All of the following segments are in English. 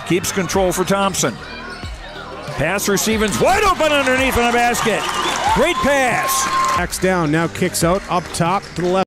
Keeps control for Thompson. Pass receiving's wide open underneath in the basket. Great pass. Backs down, now kicks out, up top to the left.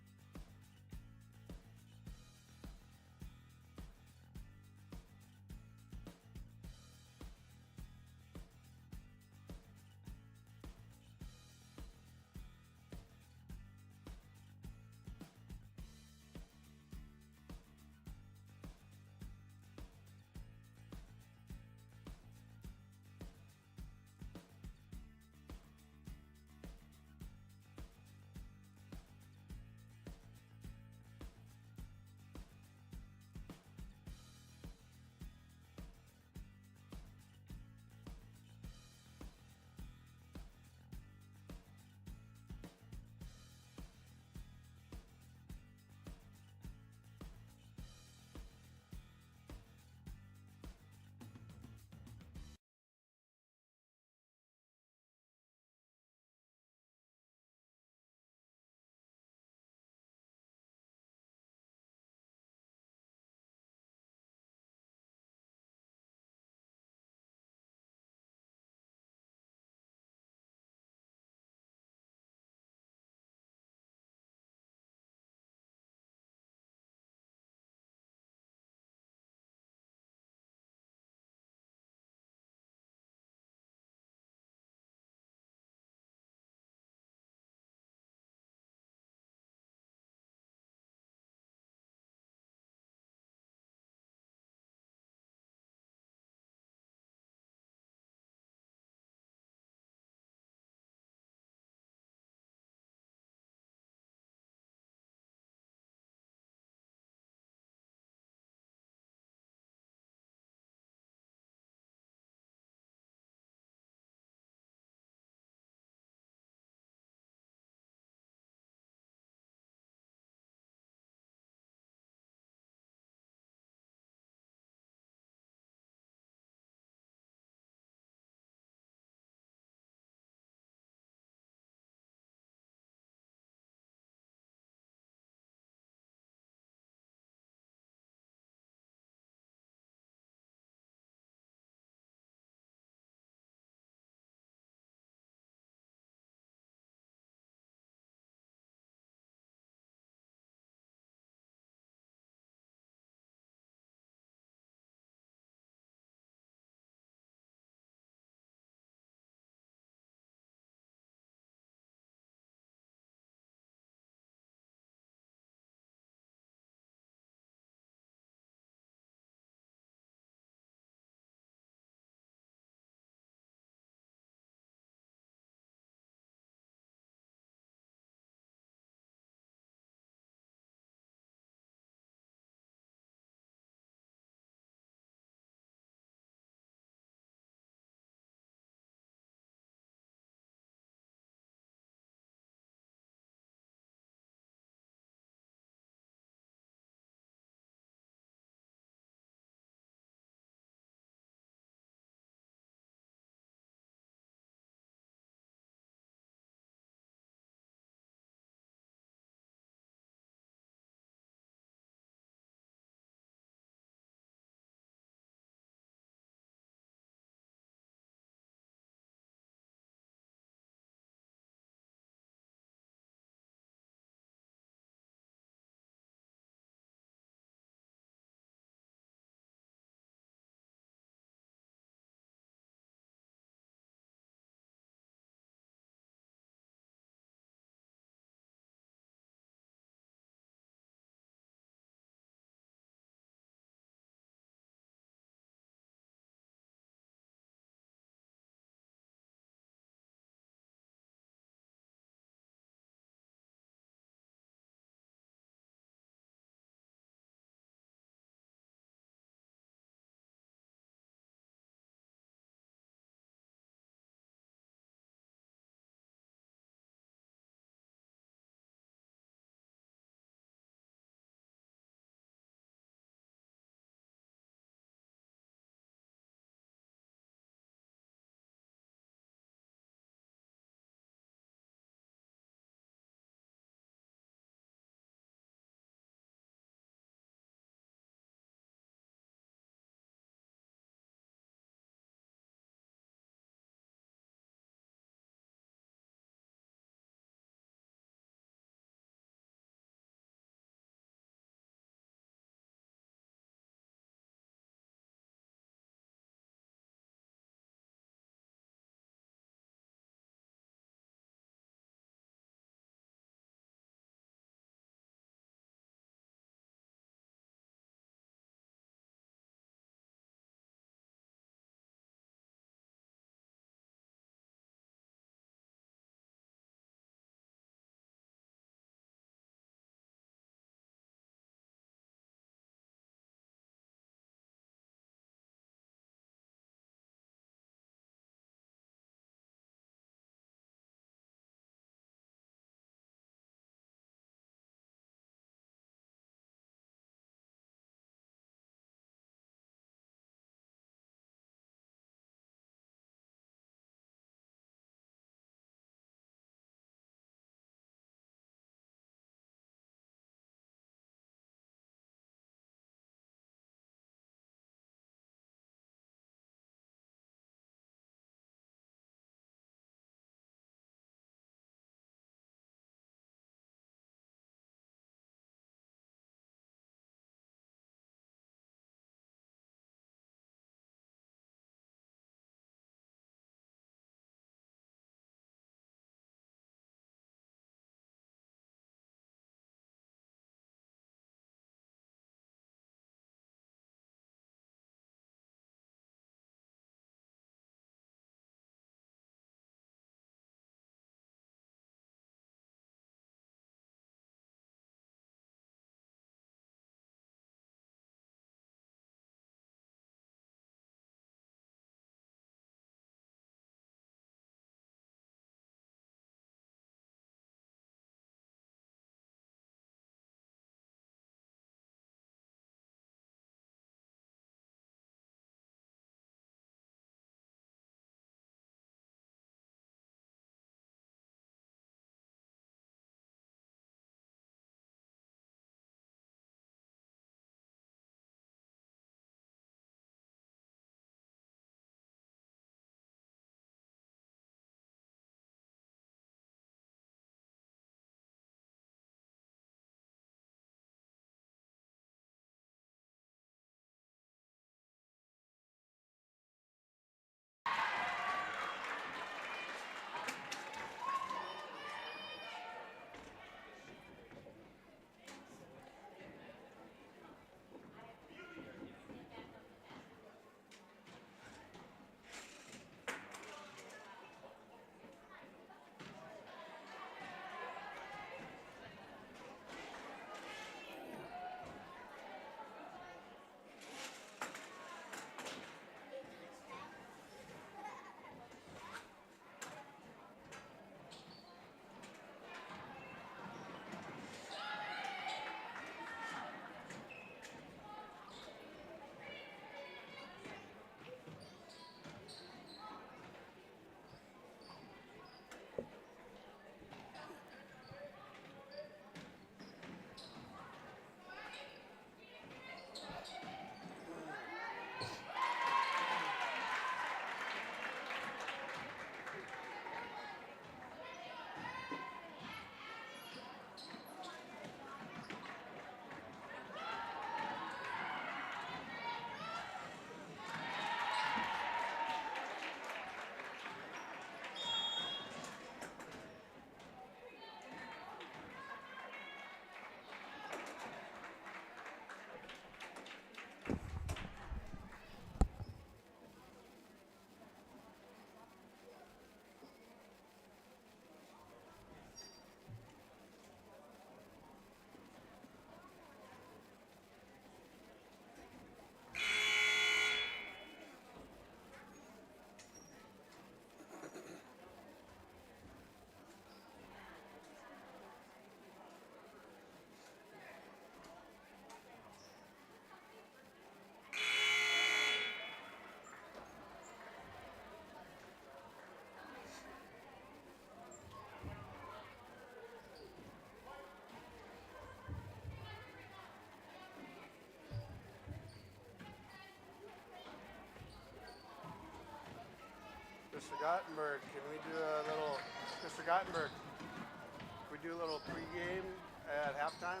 Mr. Gottenberg, can we do a little, Mr. Gottenberg, can we do a little pregame at halftime?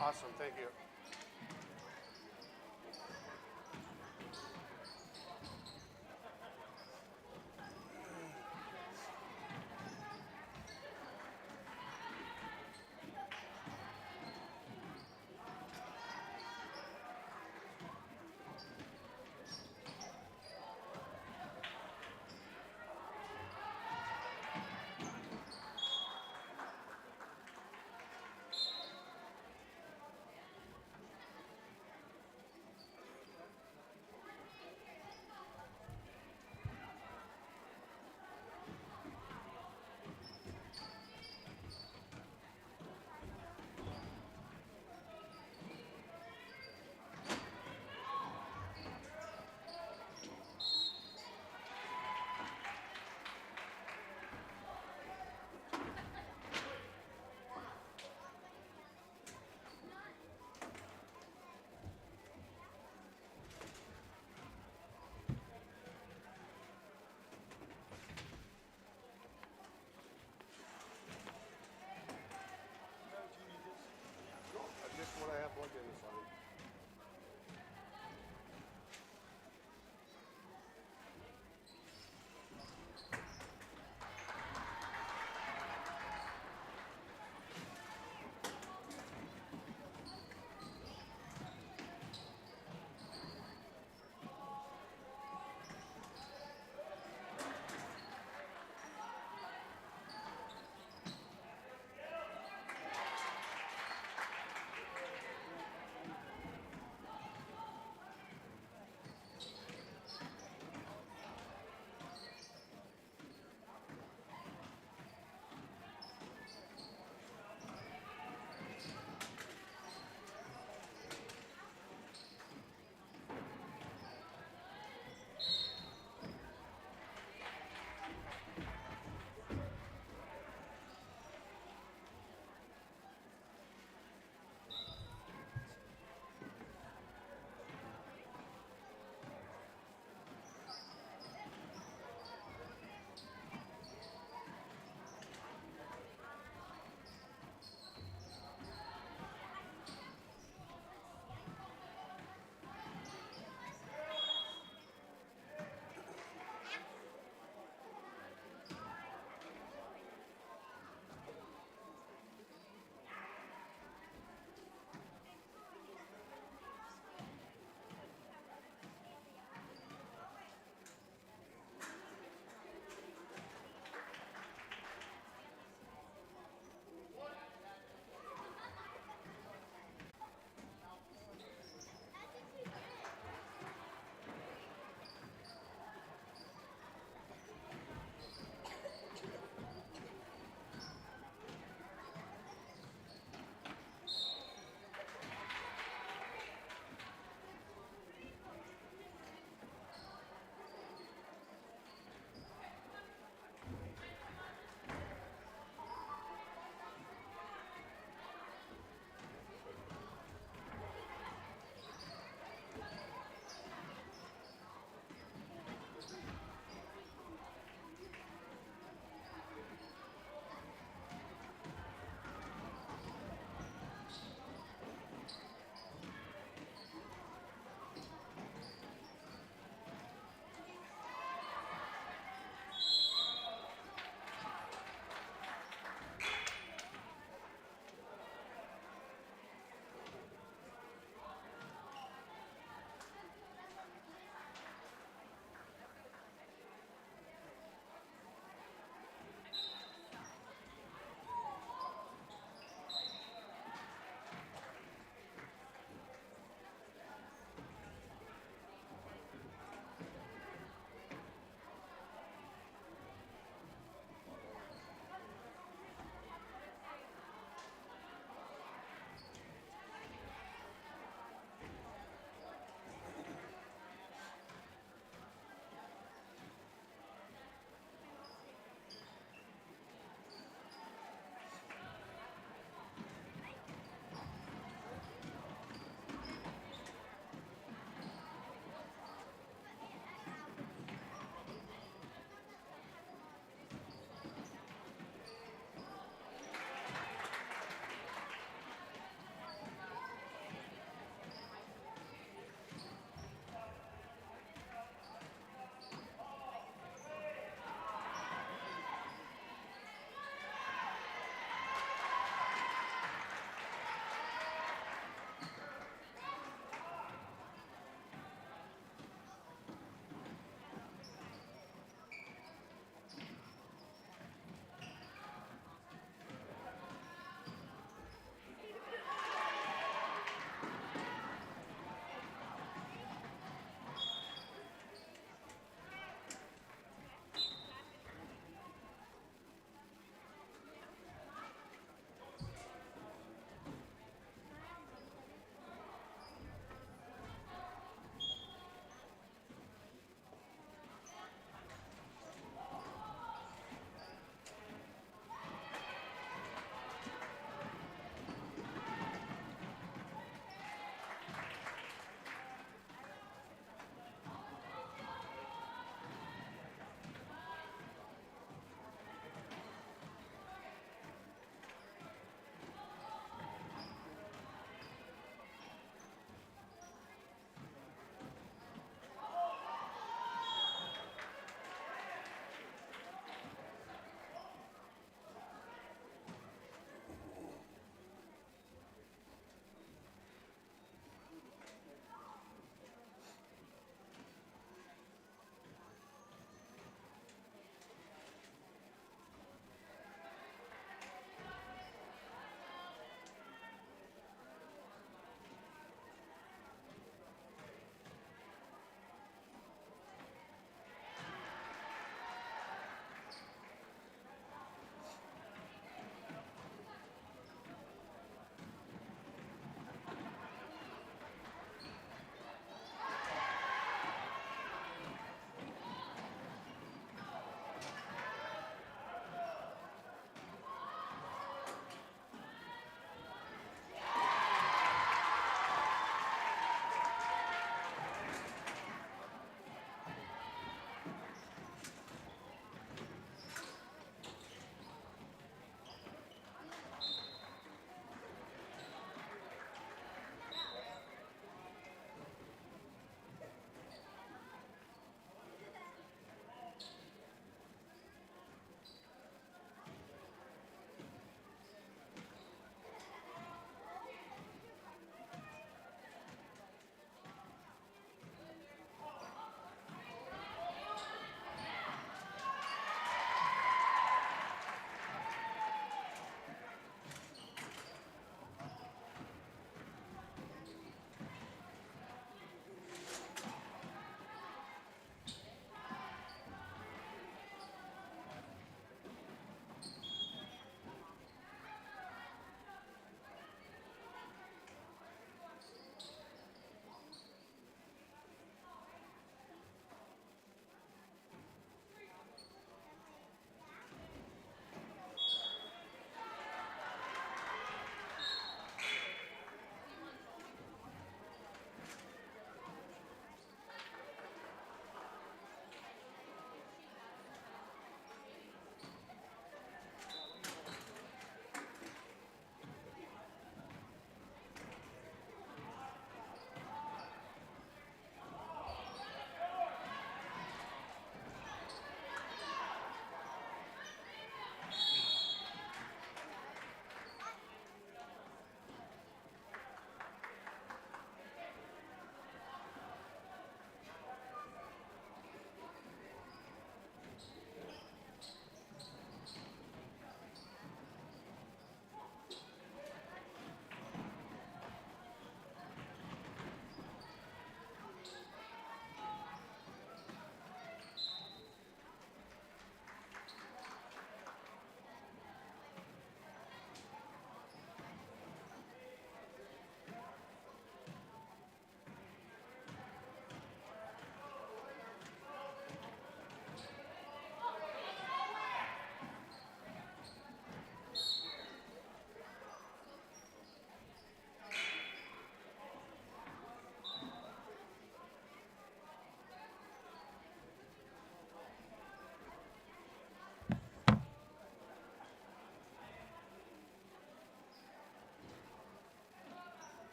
Awesome, thank you.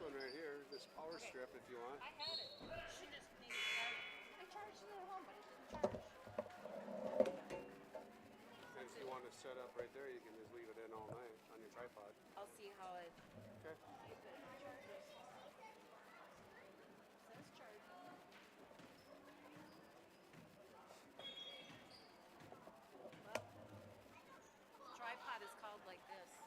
one right here, this power strip if you want. I had it. She just needed charging. I charged it at home, but it didn't charge. And if you want to set up right there, you can just leave it in all night on your tripod. I'll see how it Okay. charges. Says charging. Well, tripod is called like this.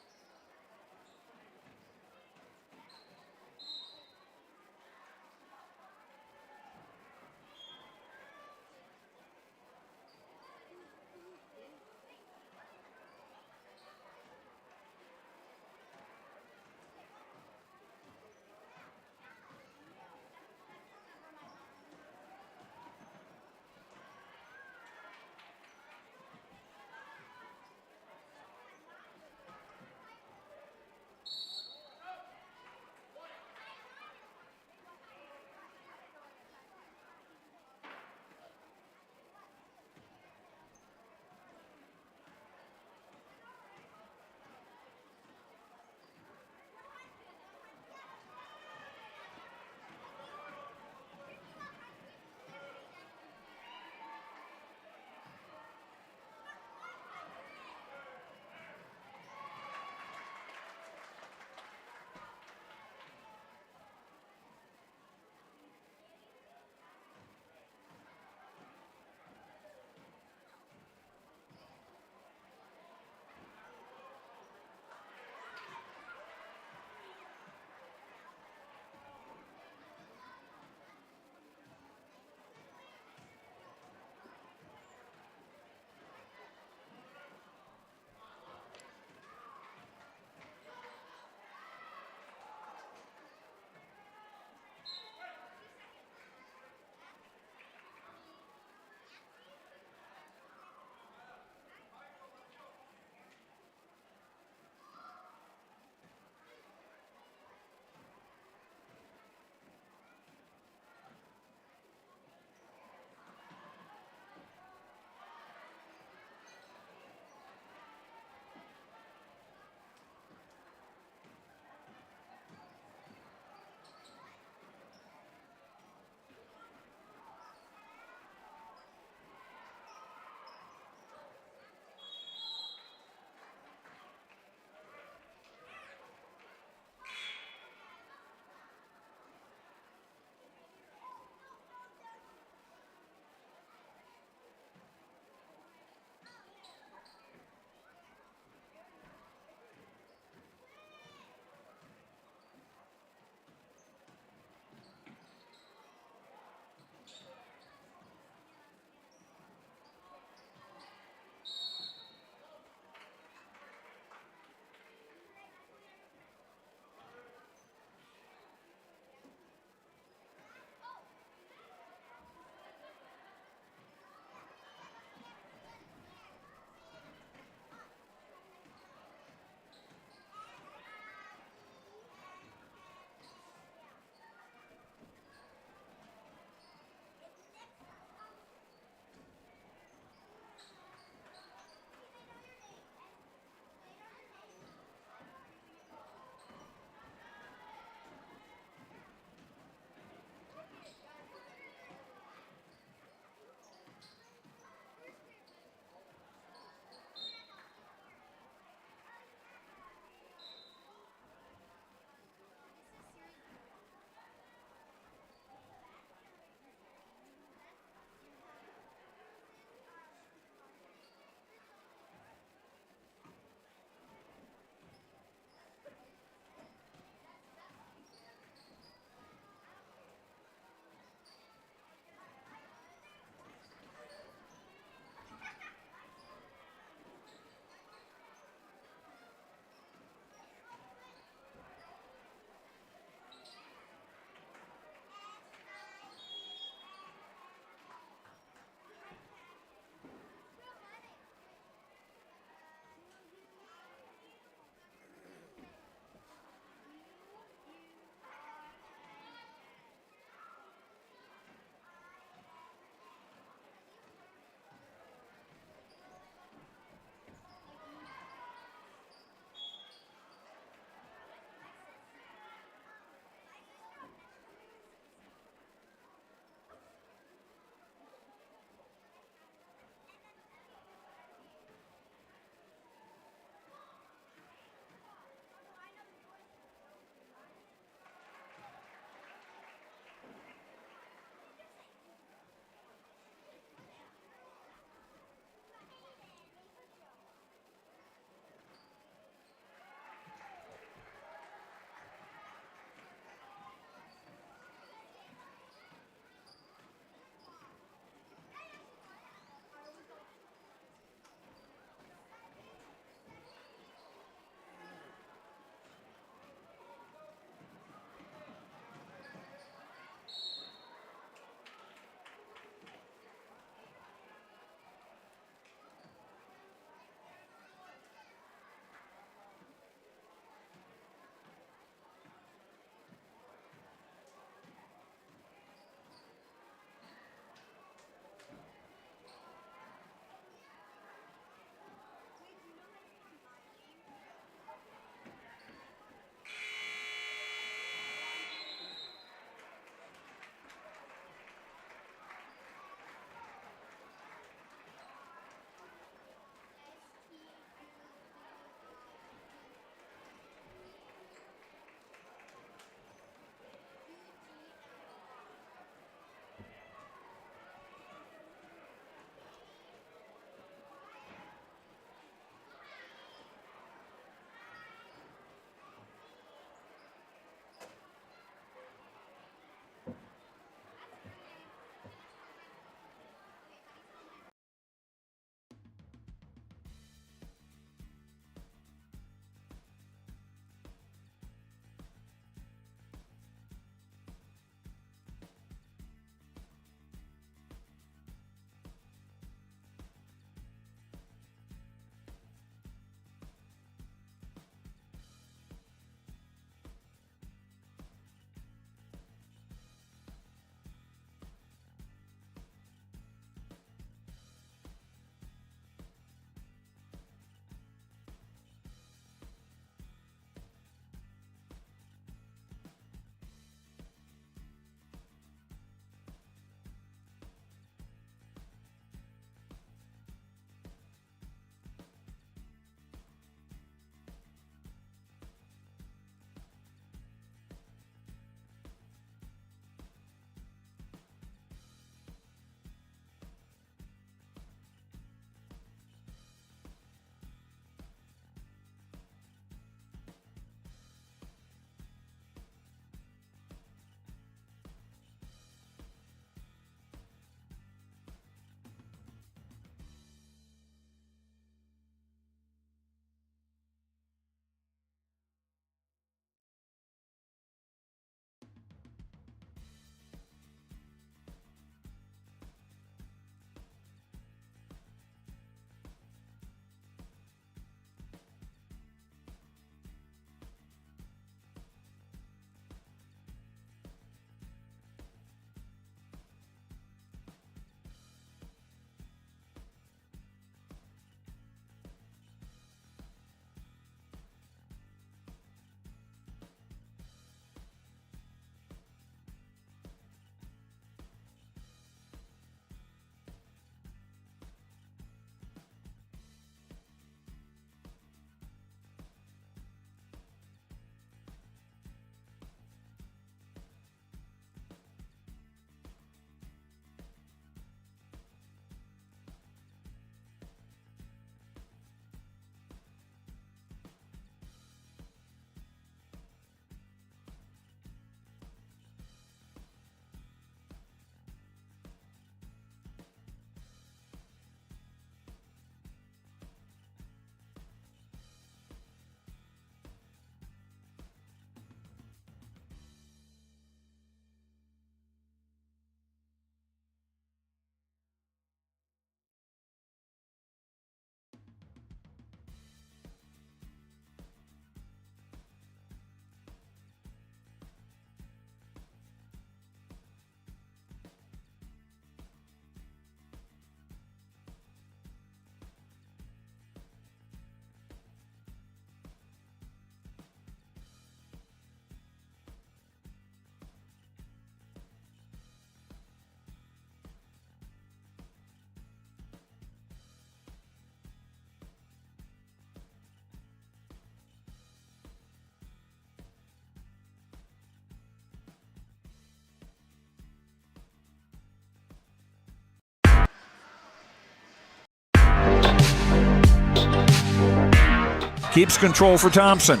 Keeps control for Thompson.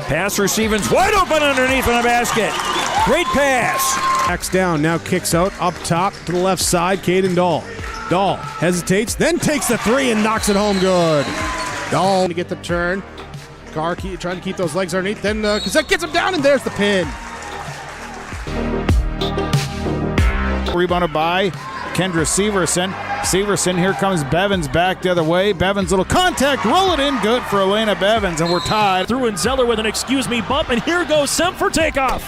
Pass for Stevens, wide open underneath in the basket. Great pass. Backs down, now kicks out, up top to the left side, Caden Dahl. Dahl hesitates, then takes the three and knocks it home good. Dahl to get the turn. Carr trying to keep those legs underneath, then Cassette gets him down, and there's the pin. Rebounded by Kendra Severson. Severson, here comes Bevins back the other way. Bevins, little contact, roll it in, good for Elena Bevins, and we're tied. Through and Zeller with an excuse me bump, and here goes Semp for takeoff.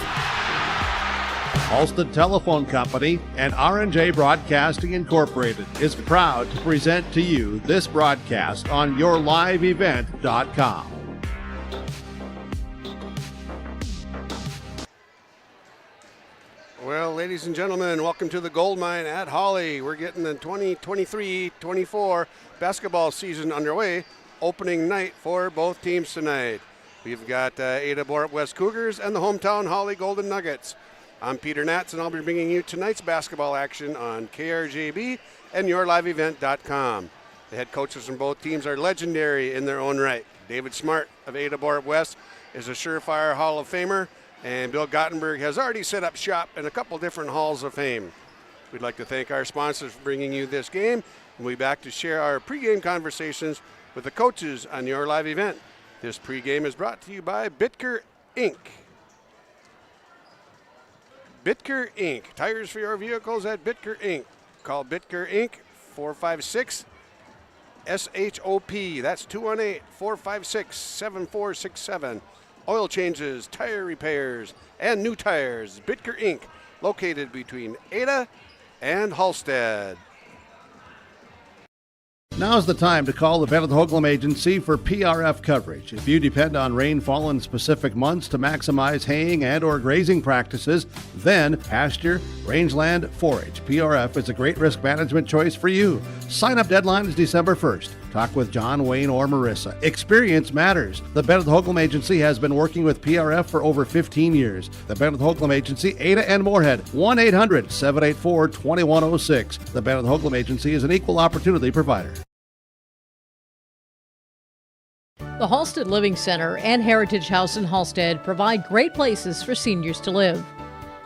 Halsted Telephone Company and R&J Broadcasting Incorporated is proud to present to you this broadcast on yourliveevent.com. Well, ladies and gentlemen, welcome to the Gold Mine at Hawley. We're getting the 2023-24 basketball season underway. Opening night for both teams tonight. We've got Ada-Borup-West Cougars and the hometown Hawley Golden Nuggets. I'm Peter Natz, and I'll be bringing you tonight's basketball action on KRJB and yourliveevent.com. The head coaches from both teams are legendary in their own right. David Smart of Ada-Borup-West is a surefire Hall of Famer, and Bill Gottenberg has already set up shop in a couple different Halls of Fame. We'd like to thank our sponsors for bringing you this game. We'll be back to share our pregame conversations with the coaches on Your Live Event. This pregame is brought to you by Bitker Inc. Bitker Inc. Tires for your vehicles at Bitker Inc. Call Bitker Inc. 456-SHOP. That's 218-456-7467. Oil changes, tire repairs, and new tires. Bitker Inc., located between Ada and Halstead. Now's the time to call the Bennett Hoagland Agency for PRF coverage. If you depend on rainfall in specific months to maximize haying and or grazing practices, then pasture, rangeland, forage. PRF is a great risk management choice for you. Sign-up deadline is December 1st. Talk with John, Wayne, or Marissa. Experience matters. The Bennett Hoagland Agency has been working with PRF for over 15 years. The Bennett Hoagland Agency, Ada and Moorhead, 1-800-784-2106. The Bennett Hoagland Agency is an equal opportunity provider. The Halstead Living Center and Heritage House in Halstead provide great places for seniors to live.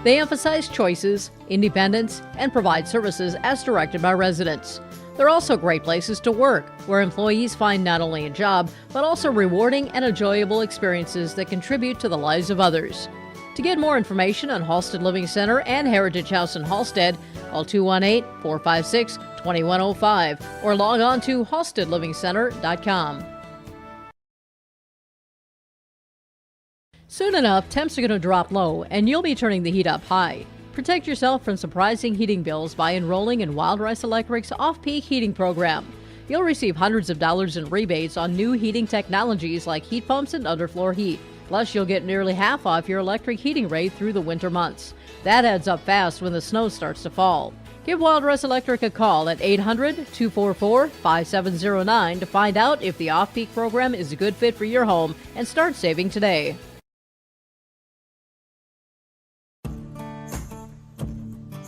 They emphasize choices, independence, and provide services as directed by residents. They're also great places to work, where employees find not only a job, but also rewarding and enjoyable experiences that contribute to the lives of others. To get more information on Halstead Living Center and Heritage House in Halstead, call 218-456-2105 or log on to halsteadlivingcenter.com. Soon enough, temps are going to drop low, and you'll be turning the heat up high. Protect yourself from surprising heating bills by enrolling in Wild Rice Electric's off-peak heating program. You'll receive hundreds of dollars in rebates on new heating technologies like heat pumps and underfloor heat. Plus, you'll get nearly half off your electric heating rate through the winter months. That adds up fast when the snow starts to fall. Give Wild Rice Electric a call at 800-244-5709 to find out if the off-peak program is a good fit for your home and start saving today.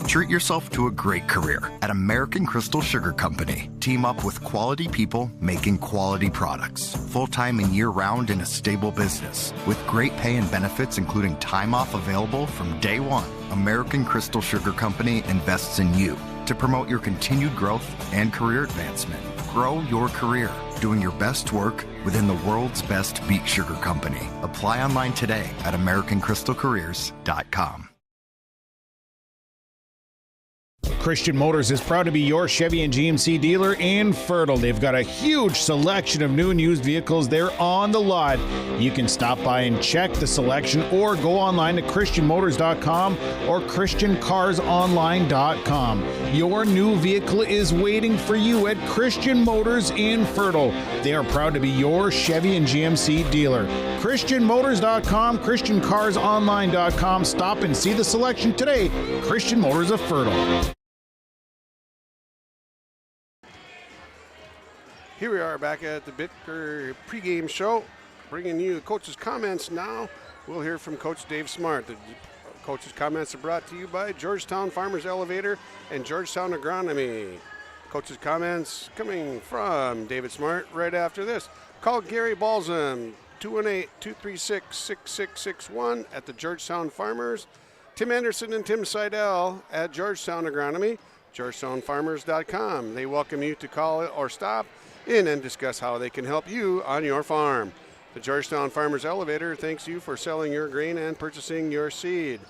Treat yourself to a great career at American Crystal Sugar Company. Team up with quality people making quality products. Full-time and year-round in a stable business. With great pay and benefits including time off available from day one. American Crystal Sugar Company invests in you to promote your continued growth and career advancement. Grow your career doing your best work within the world's best beet sugar company. Apply online today at AmericanCrystalCareers.com. Christian Motors is proud to be your Chevy and GMC dealer in Fertile. They've got a huge selection of new and used vehicles there on the lot. You can stop by and check the selection or go online to christianmotors.com or christiancarsonline.com. Your new vehicle is waiting for you at Christian Motors in Fertile. They are proud to be your Chevy and GMC dealer. christianmotors.com, christiancarsonline.com. Stop and see the selection today. Christian Motors of Fertile. Here we are back at the Bitker pregame show, bringing you the coach's comments now. We'll hear from Coach Dave Smart. The coach's comments are brought to you by Georgetown Farmers Elevator and Georgetown Agronomy. Coach's comments coming from David Smart right after this. Call Gary Balsam, 218-236-6661 at the Georgetown Farmers. Tim Anderson and Tim Seidel at Georgetown Agronomy, georgetownfarmers.com. They welcome you to call or stop in and discuss how they can help you on your farm. The Georgetown Farmers Elevator thanks you for selling your grain and purchasing your seed.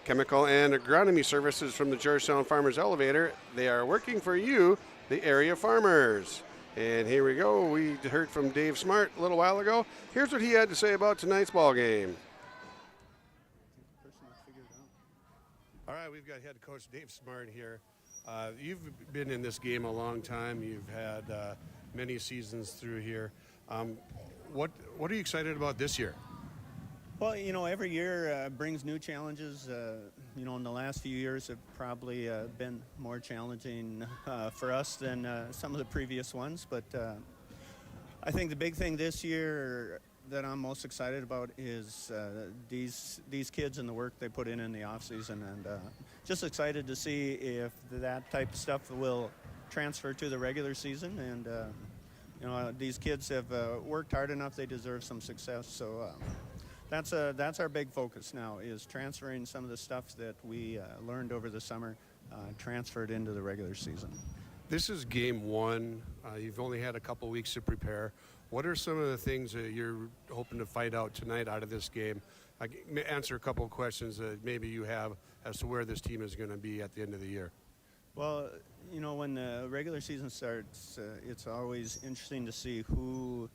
Chemical and agronomy services from the Georgetown Farmers Elevator. They are working for you, the area farmers. And here we go. We heard from Dave Smart a little while ago. Here's what he had to say about tonight's ball game. All right, we've got head coach Dave Smart here. You've been in this game a long time. You've had many seasons through here. What are you excited about this year? Well, every year brings new challenges. In the last few years have probably been more challenging for us than some of the previous ones. But I think the big thing this year that I'm most excited about is these kids and the work they put in the off season, and just excited to see if that type of stuff will transfer to the regular season. And these kids have worked hard enough; they deserve some success. So. That's our big focus now, is transferring some of the stuff that we learned over the summer, transferred into the regular season. This is game one. You've only had a couple weeks to prepare. What are some of the things that you're hoping to find out tonight out of this game? Answer a couple of questions that maybe you have as to where this team is going to be at the end of the year. Well, when the regular season starts, it's always interesting to see who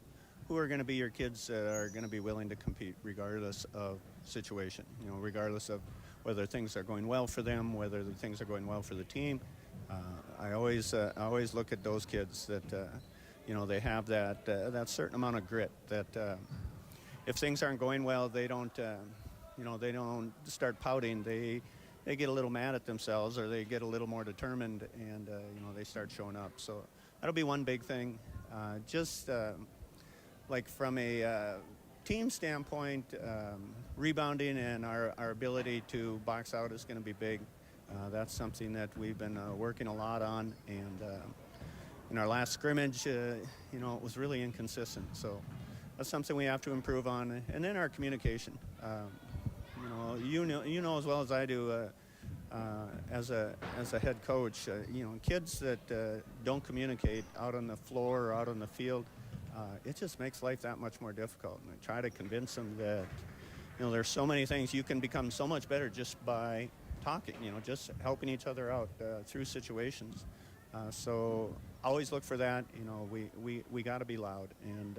are going to be your kids that are going to be willing to compete regardless of situation, regardless of whether things are going well for them, whether the things are going well for the team. I always look at those kids that, they have that certain amount of grit that if things aren't going well, they don't start pouting. They get a little mad at themselves, or they get a little more determined, and, they start showing up. So that'll be one big thing. Like from a team standpoint, rebounding and our ability to box out is going to be big. That's something that we've been working a lot on. And in our last scrimmage, it was really inconsistent. So that's something we have to improve on. And then our communication. You know as well as I do, as a head coach, kids that don't communicate out on the floor or out on the field, it just makes life that much more difficult. And I try to convince them that, there's so many things you can become so much better just by talking, just helping each other out through situations. So always look for that. We got to be loud, and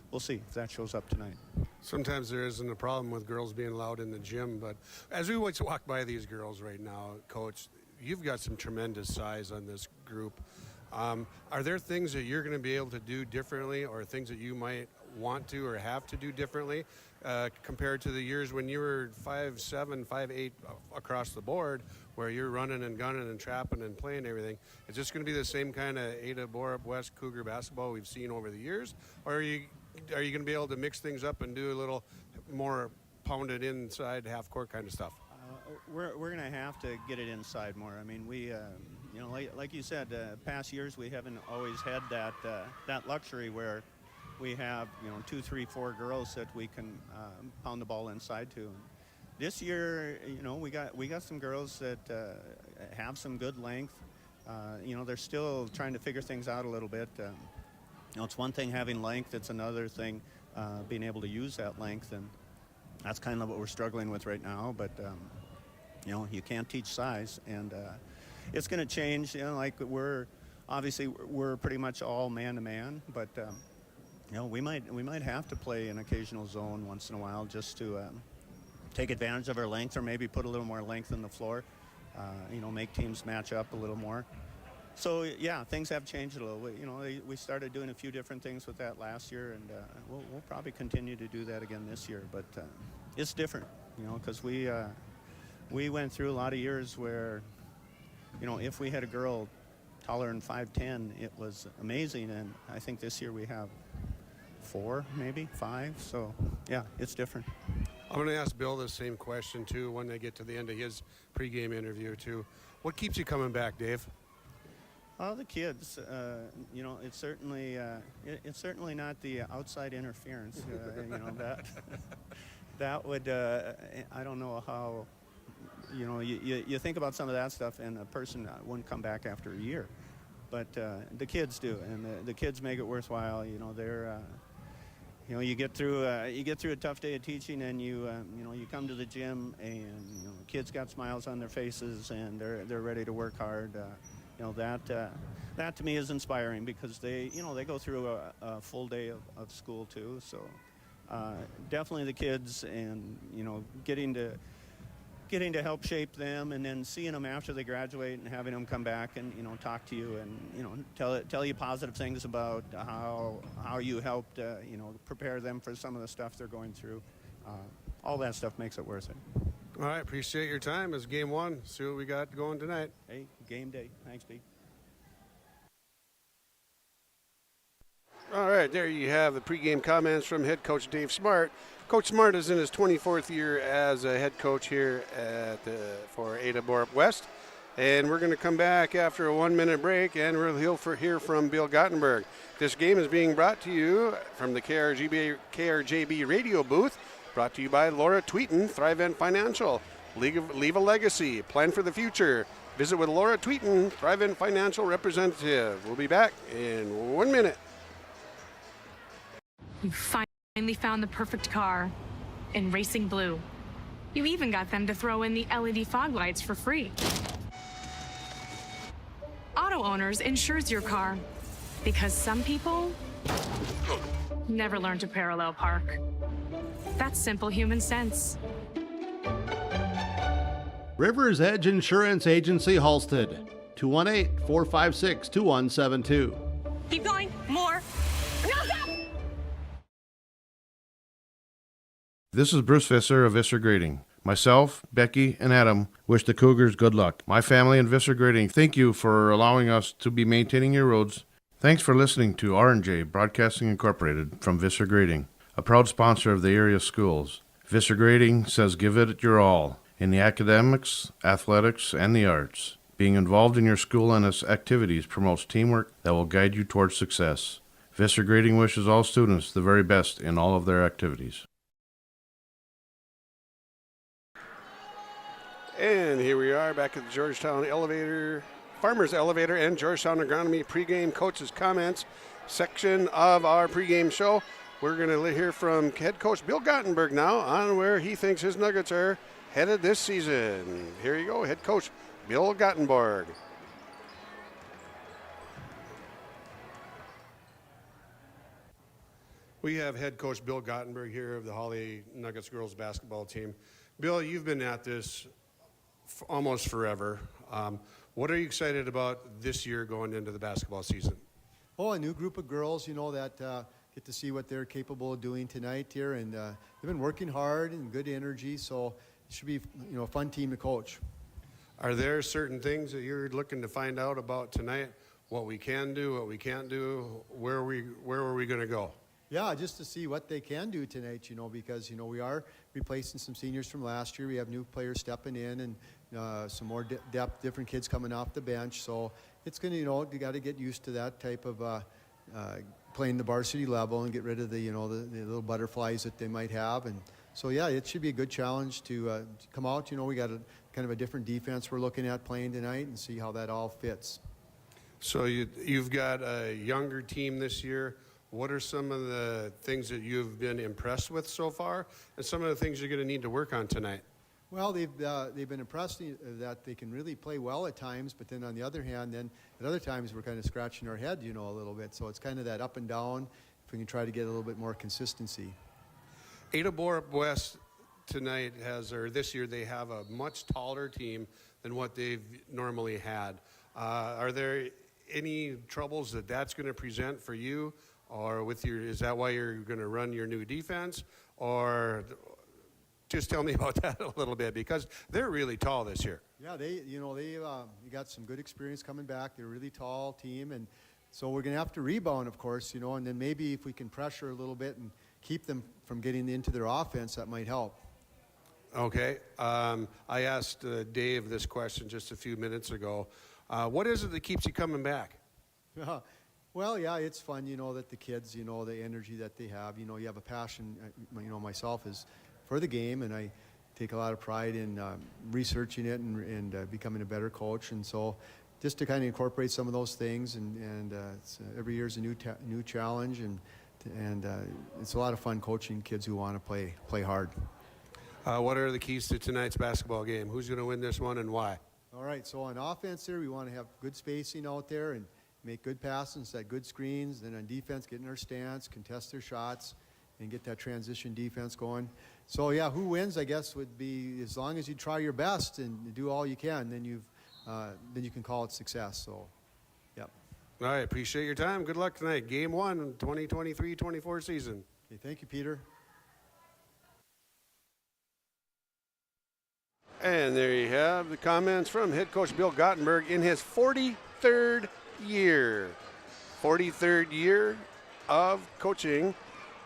we'll see if that shows up tonight. Sometimes there isn't a problem with girls being loud in the gym, but as we walk by these girls right now, Coach, you've got some tremendous size on this group. Are there things that you're going to be able to do differently, or things that you might want to or have to do differently compared to the years when you were 5'7", 5'8" across the board, where you're running and gunning and trapping and playing everything? Is this going to be the same kind of Ada-Borup-West Cougar basketball we've seen over the years, or are you going to be able to mix things up and do a little more pounded inside half court kind of stuff? We're going to have to get it inside more. I mean, we, like you said, past years we haven't always had that luxury where we have 2, 3, 4 girls that we can pound the ball inside to. And this year, we got some girls that have some good length. They're still trying to figure things out a little bit. It's one thing having length; it's another thing being able to use that length, and that's kind of what we're struggling with right now. But you can't teach size, and it's going to change. Like we're pretty much all man-to-man, but we might have to play an occasional zone once in a while just to take advantage of our length, or maybe put a little more length in the floor. Make teams match up a little more. So yeah, things have changed a little. We started doing a few different things with that last year, and we'll probably continue to do that again this year. But it's different, because we went through a lot of years where, if we had a girl taller than 5'10", it was amazing. And I think this year we have 4, maybe 5. So yeah, it's different. I'm going to ask Bill the same question too when they get to the end of his pregame interview too. What keeps you coming back, Dave? The kids, it's certainly not the outside interference. That would I don't know how. You think about some of that stuff, and a person wouldn't come back after a year, but the kids do, and the kids make it worthwhile. They're. You get through a tough day of teaching, and you come to the gym, and kids got smiles on their faces, and they're ready to work hard. That to me is inspiring, because they go through a full day of school too. So definitely the kids, and getting to help shape them, and then seeing them after they graduate and having them come back and talk to you, and tell you positive things about how you helped prepare them for some of the stuff they're going through. All that stuff makes it worth it. All right, appreciate your time. It's game one. See what we got going tonight. Hey, game day. Thanks, Pete. All right, there you have the pregame comments from head coach Dave Smart. Coach Smart is in his 24th year as a head coach here for Ada-Borup-West. And we're going to come back after a 1-minute break, and we'll hear from Bill Gottenberg. This game is being brought to you from the KRJB radio booth, brought to you by Laura Tweeten, Thrivent Financial. Leave a legacy, plan for the future. Visit with Laura Tweeten, Thrivent Financial representative. We'll be back in 1 minute. You finally found the perfect car in racing blue. You even got them to throw in the LED fog lights for free. Auto Owners insures your car, because some people never learn to parallel park. That's simple human sense. River's Edge Insurance Agency, Halstead, 218-456-2172. Keep going. More. No, stop! This is Bruce Visser of Visser Grading. Myself, Becky, and Adam wish the Cougars good luck. My family and Visser Grading thank you for allowing us to be maintaining your roads. Thanks for listening to R&J Broadcasting Incorporated from Visser Grading, a proud sponsor of the area schools. Visser Grading says give it your all in the academics, athletics, and the arts. Being involved in your school and its activities promotes teamwork that will guide you towards success. Visser Grading wishes all students the very best in all of their activities. And here we are back at the Georgetown Farmers Elevator and Georgetown Agronomy pregame coaches comments section of our pregame show. We're going to hear from head coach Bill Gottenberg now on where he thinks his Nuggets are headed this season. Here you go, head coach Bill Gottenberg. We have head coach Bill Gottenberg here of the Hawley Nuggets girls basketball team. Bill, you've been at this almost forever. What are you excited about this year going into the basketball season? Oh, a new group of girls, that get to see what they're capable of doing tonight here. And they've been working hard and good energy, so it should be, a fun team to coach. Are there certain things that you're looking to find out about tonight? What we can do, what we can't do, where are we going to go? Yeah, just to see what they can do tonight, because, we are replacing some seniors from last year. We have new players stepping in and some more depth, different kids coming off the bench. So it's going to, you got to get used to that type of playing the varsity level and get rid of the little butterflies that they might have. And so, yeah, it should be a good challenge to come out. We got kind of a different defense we're looking at playing tonight and see how that all fits. So you've got a younger team this year. What are some of the things that you've been impressed with so far, and some of the things you're going to need to work on tonight? Well, they've been impressed that they can really play well at times, but then on the other hand, then at other times we're kind of scratching our head, a little bit. So it's kind of that up and down. If we can try to get a little bit more consistency. Ada-Borup-West tonight this year they have a much taller team than what they've normally had. Are there any troubles that's going to present for you? Or is that why you're going to run your new defense? Or just tell me about that a little bit, because they're really tall this year. Yeah, they got some good experience coming back. They're a really tall team, and so we're going to have to rebound, of course, and then maybe if we can pressure a little bit and keep them from getting into their offense, that might help. Okay. I asked Dave this question just a few minutes ago. What is it that keeps you coming back? Well, yeah, it's fun, that the kids, the energy that they have. You have a passion, myself is for the game, and I take a lot of pride in researching it and becoming a better coach. And so just to kind of incorporate some of those things, and every year is a new challenge, and it's a lot of fun coaching kids who want to play hard. What are the keys to tonight's basketball game? Who's going to win this one and why? All right, so on offense here, we want to have good spacing out there and make good passes, set good screens. Then on defense, get in their stance, contest their shots, and get that transition defense going. So, yeah, who wins, I guess, would be as long as you try your best and do all you can, then you can call it success. So, yep. All right, appreciate your time. Good luck tonight. Game 1, 2023-24 season. Okay, thank you, Peter. And there you have the comments from head coach Bill Gottenberg in his 43rd year. 43rd year of coaching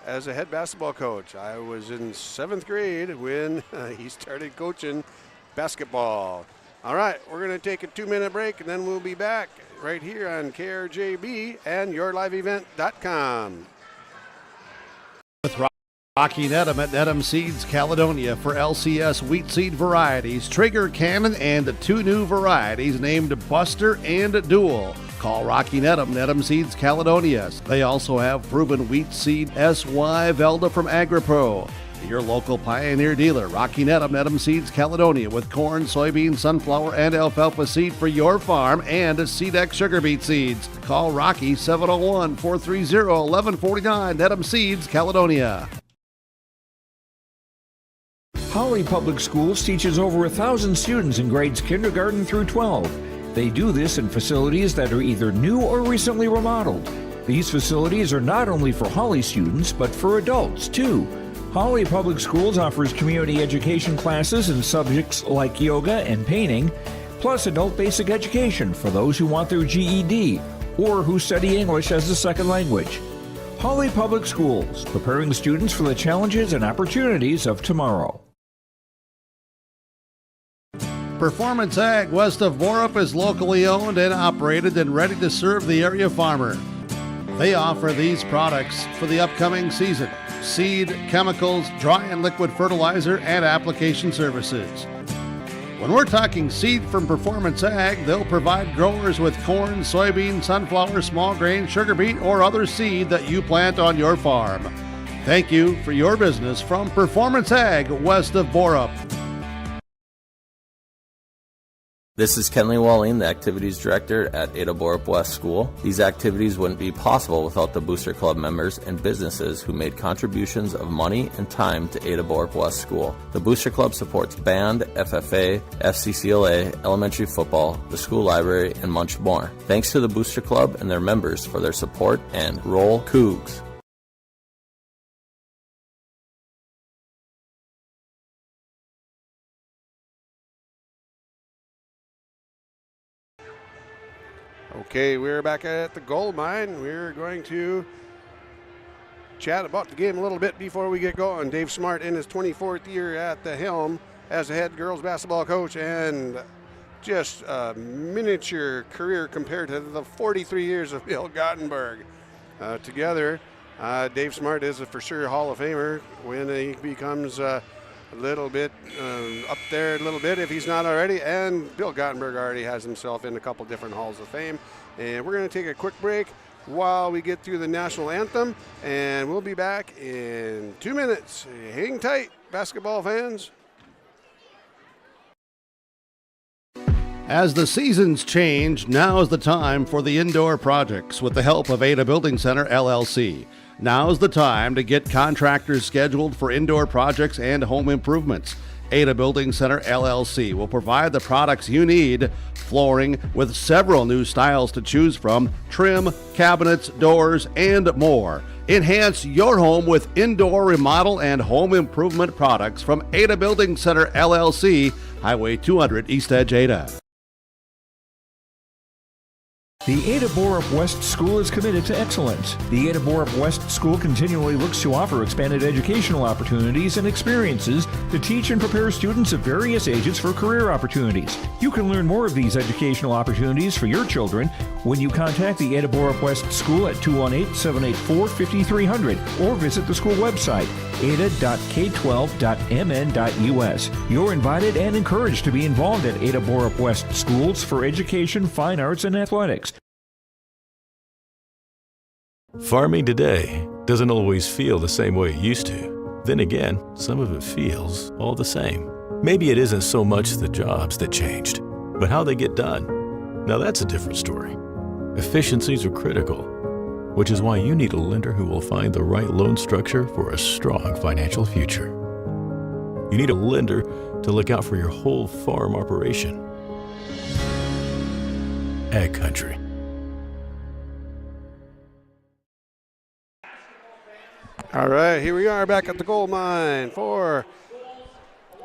as a head basketball coach. I was in 7th grade when he started coaching basketball. All right, we're going to take a 2-minute break, and then we'll be back right here on KRJB and YourLiveEvent.com. With Rocky Nedham at Nedham Seeds Caledonia for LCS wheat seed varieties, Trigger Cannon, and 2 new varieties named Buster and Dual. Call Rocky Nedham, Nedham Seeds Caledonia. They also have proven wheat seed SY Velda from AgriPro. Your local Pioneer dealer, Rocky Nedham, Nedham Seeds Caledonia, with corn, soybean, sunflower, and alfalfa seed for your farm, and Seedex sugar beet seeds. Call Rocky 701-430-1149, Nedham Seeds Caledonia. Hawley Public Schools teaches over 1,000 students in grades kindergarten through 12. They do this in facilities that are either new or recently remodeled. These facilities are not only for Hawley students, but for adults too. Hawley Public Schools offers community education classes in subjects like yoga and painting, plus adult basic education for those who want their GED or who study English as a second language. Hawley Public Schools, preparing students for the challenges and opportunities of tomorrow. Performance Ag west of Borup is locally owned and operated and ready to serve the area farmer. They offer these products for the upcoming season: seed, chemicals, dry and liquid fertilizer, and application services. When we're talking seed from Performance Ag, they'll provide growers with corn, soybean, sunflower, small grain, sugar beet, or other seed that you plant on your farm. Thank you for your business from Performance Ag west of Borup. This is Kenley Walling, the Activities Director at Ada-Borup-West School. These activities wouldn't be possible without the Booster Club members and businesses who made contributions of money and time to Ada-Borup-West School. The Booster Club supports band, FFA, FCCLA, elementary football, the school library, and much more. Thanks to the Booster Club and their members for their support, and Roll Cougs! Okay, we're back at the gold mine. We're going to chat about the game a little bit before we get going. Dave Smart in his 24th year at the helm as a head girls basketball coach, and just a miniature career compared to the 43 years of Bill Gottenberg. Together, Dave Smart is a for sure Hall of Famer when he becomes a little bit up there a little bit if he's not already, and Bill Gottenberg already has himself in a couple different halls of fame. And we're going to take a quick break while we get through the national anthem, and we'll be back in 2 minutes. Hang tight, basketball fans. As the seasons change, now is the time for the indoor projects with the help of Ada Building Center, LLC. Now's the time to get contractors scheduled for indoor projects and home improvements. Ada Building Center, LLC will provide the products you need: flooring with several new styles to choose from, trim, cabinets, doors, and more. Enhance your home with indoor remodel and home improvement products from Ada Building Center, LLC, Highway 200 East Edge, Ada. The Ada-Borup-West School is committed to excellence. The Ada-Borup-West School continually looks to offer expanded educational opportunities and experiences to teach and prepare students of various ages for career opportunities. You can learn more of these educational opportunities for your children when you contact the Ada-Borup-West School at 218-784-5300 or visit the school website, ada.k12.mn.us. You're invited and encouraged to be involved at Ada-Borup-West Schools for education, fine arts, and athletics. Farming today doesn't always feel the same way it used to. Then again, some of it feels all the same. Maybe it isn't so much the jobs that changed, but how they get done. Now that's a different story. Efficiencies are critical, which is why you need a lender who will find the right loan structure for a strong financial future. You need a lender to look out for your whole farm operation. Ag Country. All right, here we are back at the gold mine for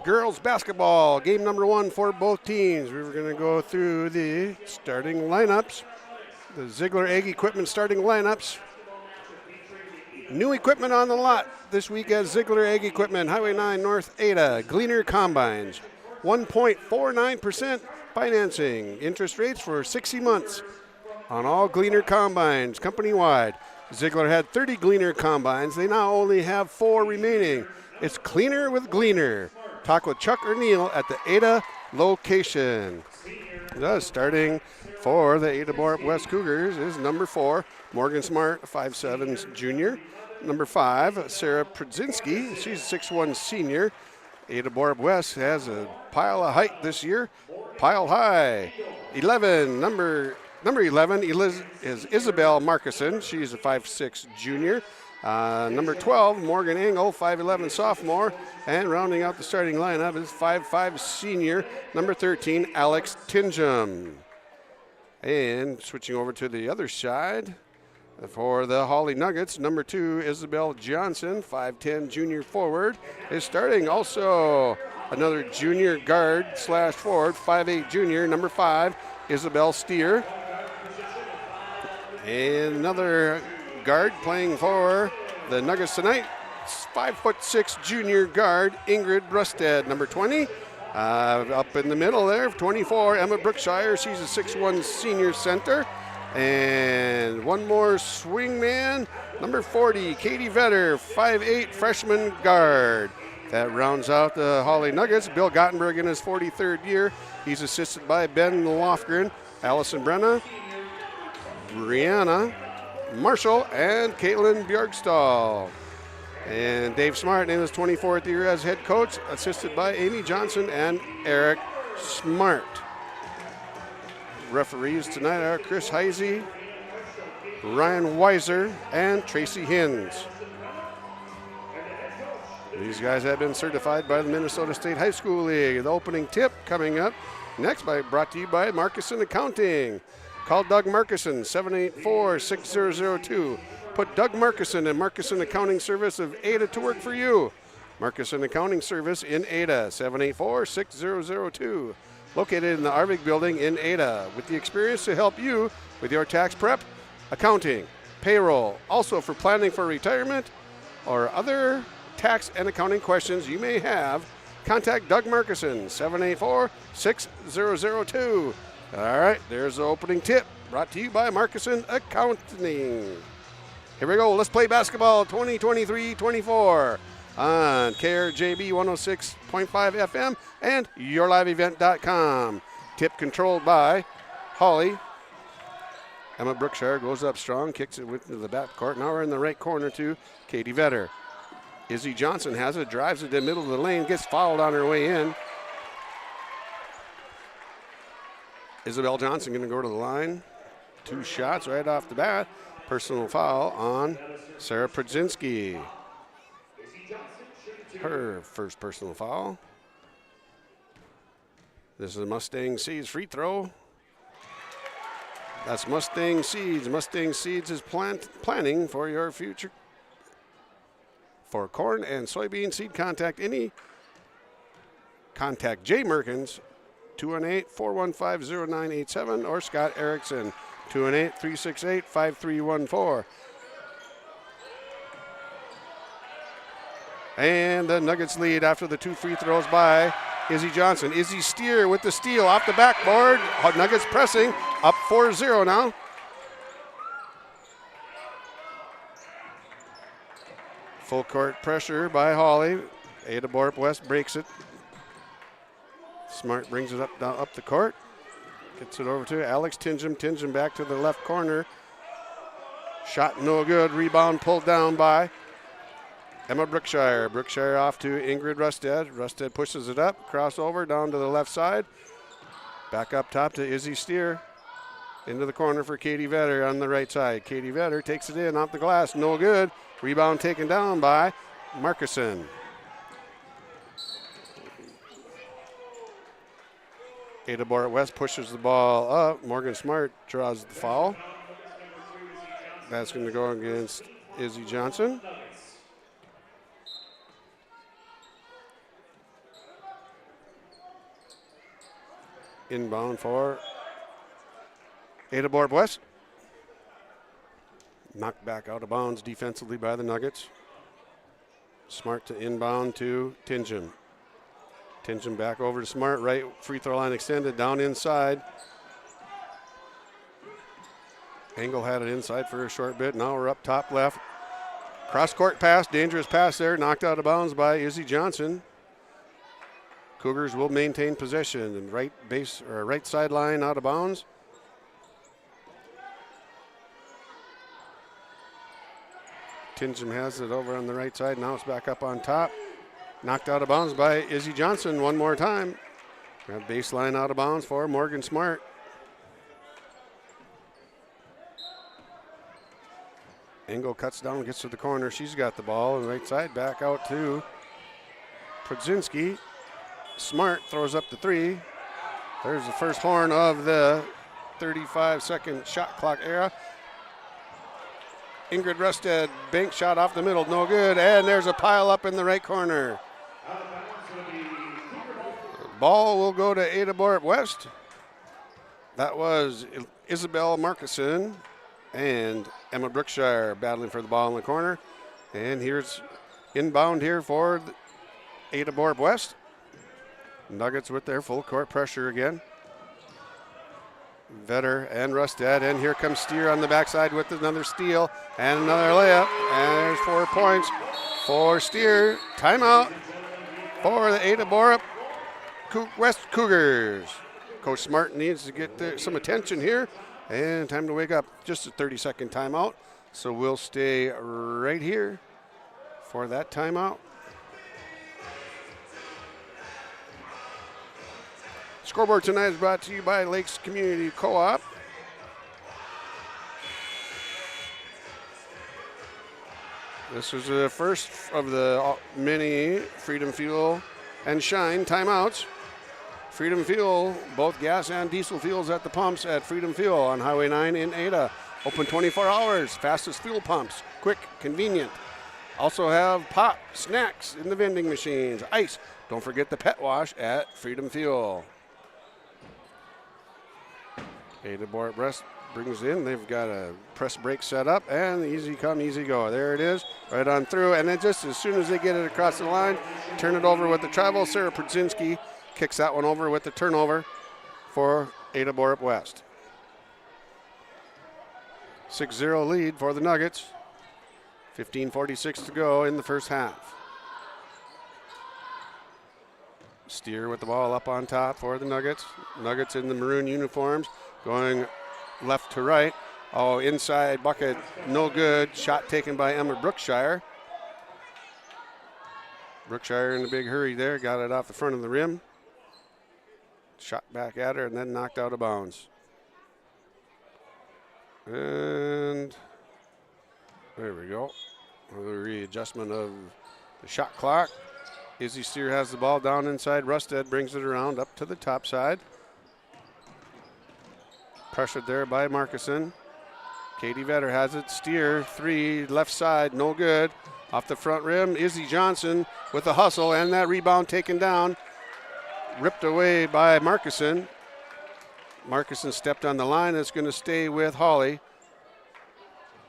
girls basketball. Game number 1 for both teams. We were going to go through the starting lineups, the Ziegler Ag Equipment starting lineups. New equipment on the lot this week at Ziegler Ag Equipment, Highway 9 North Ada. Gleaner Combines, 1.49% financing. Interest rates for 60 months on all Gleaner Combines company-wide. Ziegler had 30 Gleaner Combines. They now only have 4 remaining. It's cleaner with Gleaner. Talk with Chuck or Neil at the Ada location. Starting for the Ada-Borup-West Cougars is number 4, Morgan Smart, 5'7" junior. Number 5, Sarah Przynski. She's a 6'1" senior. Ada-Borup-West has a pile of height this year. Pile high. Number 11 is Isabel Markison. She's a 5'6" junior. Number 12, Morgan Engel, 5'11" sophomore. And rounding out the starting lineup is 5'5" senior, number 13, Alex Tingham. And switching over to the other side for the Hawley Nuggets, number 2, Isabel Johnson, 5'10" junior forward, is starting. Also another junior guard / forward, 5'8" junior, number 5, Isabel Steer. And another guard playing for the Nuggets tonight, 5'6" junior guard, Ingrid Brusted, number 20. Up in the middle there, 24, Emma Brookshire. She's a 6'1" senior center. And one more swing man, number 40, Katie Vetter, 5'8" freshman guard. That rounds out the Hawley Nuggets. Bill Gottenberg in his 43rd year. He's assisted by Ben Lofgren, Allison Brenna, Brianna Marshall, and Caitlin Bjorkstall. And Dave Smart in his 24th year as head coach, assisted by Amy Johnson and Eric Smart. Referees tonight are Chris Heisey, Ryan Weiser, and Tracy Hins. These guys have been certified by the Minnesota State High School League. The opening tip coming up next, brought to you by Markuson Accounting. Call Doug Markuson, 784-6002. Put Doug Markuson and Markuson Accounting Service of Ada to work for you. Markuson Accounting Service in Ada, 784-6002. Located in the Arvig Building in Ada, with the experience to help you with your tax prep, accounting, payroll, also for planning for retirement or other tax and accounting questions you may have. Contact Doug Markuson, 784-6002. All right, there's the opening tip, brought to you by Markuson Accounting. Here we go. Let's play basketball 2023-24 on KRJB 106.5 FM and yourliveevent.com. Tip controlled by Hawley. Emma Brookshire goes up strong, kicks it into the back court. Now we're in the right corner to Katie Vetter. Izzy Johnson has it, drives it to the middle of the lane, gets fouled on her way in. Isabel Johnson going to go to the line. 2 shots right off the bat. Personal foul on Sarah Przynski. Her first personal foul. This is a Mustang Seeds free throw. That's Mustang Seeds. Mustang Seeds is planning for your future. For corn and soybean seed, contact Jay Merkins, 218-415-0987, or Scott Erickson, 218-368-5314. And the Nuggets lead after the 2 free throws by Izzy Johnson. Izzy Steer with the steal off the backboard. Nuggets pressing, up 4-0 now. Full court pressure by Hawley. Ada-Borup-West breaks it. Smart brings it up the court. Gets it over to Alex Tingham. Tingham back to the left corner. Shot no good. Rebound pulled down by Emma Brookshire. Brookshire off to Ingrid Rusted. Rusted pushes it up. Crossover down to the left side. Back up top to Izzy Steer. Into the corner for Katie Vetter on the right side. Katie Vetter takes it in off the glass. No good. Rebound taken down by Markuson. Ada-Borup-West pushes the ball up. Morgan Smart draws the foul. That's going to go against Izzy Johnson. Inbound for Ada-Borup-West. Knocked back out of bounds defensively by the Nuggets. Smart to inbound to Tingham. Tingham back over to Smart, right free throw line extended, down inside. Engel had it inside for a short bit. Now we're up top left. Cross court pass, dangerous pass there, knocked out of bounds by Izzy Johnson. Cougars will maintain possession and right sideline out of bounds. Tingham has it over on the right side. Now it's back up on top. Knocked out of bounds by Izzy Johnson one more time. Got baseline out of bounds for Morgan Smart. Engel cuts down, gets to the corner. She's got the ball on the right side. Back out to Przynski. Smart throws up the 3. There's the first horn of the 35-second shot clock era. Ingrid Rusted, bank shot off the middle, no good. And there's a pile up in the right corner. Ball will go to Ada-Borup-West. That was Isabel Markuson and Emma Brookshire battling for the ball in the corner. And here's inbound here for Ada-Borup-West. Nuggets with their full court pressure again. Vetter and Rusted, and here comes Steer on the backside with another steal and another layup. And there's 4 points for Steer. Timeout for the Ada-Borup-West Cougars. Coach Smart needs to get some attention here, and time to wake up. Just a 30-second timeout, so we'll stay right here for that timeout. Scoreboard tonight is brought to you by Lakes Community Co-op. This is the first of the many Freedom Fuel and Shine timeouts. Freedom Fuel, both gas and diesel fuels at the pumps at Freedom Fuel on Highway 9 in Ada. Open 24 hours, fastest fuel pumps, quick, convenient. Also have pop, snacks in the vending machines, ice. Don't forget the pet wash at Freedom Fuel. Ada-Borup-West brings in. They've got a press break set up, and easy come, easy go. There it is, right on through. And then just as soon as they get it across the line, turn it over with the travel. Sarah Przynski kicks that one over with the turnover for Ada-Borup-West. 6-0 lead for the Nuggets. 15:46 to go in the first half. Steer with the ball up on top for the Nuggets. Nuggets in the maroon uniforms going left to right. Oh, inside bucket, no good. Shot taken by Emma Brookshire. Brookshire in a big hurry there, got it off the front of the rim. Shot back at her and then knocked out of bounds. And there we go. A readjustment of the shot clock. Izzy Steer has the ball down inside. Rusted brings it around up to the top side. Pressured there by Markuson. Katie Vetter has it. Steer, 3, left side, no good. Off the front rim, Izzy Johnson with a hustle, and that rebound taken down. Ripped away by Markuson. Marcuson stepped on the line. It's going to stay with Hawley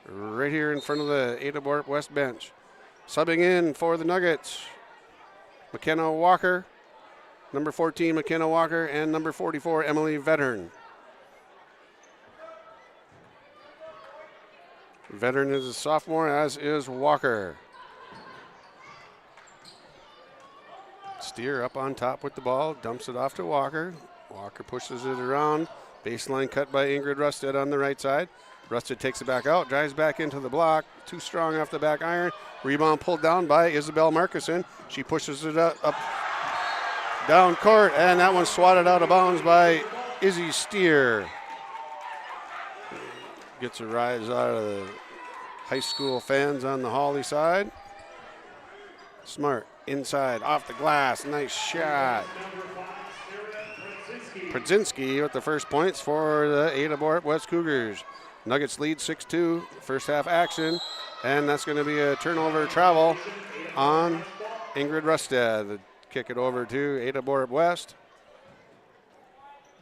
right here in front of the Ada-Borup-West bench. Subbing in for the Nuggets, McKenna Walker, number 14, McKenna Walker, and number 44, Emily Veteran. Veteran is a sophomore, as is Walker. Steer up on top with the ball, dumps it off to Walker. Walker pushes it around. Baseline cut by Ingrid Rusted on the right side. Rusted takes it back out, drives back into the block. Too strong off the back iron. Rebound pulled down by Isabel Marcuson. She pushes it up down court, and that one swatted out of bounds by Izzy Steer. Gets a rise out of the high school fans on the Hawley side. Smart inside, off the glass, nice shot. Pradzinski with the first points for the Ada-Borup-West Cougars. Nuggets lead 6-2, first half action, and that's going to be a turnover travel on Ingrid Rusted. Kick it over to Ada-Borup-West.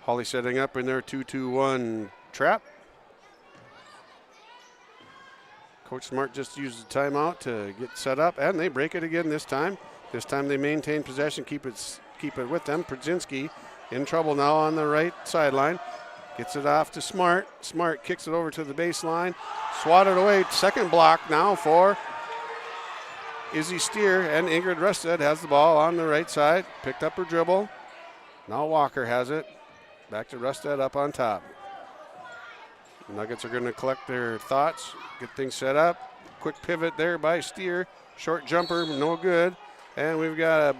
Hawley setting up in their 2-2-1 trap. Coach Smart just used the timeout to get set up, and they break it again this time. This time they maintain possession, keep it with them. Pradzinski in trouble now on the right sideline. Gets it off to Smart. Smart kicks it over to the baseline. Swatted away. Second block now for Izzy Steer, and Ingrid Rusted has the ball on the right side. Picked up her dribble. Now Walker has it. Back to Rusted up on top. Nuggets are going to collect their thoughts, get things set up. Quick pivot there by Steer. Short jumper, no good. And we've got a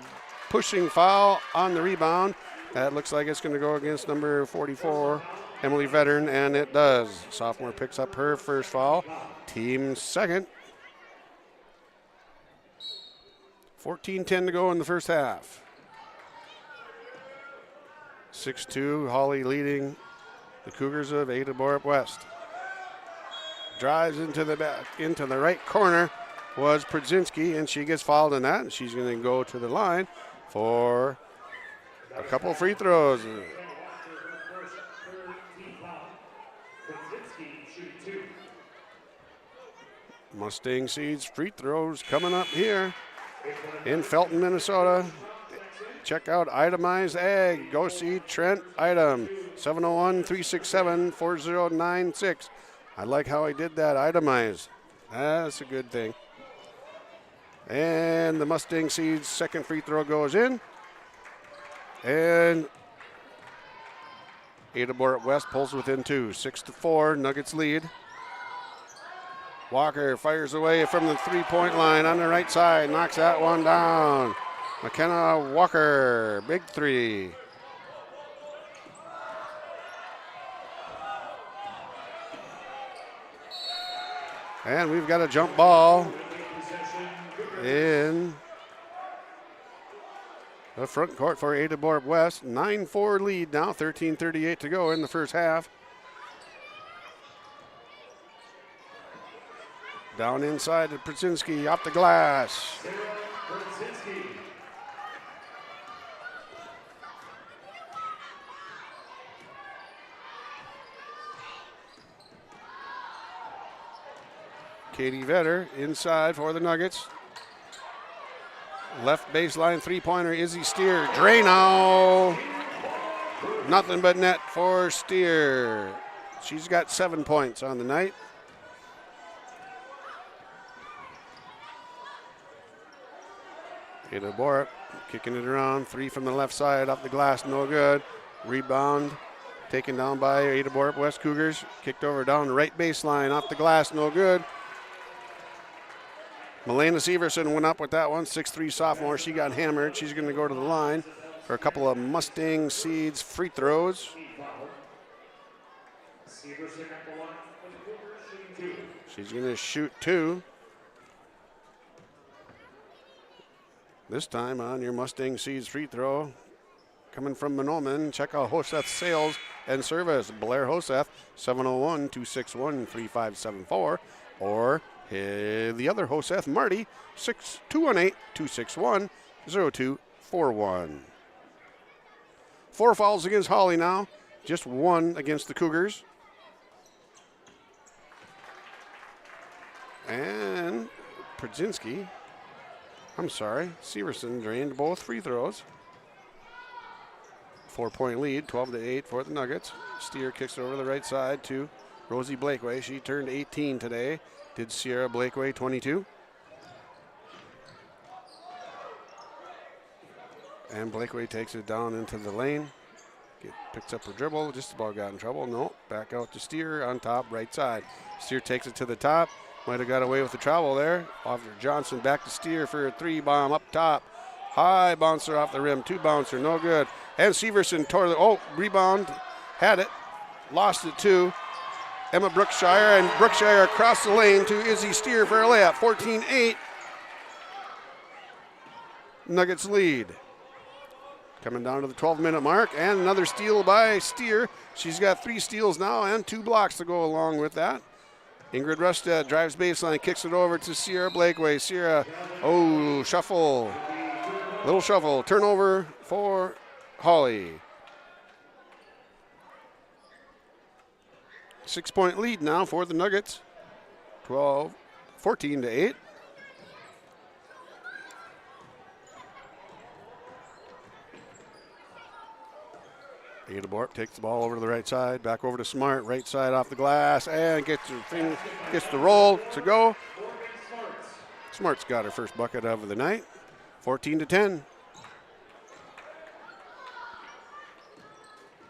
pushing foul on the rebound. That looks like it's going to go against number 44, Emily Veteran, and it does. Sophomore picks up her first foul. Team second. 14-10 to go in the first half. 6-2, Hawley leading the Cougars of Ada-Borup-West. Drives into the right corner was Pradzinski, and she gets fouled in that, and she's going to go to the line for a couple free throws. Mustang Seeds free throws coming up here in Felton, Minnesota. Check out Itemized Ag. Go see Trent Item. 701-367-4096. I like how I did that. Itemized. That's a good thing. And the Mustang Seeds second free throw goes in. And Ada-Borup-West pulls within 2. 6-4. Nuggets lead. Walker fires away from the three-point line on the right side. Knocks that one down. McKenna Walker, big three. And we've got a jump ball in the front court for Ada-Borup-West. 9-4 lead now, 13:38 to go in the first half. Down inside to Pradzinski, off the glass. Katie Vetter inside for the Nuggets. Left baseline three-pointer, Izzy Steer. Drano. Nothing but net for Steer. She's got 7 points on the night. Ada-Borup kicking it around. Three from the left side, off the glass, no good. Rebound taken down by Ada-Borup-West Cougars. Kicked over down the right baseline, off the glass, no good. Milena Severson went up with that one, 6'3" sophomore. She got hammered. She's going to go to the line for a couple of Mustang Seeds free throws. She's going to shoot 2. This time on your Mustang Seeds free throw. Coming from Manoman, check out Hoseth's sales and service. Blair Hoseth, 701-261-3574. Or the other Hoseth, Marty, 218-261-0241. 4 fouls against Hawley now. just one against the Cougars. And Severson drained both free throws. 4-point lead, 12-8 for the Nuggets. Steer kicks it over the right side to Rosie Blakeway. She turned 18 today. Did Sierra Blakeway 22. And Blakeway takes it down into the lane. Picks up her dribble, just about got in trouble. No, back out to Steer on top, right side. Steer takes it to the top. Might have got away with the travel there. Off to Johnson, back to Steer for a 3-bomb up top. High bouncer off the rim, 2-bouncer, no good. And Severson tore the, rebound, had it, lost it to Emma Brookshire, and Brookshire across the lane to Izzy Steer for a layup, 14-8. Nuggets lead. Coming down to the 12-minute mark, and another steal by Steer. She's got 3 steals now and 2 blocks to go along with that. Ingrid Rusted drives baseline, kicks it over to Sierra Blakeway. Sierra, shuffle. Little shuffle. Turnover for Hawley. 6-point lead now for the Nuggets. 14-8. Ada-Borup takes the ball over to the right side, back over to Smart, right side off the glass, and gets the roll to go. Smart's got her first bucket of the night, 14-10.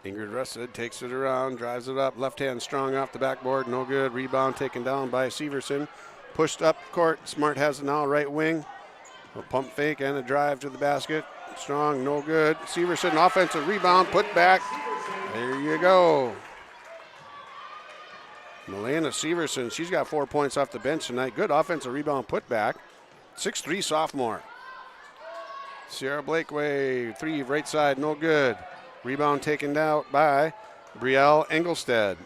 Ingrid Rusted takes it around, drives it up, left hand strong off the backboard, no good. Rebound taken down by Severson. Pushed up court, Smart has it now, right wing. A pump fake and a drive to the basket. Strong, no good. Severson, offensive rebound, put back. There you go. Milena Severson, she's got 4 points off the bench tonight. Good offensive rebound, put back. 6'3" sophomore. Sierra Blakeway, 3 right side, no good. Rebound taken out by Brielle Engelstead.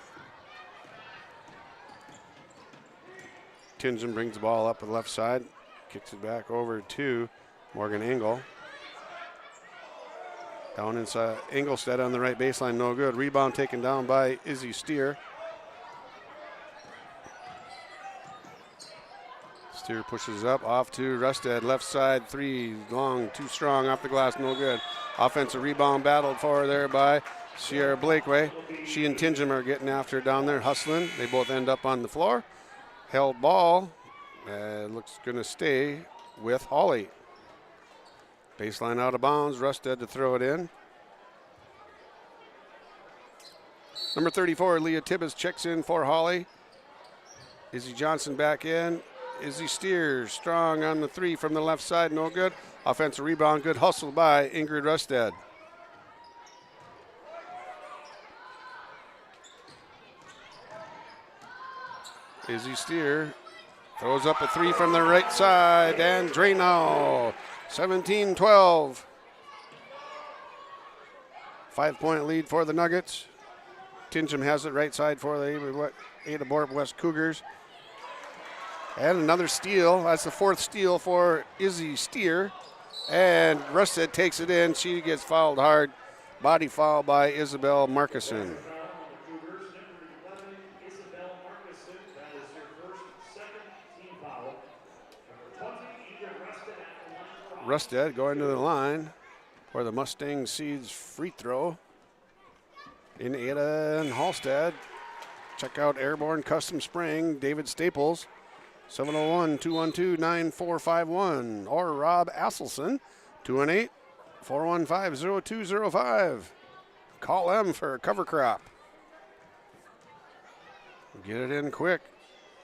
Tingen brings the ball up to the left side. Kicks it back over to Morgan Engel. Down inside, Engelstead on the right baseline, no good. Rebound taken down by Izzy Steer. Steer pushes up, off to Rusted, left side, 3 long, too strong, off the glass, no good. Offensive rebound battled for there by Sierra Blakeway. She and Tingen are getting after down there, hustling. They both end up on the floor. Held ball, looks gonna stay with Hawley. Baseline out of bounds, Rusted to throw it in. Number 34, Leah Tibbetts checks in for Hawley. Izzy Johnson back in. Izzy Steer, strong on the 3 from the left side, no good. Offensive rebound, good hustle by Ingrid Rusted. Izzy Steer throws up a 3 from the right side, and Drano, 17-12. 5-point lead for the Nuggets. Tingham has it right side for the Ada-Borup-West Cougars. And another steal. That's the 4th steal for Izzy Steer. And Rusted takes it in. She gets fouled hard. Body foul by Isabel Markison. Rusted going to the line for the Mustang Seeds free throw. In Ada and Halstead. Check out Airborne Custom Spring, David Staples, 701-212-9451. Or Rob Asselson, 218-415-0205. Call them for a cover crop. Get it in quick.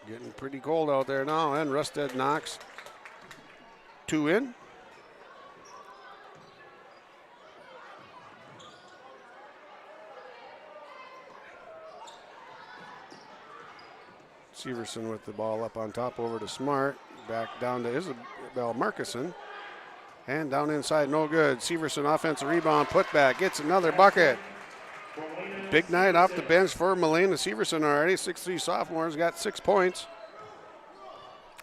Getting pretty cold out there now, and Rusted knocks 2 in. Severson with the ball up on top over to Smart. Back down to Isabel Markison. And down inside, no good. Severson offensive rebound, put back, gets another bucket. Big night off the bench for Milena Severson already. 6'3" sophomore's got 6 points.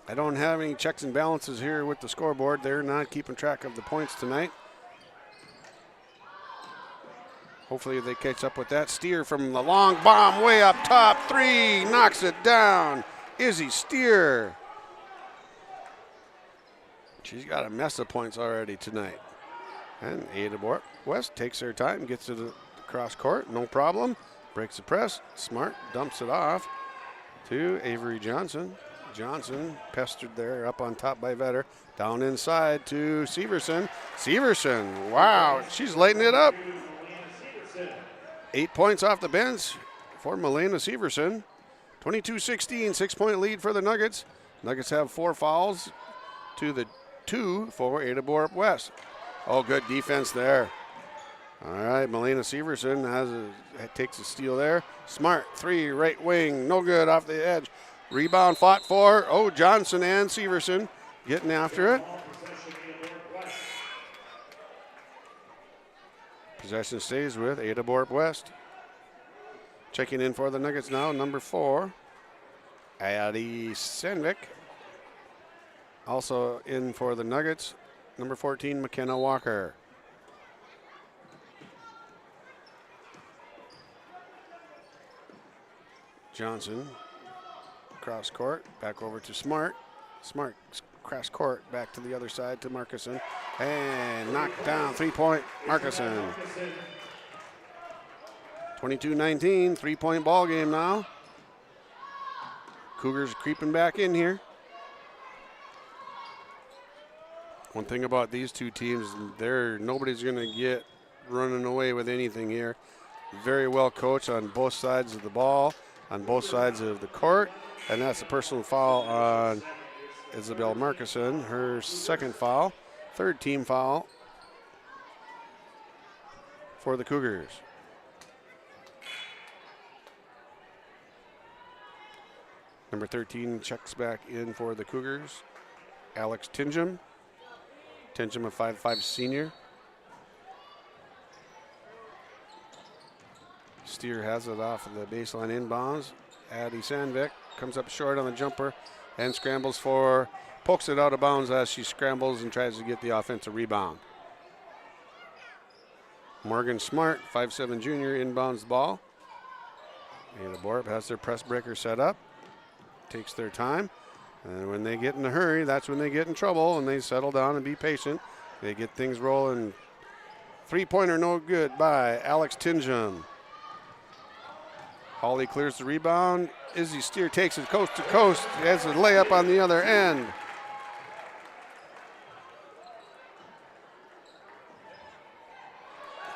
I don't have any checks and balances here with the scoreboard. They're not keeping track of the points tonight. Hopefully they catch up with that. Steer from the long bomb way up top. 3, knocks it down. Izzy Steer. She's got a mess of points already tonight. And Ada-Borup-West takes her time, gets to the cross court, no problem. Breaks the press, Smart dumps it off to Avery Johnson. Johnson pestered there, up on top by Vetter. Down inside to Severson. Severson, wow, she's lighting it up. 8 points off the bench for Milena Severson. 22-16, 6-point lead for the Nuggets. Nuggets have 4 fouls to the 2 for Ada-Borup-West. Oh, good defense there. All right, Milena Severson takes a steal there. Smart, 3, right wing, no good off the edge. Rebound fought for. Oh, Johnson and Severson getting after it. Possession stays with Ada-Borup-West. Checking in for the Nuggets now, number 4, Addie Sandvik. Also in for the Nuggets, number 14, McKenna Walker. Johnson, cross court, back over to Smart. Smart, cross court, back to the other side to Markison. And knocked down, 3-point, Markison. 22-19, 3-point ball game now. Cougars creeping back in here. One thing about these two teams, nobody's going to get running away with anything here. Very well coached on both sides of the ball, on both sides of the court, and that's a personal foul on Isabel Markison, her second foul, third team foul for the Cougars. Number 13 checks back in for the Cougars, Alex Tingham. Tingham, a 5'5" senior. Steer has it off of the baseline inbounds. Addie Sandvik comes up short on the jumper and pokes it out of bounds as she scrambles and tries to get the offensive rebound. Morgan Smart, 5'7" junior, inbounds the ball. Ada-Borup has their press breaker set up. Takes their time. And when they get in a hurry, that's when they get in trouble, and they settle down and be patient. They get things rolling. 3-pointer no good by Alex Tingham. Hawley clears the rebound. Izzy Steer takes it coast to coast. He has a layup on the other end.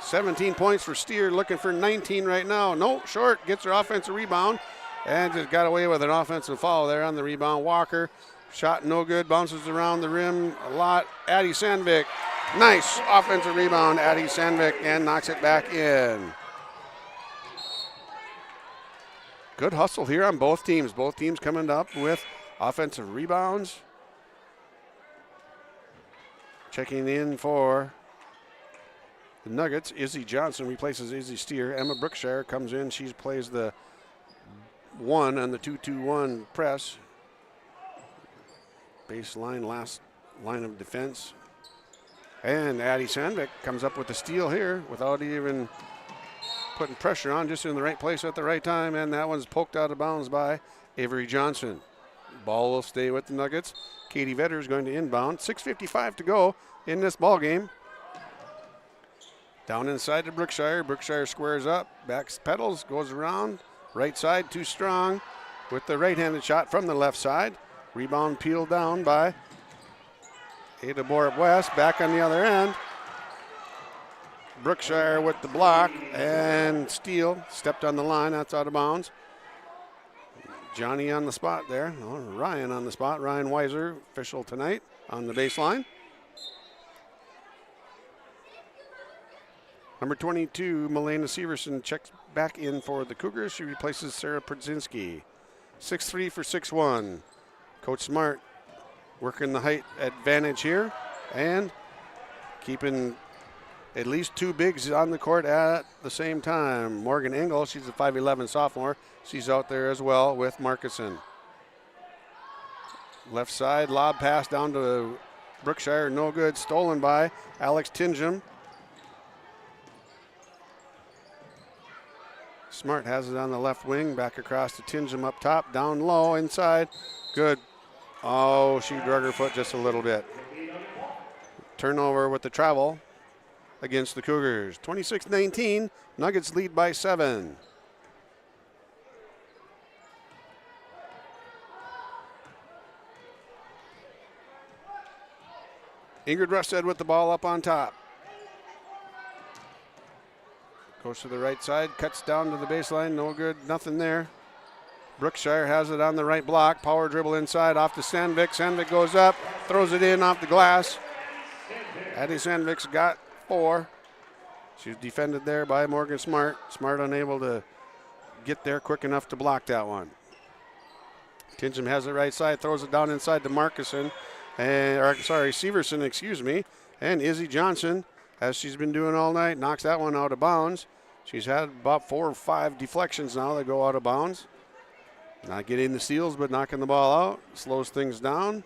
$17 points for Steer, looking for 19 right now. No, short, gets her offensive rebound. And just got away with an offensive foul there on the rebound. Walker, shot no good, bounces around the rim a lot. Addie Sandvik, nice offensive rebound, Addie Sandvik, and knocks it back in. Good hustle here on both teams. Both teams coming up with offensive rebounds. Checking in for the Nuggets, Izzy Johnson replaces Izzy Steer. Emma Brookshire comes in, she plays the 1 on the 2-2-1 press. Baseline, last line of defense. And Addie Sandvik comes up with the steal here without even putting pressure on, just in the right place at the right time. And that one's poked out of bounds by Avery Johnson. Ball will stay with the Nuggets. Katie Vetter is going to inbound. 6:55 to go in this ball game. Down inside to Brookshire. Brookshire squares up, backs pedals, goes around. Right side, too strong with the right-handed shot from the left side. Rebound peeled down by Ada-Borup-West. Back on the other end. Brookshire with the block and steal. Stepped on the line. That's out of bounds. Johnny on the spot there. Oh, Ryan on the spot. Ryan Weiser, official tonight on the baseline. Number 22, Milena Severson, checks back in for the Cougars. She replaces Sarah Przynski. 6'3" for 6'1". Coach Smart working the height advantage here and keeping at least 2 bigs on the court at the same time. Morgan Engel, she's a 5'11" sophomore. She's out there as well with Markison. Left side, lob pass down to Brookshire, no good. Stolen by Alex Tingham. Smart has it on the left wing, back across to Tingham up top, down low, inside. Good. Oh, she drug her foot just a little bit. Turnover with the travel against the Cougars. 26-19, Nuggets lead by 7. Ingrid Rusted with the ball up on top. Goes to the right side, cuts down to the baseline, no good, nothing there. Brookshire has it on the right block, power dribble inside, off to Sandvik. Sandvik goes up, throws it in off the glass. Addie Sandvik's got 4. She's defended there by Morgan Smart. Smart unable to get there quick enough to block that one. Tingham has it right side, throws it down inside to Severson, and Izzy Johnson, as she's been doing all night, knocks that one out of bounds. She's had about 4 or 5 deflections now that go out of bounds. Not getting the steals, but knocking the ball out. Slows things down.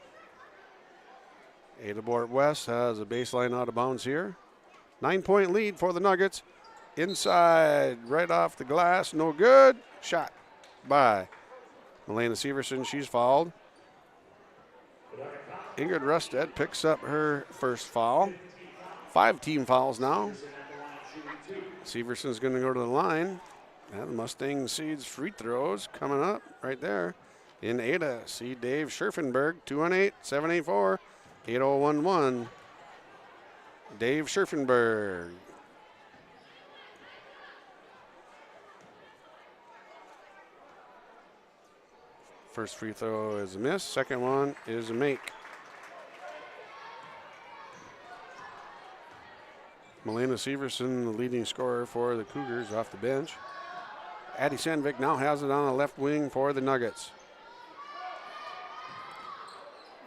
Ada-Borup-West has a baseline out of bounds here. 9-point lead for the Nuggets. Inside, right off the glass, no good. Shot by Melena Severson, she's fouled. Ingrid Rusted picks up her first foul. 5 team fouls now. Severson's going to go to the line. And the Mustang Seeds free throws coming up right there. In Ada, see Dave Scherfenberg, 2-8, 784, 8011. Dave Scherfenberg. First free throw is a miss. Second one is a make. Melena Severson, the leading scorer for the Cougars, off the bench. Addie Sandvik now has it on the left wing for the Nuggets.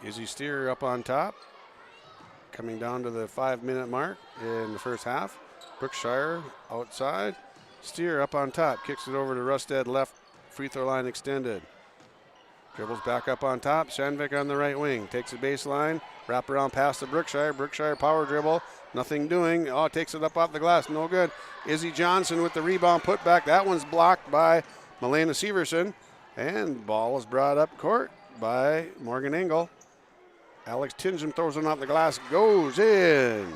Izzy Steer up on top. Coming down to the 5-minute mark in the first half. Brookshire outside. Steer up on top. Kicks it over to Rusted, left free throw line extended. Dribbles back up on top. Sandvik on the right wing. Takes the baseline. Wrap around pass to Brookshire. Brookshire power dribble. Nothing doing. Oh, takes it up off the glass. No good. Izzy Johnson with the rebound put back. That one's blocked by Melena Severson. And ball is brought up court by Morgan Engel. Alex Tingham throws it off the glass. Goes in.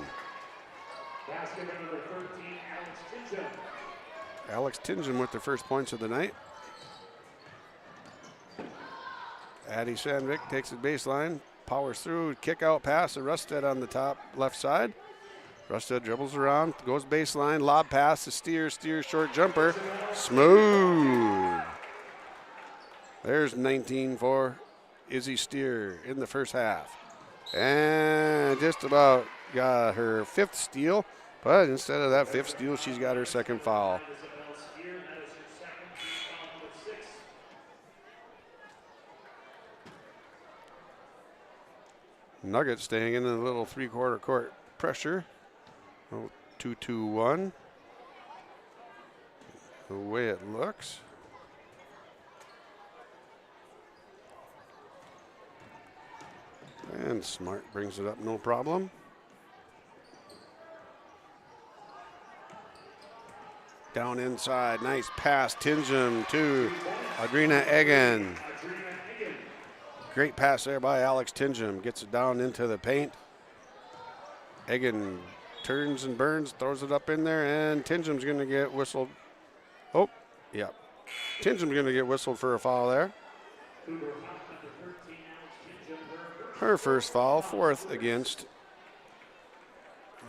Alex Tingham with the first points of the night. Addie Sandvik takes the baseline. Powers through. Kick out pass to Rusted on the top left side. Rusted dribbles around, goes baseline, lob pass to Steer, short jumper, smooth. There's 19 for Izzy Steer in the first half. And just about got her 5th steal, but instead of that 5th steal, she's got her 2nd foul. Nuggets staying in a little 3-quarter court pressure. 2-2-1. The way it looks. And Smart brings it up, no problem. Down inside, nice pass, Tingham to Adrina Egan. Great pass there by Alex Tingham. Gets it down into the paint. Egan turns and burns, throws it up in there, and Tingham's going to get whistled. Oh, yeah. Tingham's going to get whistled for a foul there. Her first foul, 4th against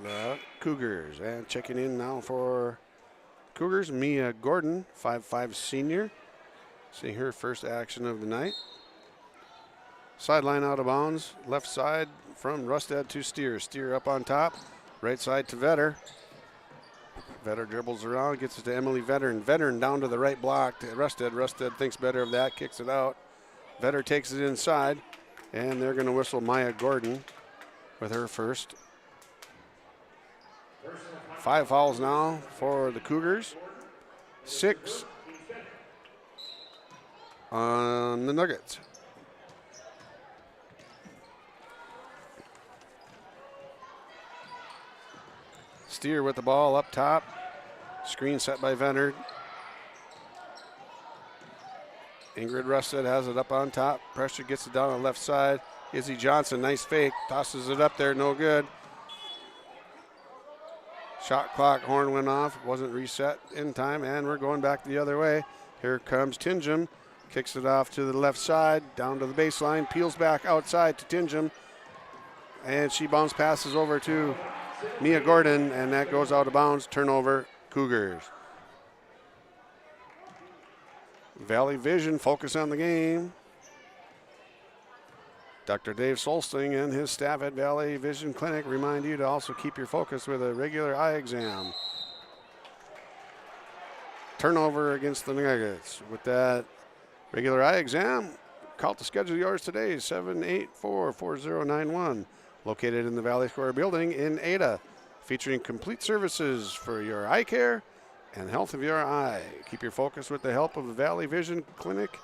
the Cougars. And checking in now for Cougars, Mia Gordon, 5'5" senior. Seeing her first action of the night. Sideline out of bounds, left side from Rusted to Steer. Steer up on top, right side to Vetter. Vetter dribbles around, gets it to Emily Vettern. Vettern down to the right block to Rusted. Rusted thinks better of that, kicks it out. Vetter takes it inside, and they're going to whistle Maya Gordon with her first. 5 fouls now for the Cougars. 6 on the Nuggets. Steer with the ball up top. Screen set by Vetter. Ingrid Rusted has it up on top. Pressure gets it down on the left side. Izzy Johnson, nice fake. Tosses it up there, no good. Shot clock horn went off. Wasn't reset in time, and we're going back the other way. Here comes Tingham. Kicks it off to the left side, down to the baseline. Peels back outside to Tingham. And she bounce passes over to Mia Gordon, and that goes out of bounds. Turnover, Cougars. Valley Vision, focus on the game. Dr. Dave Solsting and his staff at Valley Vision Clinic remind you to also keep your focus with a regular eye exam. Turnover against the Nuggets. With that regular eye exam, call to schedule yours today, 784-4091. Located in the Valley Square building in Ada, featuring complete services for your eye care and health of your eye. Keep your focus with the help of the Valley Vision Clinic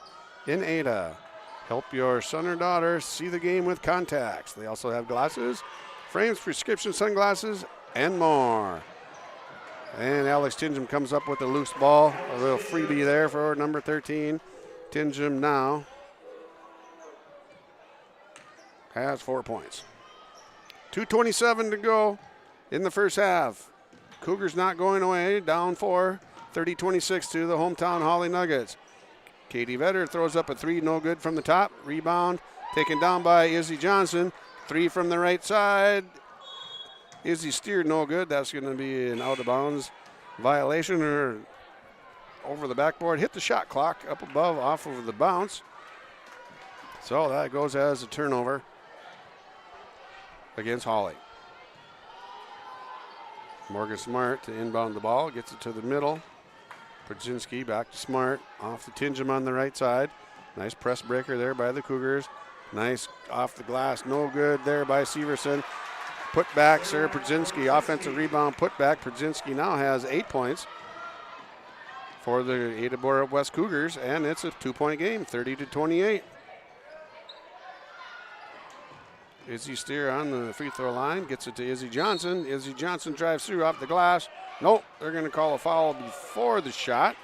in Ada. Help your son or daughter see the game with contacts. They also have glasses, frames, prescription sunglasses, and more. And Alex Tingham comes up with a loose ball. A little freebie there for number 13. Tingham now has 4 points. 2:27 to go in the first half. Cougars not going away, down 4, 30-26 to the hometown Hawley Nuggets. Katie Vetter throws up a three, no good from the top. Rebound taken down by Izzy Johnson. Three from the right side. Izzy steered, no good. That's going to be an out of bounds violation or over the backboard. Hit the shot clock up above off of the bounce. So that goes as a turnover against Hawley. Morgan Smart to inbound the ball, gets it to the middle. Prodzinski back to Smart, off the Tingham on the right side. Nice press breaker there by the Cougars. Nice off the glass, no good there by Severson. Put back, Sarah Prodzinski, offensive rebound, put back. Prodzinski now has 8 points for the Ada-Borup-West Cougars, and it's a 2-point game, 30-28. Izzy Steer on the free throw line, gets it to Izzy Johnson. Izzy Johnson drives through off the glass. Nope, they're going to call a foul before the shot.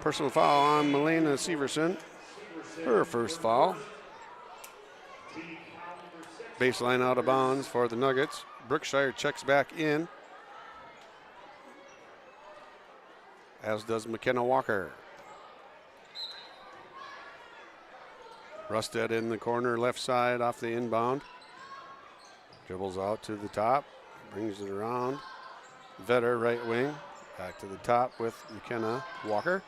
Personal foul on Melena Severson. Her first foul. Baseline out of bounds for the Nuggets. Brookshire checks back in, as does McKenna Walker. Rusted in the corner, left side off the inbound. Dribbles out to the top, brings it around. Vetter, right wing, back to the top with McKenna Walker.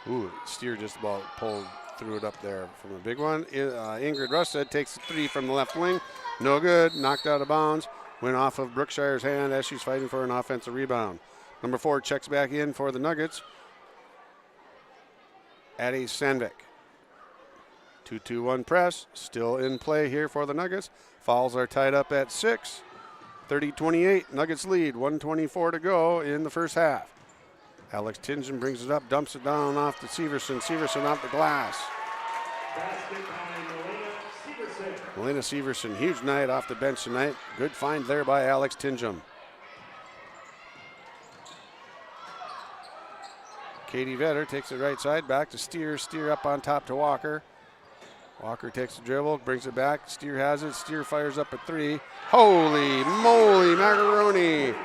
Ooh, Steer just about pulled threw it up there from a big one. Ingrid Rusted takes the three from the left wing. No good, knocked out of bounds. Went off of Brookshire's hand as she's fighting for an offensive rebound. Number 4 checks back in for the Nuggets. Addie Sandvik. 2-2-1 press, still in play here for the Nuggets. Fouls are tied up at 6. 30-28, Nuggets lead, 1:24 to go in the first half. Alex Tingham brings it up, dumps it down off to Severson. Severson off the glass. Melena Severson, huge night off the bench tonight. Good find there by Alex Tingham. Katie Vetter takes it right side, back to Steer. Steer up on top to Walker. Walker takes the dribble, brings it back. Steer has it. Steer fires up a three. Holy moly, macaroni.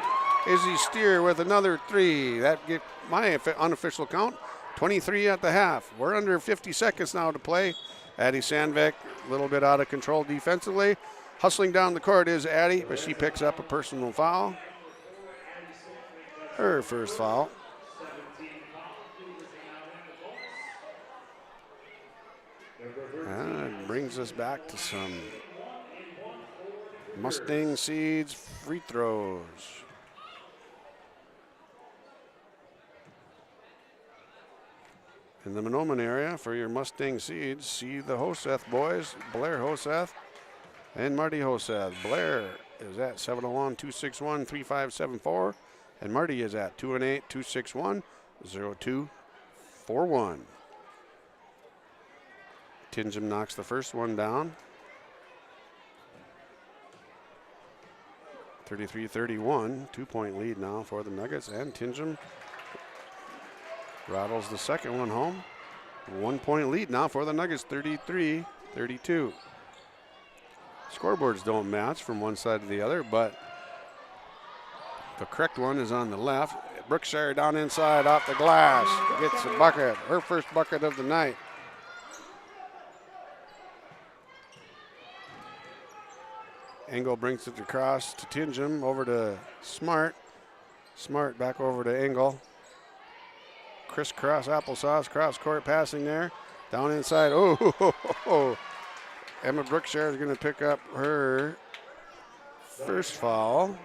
Izzy Steer with another three. That get my unofficial count. 23 at the half. We're under 50 seconds now to play. Addie Sandvik, a little bit out of control defensively. Hustling down the court is Addie, but she picks up a personal foul. Her first foul. And it brings us back to some Mustang Seeds free throws. In the Monoman area for your Mustang Seeds, see the Hoseth boys, Blair Hoseth and Marty Hoseth. Blair is at 701-261-3574, and Marty is at 218-261-0241. Tingham knocks the first one down. 33-31, 2-point lead now for the Nuggets, and Tingham Rattles the second one home. 1 point lead now for the Nuggets, 33-32. Scoreboards don't match from one side to the other, but the correct one is on the left. Brookshire down inside off the glass. Gets a bucket, her first bucket of the night. Engel brings it across to Tingham, over to Smart. Smart back over to Engel. Crisscross applesauce, cross court passing there. Down inside, oh. Emma Brookshire is going to pick up her first foul.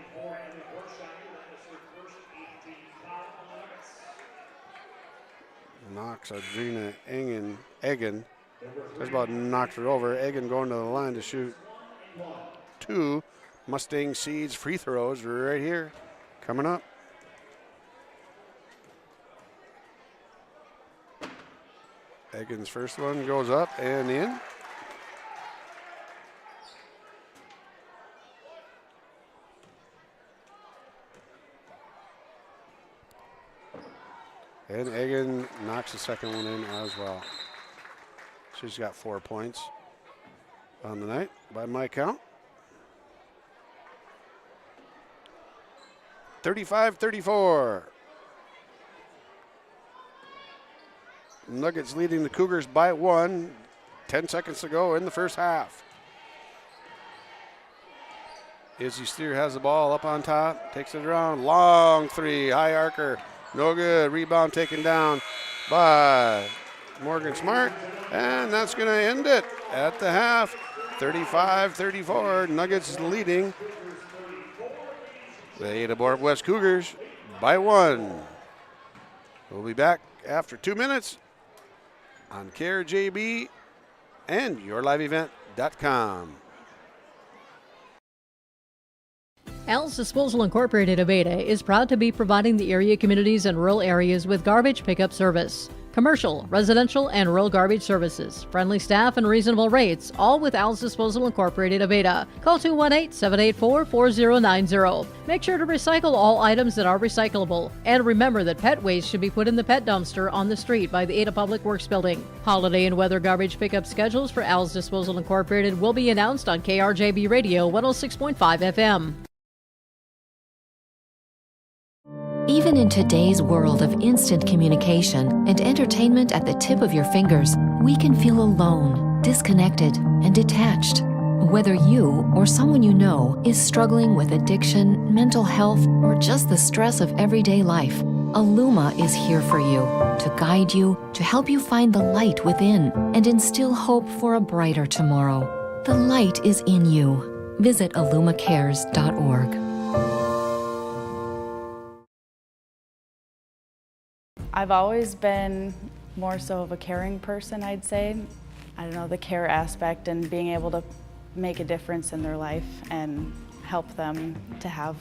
Knocks Adrina Egan. Just about knocked her over. Egan going to the line to shoot 2 Mustang Seeds free throws right here. Coming up. Egan's first one goes up and in. And Egan knocks the second one in as well. She's got 4 points on the night by my count. 35-34. Nuggets leading the Cougars by 1. 10 seconds to go in the first half. Izzy Steer has the ball up on top. Takes it around. Long three. High arcer. No good. Rebound taken down by Morgan Smart. And that's going to end it at the half. 35-34. Nuggets leading the Ada-Borup-West Cougars by 1. We'll be back after 2 minutes on KRJB and yourliveevent.com. Al's Disposal Incorporated of Ada is proud to be providing the area communities and rural areas with garbage pickup service. Commercial, residential, and rural garbage services. Friendly staff and reasonable rates, all with Al's Disposal Incorporated of Ada. Call 218-784-4090. Make sure to recycle all items that are recyclable. And remember that pet waste should be put in the pet dumpster on the street by the Ada Public Works Building. Holiday and weather garbage pickup schedules for Al's Disposal Incorporated will be announced on KRJB Radio 106.5 FM. Even in today's world of instant communication and entertainment at the tip of your fingers, we can feel alone, disconnected, and detached. Whether you or someone you know is struggling with addiction, mental health, or just the stress of everyday life, Illuma is here for you, to guide you, to help you find the light within, and instill hope for a brighter tomorrow. The light is in you. Visit illumacares.org. I've always been more so of a caring person, I'd say. I don't know, the care aspect and being able to make a difference in their life and help them to have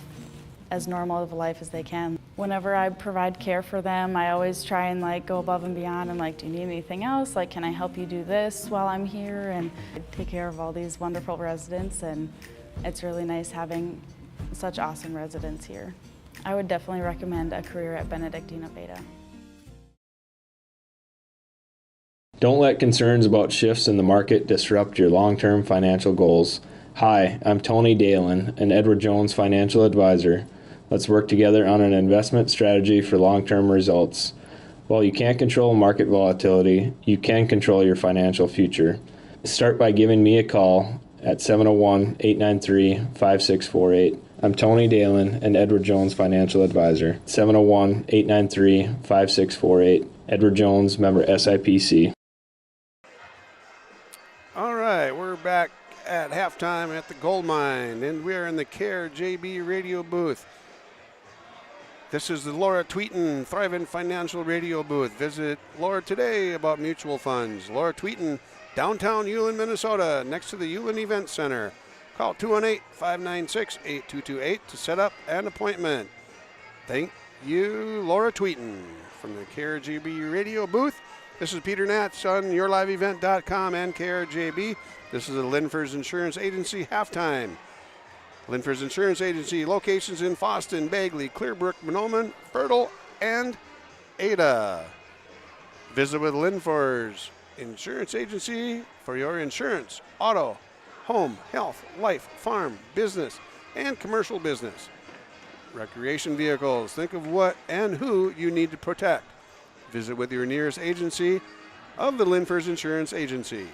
as normal of a life as they can. Whenever I provide care for them, I always try and go above and beyond and do you need anything else? Can I help you do this while I'm here? And take care of all these wonderful residents, and it's really nice having such awesome residents here. I would definitely recommend a career at Benedictine of Ada. Don't let concerns about shifts in the market disrupt your long-term financial goals. Hi, I'm Tony Dalen, an Edward Jones financial advisor. Let's work together on an investment strategy for long-term results. While you can't control market volatility, you can control your financial future. Start by giving me a call at 701-893-5648. I'm Tony Dalen, an Edward Jones financial advisor. 701-893-5648. Edward Jones, member SIPC. All right, we're back at halftime at the Gold Mine, and we're in the KRJB radio booth. This is the Laura Tweeton Thriving Financial Radio booth. Visit Laura today about mutual funds. Laura Tweeton, downtown Ulen, Minnesota, next to the Ulen Event Center. Call 218-596-8228 to set up an appointment. Thank you, Laura Tweeton, from the KRJB radio booth. This is Peter Natz on yourliveevent.com and KRJB. This is the Linfors Insurance Agency halftime. Linfors Insurance Agency, locations in Foston, Bagley, Clearbrook, Monoman, Fertile, and Ada. Visit with Linfors Insurance Agency for your insurance, auto, home, health, life, farm, business, and commercial business. Recreation vehicles. Think of what and who you need to protect. Visit with your nearest agency of the Linfors Insurance Agency.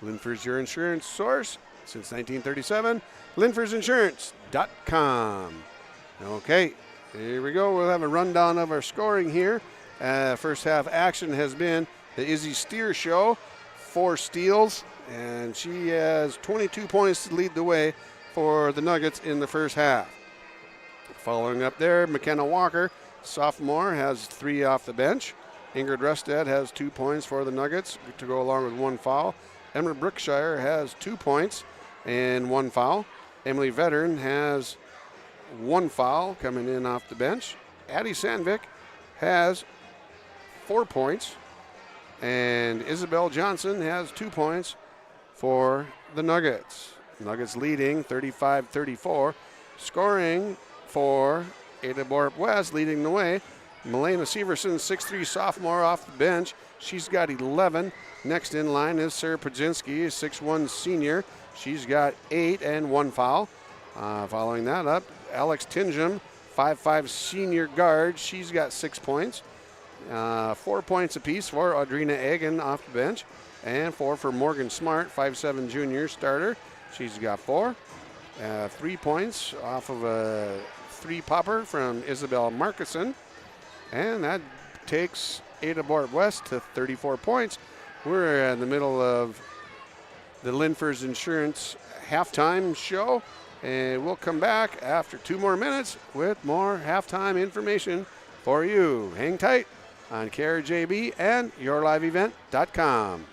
Linfors, your insurance source since 1937. LinforsInsurance.com. Okay, here we go. We'll have a rundown of our scoring here. First half action has been the Izzy Steer Show. 4 steals, and she has 22 points to lead the way for the Nuggets in the first half. Following up there, McKenna Walker, sophomore, has 3 off the bench. Ingrid Rustad has 2 points for the Nuggets to go along with 1 foul. Emma Brookshire has 2 points and 1 foul. Emily Veteran has 1 foul coming in off the bench. Addie Sandvik has 4 points. And Isabel Johnson has 2 points for the Nuggets. Nuggets leading 35-34. Scoring for Ada-Borup-West, leading the way. Milena Severson, 6'3" sophomore off the bench. She's got 11. Next in line is Sarah Pudzinski, 6'1" senior. She's got 8 and 1 foul. Following that up, Alex Tingham, 5'5" senior guard. She's got 6 points. 4 points apiece for Audrina Egan off the bench, and 4 for Morgan Smart, 5'7" junior starter. She's got 4. 3 points off of a 3-popper from Isabel Markison, and that takes Ada-Borup-West to 34 points. We're in the middle of the Linfors Insurance halftime show, and we'll come back after 2 more minutes with more halftime information for you. Hang tight on KRJB and YourLiveEvent.com.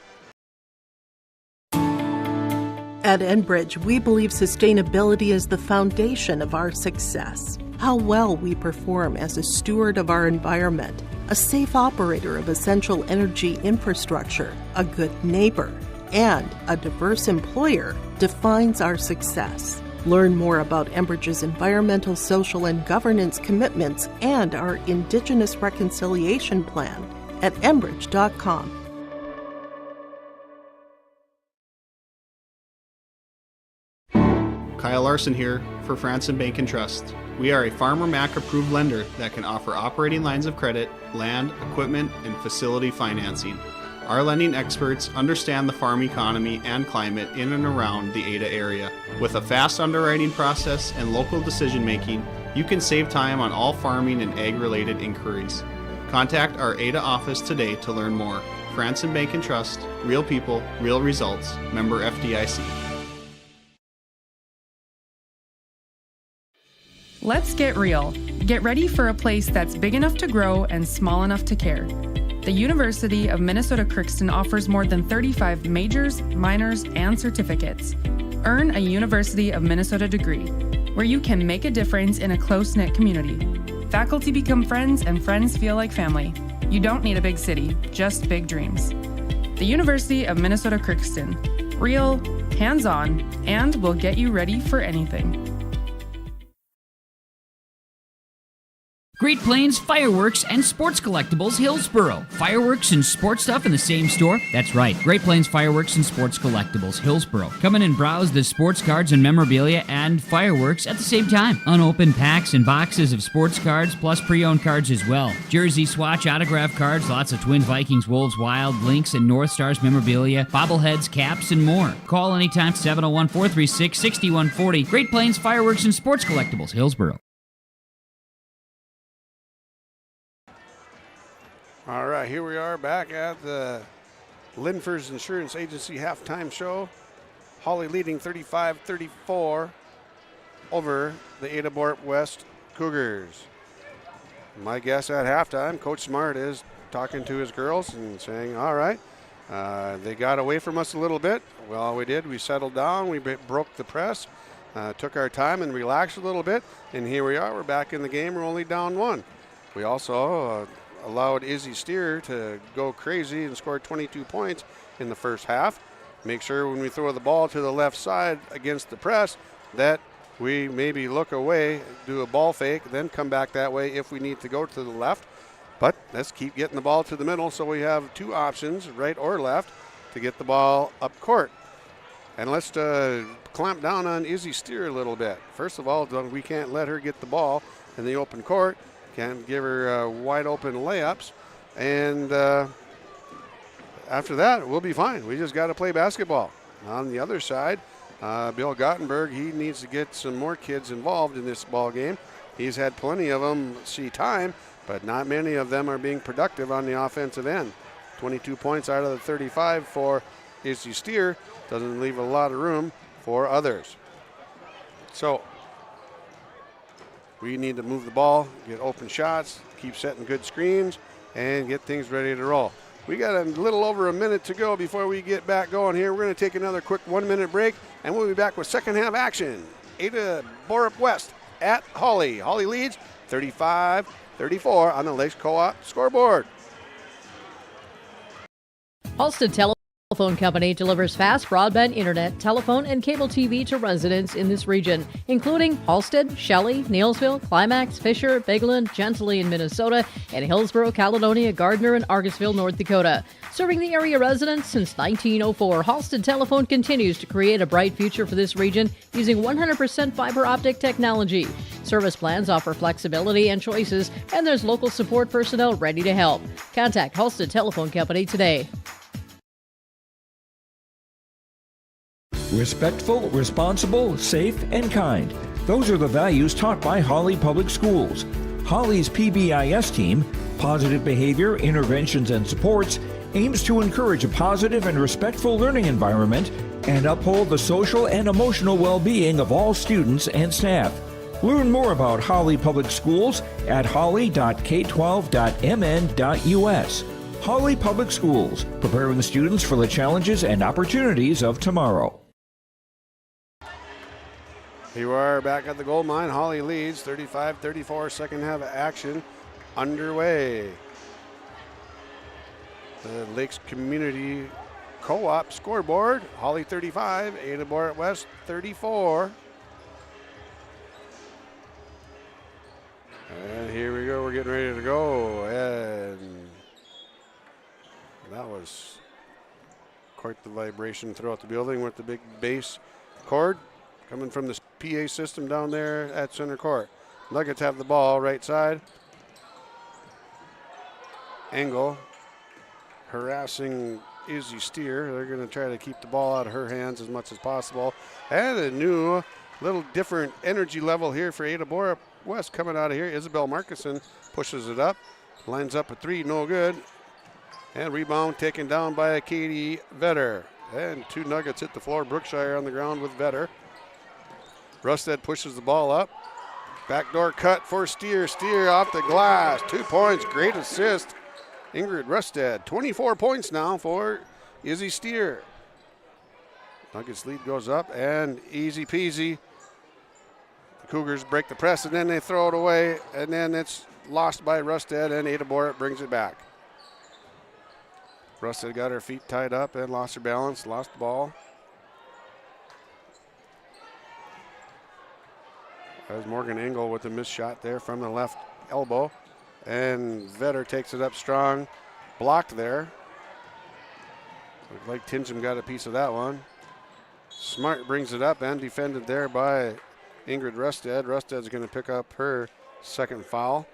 At Enbridge, we believe sustainability is the foundation of our success. How well we perform as a steward of our environment, a safe operator of essential energy infrastructure, a good neighbor, and a diverse employer defines our success. Learn more about Enbridge's environmental, social, and governance commitments and our Indigenous Reconciliation Plan at Enbridge.com. Kyle Larson here for Franson Bank and Trust. We are a Farmer Mac approved lender that can offer operating lines of credit, land, equipment, and facility financing. Our lending experts understand the farm economy and climate in and around the Ada area. With a fast underwriting process and local decision making, you can save time on all farming and ag-related inquiries. Contact our Ada office today to learn more. Franson Bank and Trust, real people, real results. Member FDIC. Let's get real. Get ready for a place that's big enough to grow and small enough to care. The University of Minnesota Crookston offers more than 35 majors, minors, and certificates. Earn a University of Minnesota degree, where you can make a difference in a close-knit community. Faculty become friends and friends feel like family. You don't need a big city, just big dreams. The University of Minnesota Crookston. Real, hands-on, and will get you ready for anything. Great Plains Fireworks and Sports Collectibles, Hillsboro. Fireworks and sports stuff in the same store? That's right. Great Plains Fireworks and Sports Collectibles, Hillsboro. Come in and browse the sports cards and memorabilia and fireworks at the same time. Unopened packs and boxes of sports cards, plus pre-owned cards as well. Jersey, Swatch, autograph cards, lots of Twins, Vikings, Wolves, Wild, Lynx, and North Stars memorabilia, bobbleheads, caps, and more. Call anytime, 701-436-6140. Great Plains Fireworks and Sports Collectibles, Hillsboro. All right, here we are back at the Linfors Insurance Agency halftime show. Hawley leading 35-34 over the Ada-Borup-West Cougars. My guess at halftime, Coach Smart is talking to his girls and saying, all right, they got away from us a little bit. Well, all we did, we settled down, we broke the press, took our time and relaxed a little bit, and here we are, we're back in the game, we're only down 1. We also allowed Izzy Steer to go crazy and score 22 points in the first half. Make sure when we throw the ball to the left side against the press that we maybe look away, do a ball fake, then come back that way if we need to go to the left. But let's keep getting the ball to the middle so we have two options, right or left, to get the ball up court. And let's clamp down on Izzy Steer a little bit. First of all, we can't let her get the ball in the open court. Can't give her wide open layups. And after that, we'll be fine. We just got to play basketball. On the other side, Bill Gottenberg, he needs to get some more kids involved in this ball game. He's had plenty of them see time, but not many of them are being productive on the offensive end. 22 points out of the 35 for Izzy Steer. Doesn't leave a lot of room for others. So we need to move the ball, get open shots, keep setting good screens, and get things ready to roll. We got a little over a minute to go before we get back going here. We're going to take another quick 1 minute break, and we'll be back with second half action. Ada-Borup-West at Hawley. Hawley leads 35-34 on the Lakes Co-op scoreboard. Halstead Telephone Company delivers fast broadband internet, telephone, and cable TV to residents in this region, including Halstead, Shelley, Neelsville, Climax, Fisher, Bigland, Gentilly in Minnesota, and Hillsborough, Caledonia, Gardner, and Argosville, North Dakota. Serving the area residents since 1904, Halstead Telephone continues to create a bright future for this region using 100% fiber optic technology. Service plans offer flexibility and choices, and there's local support personnel ready to help. Contact Halstead Telephone Company today. Respectful, responsible, safe, and kind. Those are the values taught by Hawley Public Schools. Hawley's PBIS team, Positive Behavior, Interventions, and Supports, aims to encourage a positive and respectful learning environment and uphold the social and emotional well-being of all students and staff. Learn more about Hawley Public Schools at hawley.k12.mn.us. Hawley Public Schools, preparing students for the challenges and opportunities of tomorrow. Here we are back at the gold mine. Hawley leads 35-34. Second half action underway. The Lakes Community Co-op scoreboard. Hawley 35, Ada-Borup-West 34. And here we go. We're getting ready to go. And that was quite the vibration throughout the building with the big bass chord coming from the PA system down there at center court. Nuggets have the ball right side. Engel harassing Izzy Steer. They're going to try to keep the ball out of her hands as much as possible. And a new little different energy level here for Ada-Borup-West coming out of here. Isabel Markison pushes it up. Lines up a three, no good. And rebound taken down by Katie Vetter. And two Nuggets hit the floor. Brookshire on the ground with Vetter. Rustad pushes the ball up. Backdoor cut for Steer. Steer off the glass. 2 points. Great assist. Ingrid Rustad. 24 points now for Izzy Steer. Nuggets lead goes up and easy peasy. The Cougars break the press and then they throw it away. And then it's lost by Rustad and Ada-Borup brings it back. Rustad got her feet tied up and lost her balance. Lost the ball. That was Morgan Engel with a missed shot there from the left elbow. And Vetter takes it up strong. Blocked there. Looked like Tinsham got a piece of that one. Smart brings it up and defended there by Ingrid Rustad. Rustad's going to pick up her second foul.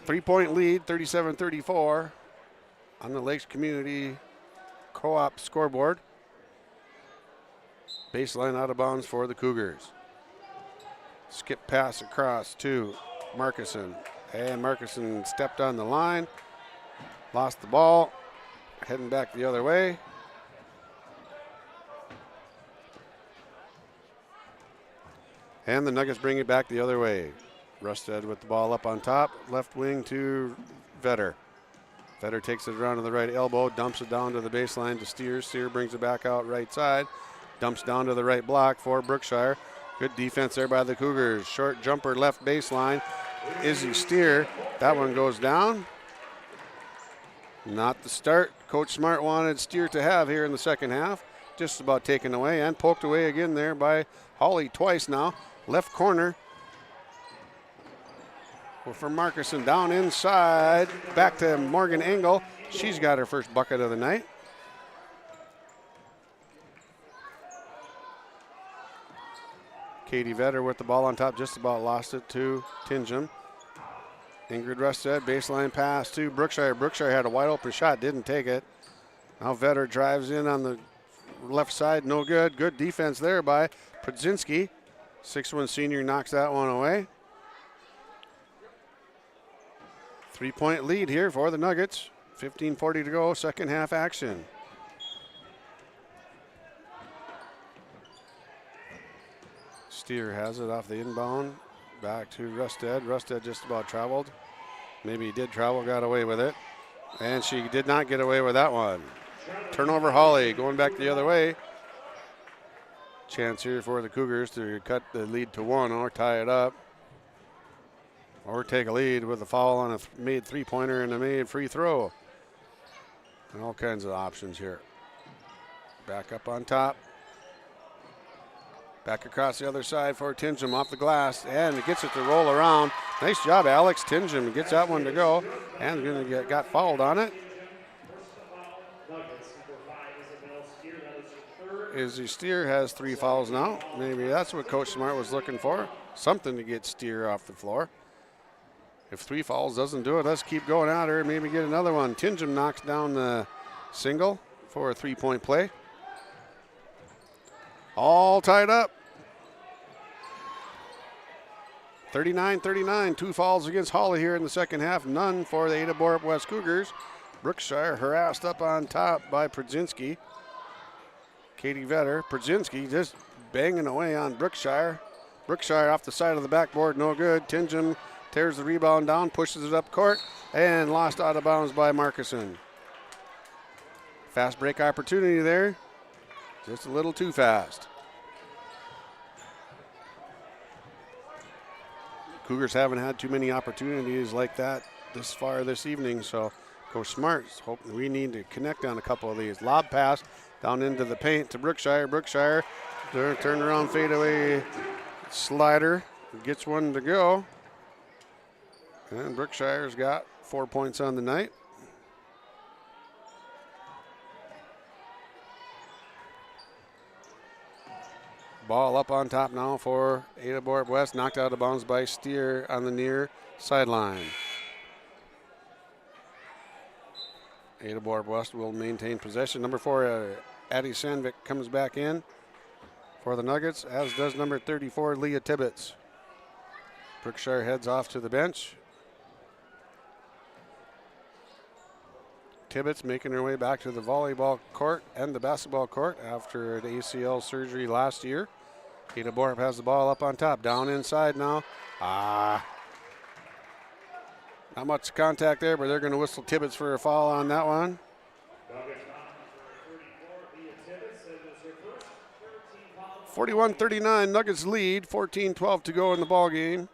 Three-point lead, 37-34 on the Lakes Community Co-op scoreboard. Baseline out of bounds for the Cougars. Skip pass across to Markison. And Markison stepped on the line. Lost the ball. Heading back the other way. And the Nuggets bring it back the other way. Rustad with the ball up on top. Left wing to Vetter. Vetter takes it around to the right elbow. Dumps it down to the baseline to Steer. Steer brings it back out right side. Dumps down to the right block for Brookshire. Good defense there by the Cougars. Short jumper left baseline. Izzy Steer. That one goes down. Not the start Coach Smart wanted Steer to have here in the second half. Just about taken away and poked away again there by Hawley twice now. Left corner. For Markison down inside. Back to Morgan Engel. She's got her first bucket of the night. Katie Vetter with the ball on top, just about lost it to Tingham. Ingrid Rusted, baseline pass to Brookshire. Brookshire had a wide open shot, didn't take it. Now Vetter drives in on the left side, no good. Good defense there by Przynski. 6'1" senior knocks that one away. 3-point lead here for the Nuggets. 15:40 to go, second half action. Steer has it off the inbound. Back to Rusted. Rusted just about traveled. Maybe he did travel, got away with it. And she did not get away with that one. Turnover Hawley going back the other way. Chance here for the Cougars to cut the lead to 1 or tie it up. Or take a lead with a foul on a made three-pointer and a made free throw. And all kinds of options here. Back up on top. Back across the other side for Tingham off the glass, and it gets it to roll around. Nice job, Alex Tingham gets that one to go, and got fouled on it. Izzy Steer has 3 fouls now. Maybe that's what Coach Smart was looking for, something to get Steer off the floor. If 3 fouls doesn't do it, let's keep going at her, maybe get another one. Tingham knocks down the single for a 3-point play. All tied up. 39-39, 2 fouls against Hawley here in the second half. None for the Ada-Borup-West Cougars. Brookshire harassed up on top by Przynski. Katie Vetter. Przynski just banging away on Brookshire. Brookshire off the side of the backboard, no good. Tingham tears the rebound down, pushes it up court, and lost out of bounds by Markison. Fast break opportunity there. Just a little too fast. Cougars haven't had too many opportunities like that this far this evening, so Coach Smart's hoping we need to connect on a couple of these. Lob pass down into the paint to Brookshire. Brookshire, turn around fadeaway slider, gets one to go. And Brookshire's got 4 points on the night. Ball up on top now for Ada-Borup-West. Knocked out of bounds by Steer on the near sideline. Ada-Borup-West will maintain possession. Number 4, Addie Sandvik comes back in for the Nuggets, as does number 34, Leah Tibbetts. Brookshire heads off to the bench. Tibbetts making her way back to the volleyball court and the basketball court after the ACL surgery last year. Ada-Borup has the ball up on top, down inside now. Not much contact there, but they're going to whistle Tibbetts for a foul on that one. 41-39, Nuggets lead, 14-12 to go in the ball game.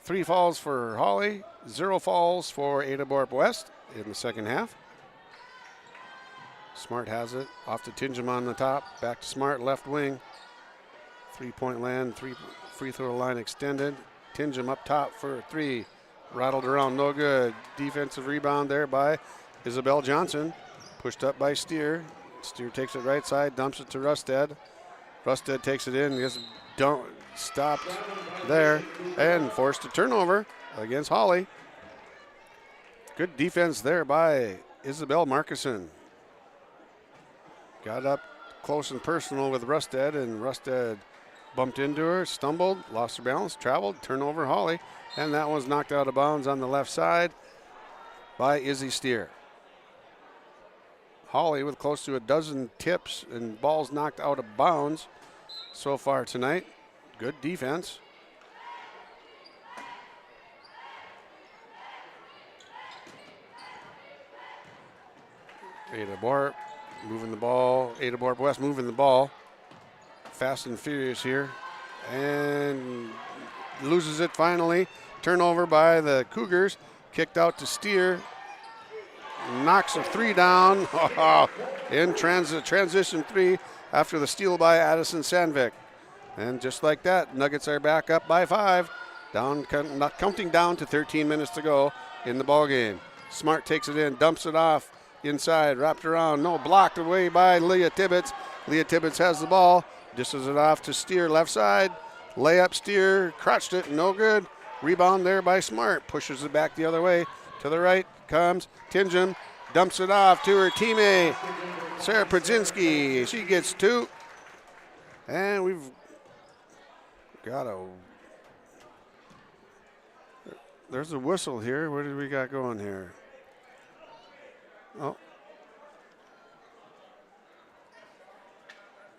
3 fouls for Hawley, 0 fouls for Ada-Borup-West in the second half. Smart has it off to Tingham on the top, back to Smart, left wing. 3-point land, 3 free throw line extended. Tingham up top for 3. Rattled around, no good. Defensive rebound there by Isabel Johnson. Pushed up by Steer. Steer takes it right side, dumps it to Rusted. Rusted takes it in, just stopped there and forced a turnover against Hawley. Good defense there by Isabel Markison. Got up close and personal with Rusted, and Rusted bumped into her, stumbled, lost her balance, traveled, turnover Hawley, and that was knocked out of bounds on the left side by Izzy Steer. Hawley with close to a dozen tips and balls knocked out of bounds so far tonight. Good defense. Ada-Borup moving the ball. Ada-Borup-West moving the ball. Fast and furious here. And loses it finally. Turnover by the Cougars. Kicked out to Steer. Knocks a 3 down. In transition 3 after the steal by Addison Sandvik. And just like that, Nuggets are back up by 5. Counting down to 13 minutes to go in the ball game. Smart takes it in, dumps it off inside, wrapped around, no, blocked away by Leah Tibbetts. Leah Tibbetts has the ball, dishes it off to Steer, left side, layup. Steer crotched it, no good. Rebound there by Smart, pushes it back the other way. To the right comes Tingham, dumps it off to her teammate, Sarah Prodzinski. She gets 2. And we've got there's a whistle here. What do we got going here? Oh.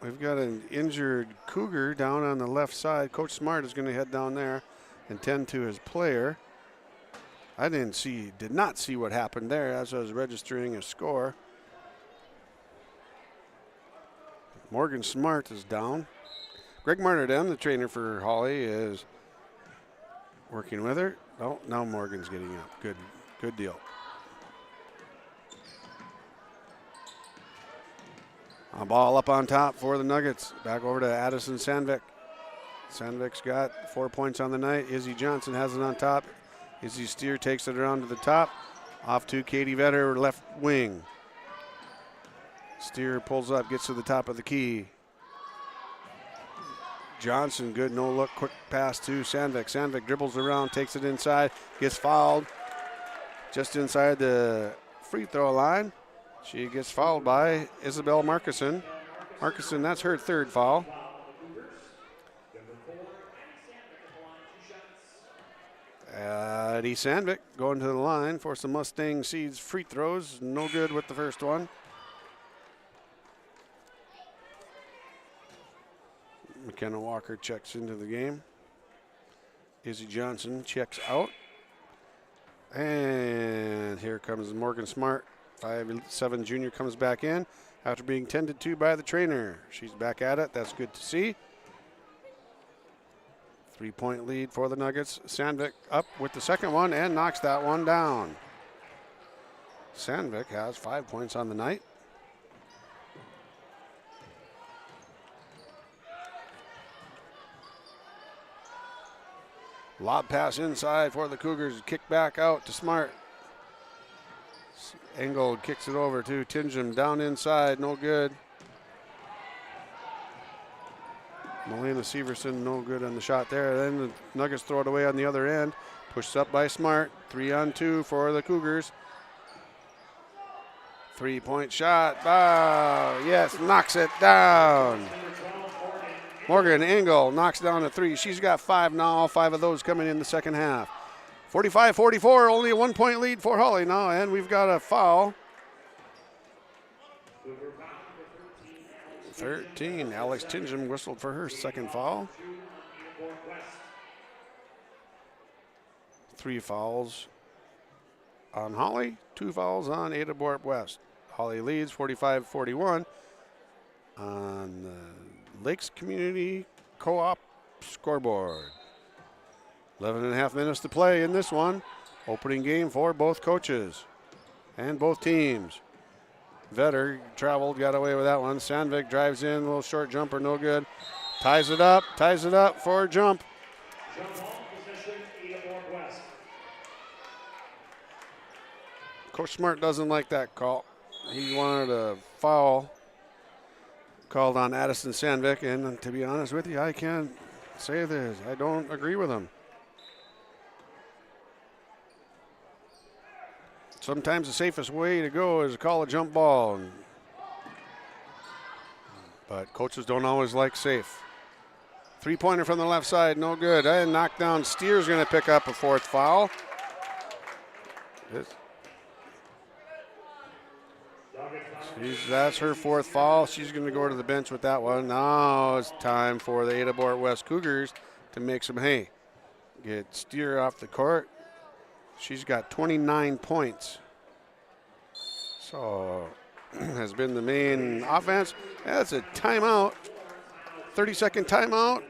We've got an injured Cougar down on the left side. Coach Smart is going to head down there and tend to his player. I did not see what happened there as I was registering a score. Morgan Smart is down. Greg Martyrdem, the trainer for Hawley, is working with her. Oh, now Morgan's getting up. Good deal. A ball up on top for the Nuggets. Back over to Addison Sandvik. Sandvik's got 4 points on the night. Izzy Johnson has it on top. Izzy Steer takes it around to the top. Off to Katie Vetter, left wing. Steer pulls up, gets to the top of the key. Johnson, good no-look, quick pass to Sandvik. Sandvik dribbles around, takes it inside, gets fouled just inside the free throw line. She gets fouled by Isabel Markison. Markison, that's her 3rd foul. Addie Sandvik going to the line for some Mustang Seeds free throws. No good with the first one. McKenna Walker checks into the game. Izzy Johnson checks out. And here comes Morgan Smart. 5'7" junior comes back in after being tended to by the trainer. She's back at it. That's good to see. 3-point lead for the Nuggets. Sandvik up with the second one and knocks that one down. Sandvik has 5 points on the night. Lob pass inside for the Cougars. Kick back out to Smart. Engold kicks it over to Tingham. Down inside, no good. Melina Severson, no good on the shot there. Then the Nuggets throw it away on the other end. Pushed up by Smart. 3-on-2 for the Cougars. 3-point shot. Oh, yes, knocks it down. Morgan Engel knocks down a 3. She's got 5 now, all 5 of those coming in the second half. 45-44, only a 1-point lead for Hawley now, and we've got a foul. 13, Alex Tingham whistled for her second foul. 3 fouls on Hawley, 2 fouls on Ada-Borup-West. Hawley leads 45-41 on the Lakes Community Co-op scoreboard. 11.5 minutes to play in this one. Opening game for both coaches and both teams. Vetter traveled, got away with that one. Sandvik drives in, a little short jumper, no good. Ties it up for a jump. Coach Smart doesn't like that call. He wanted a foul called on Addison Sandvik, and to be honest with you, I can't say this. I don't agree with him. Sometimes the safest way to go is to call a jump ball. But coaches don't always like safe. 3-pointer from the left side, no good. And knocked down. Steer's going to pick up a 4th foul. That's her 4th foul. She's going to go to the bench with that one. Now it's time for the Ada-Borup-West Cougars to make some hay. Get Steer off the court. She's got 29 points. So has been the main offense. That's a timeout. 30-second timeout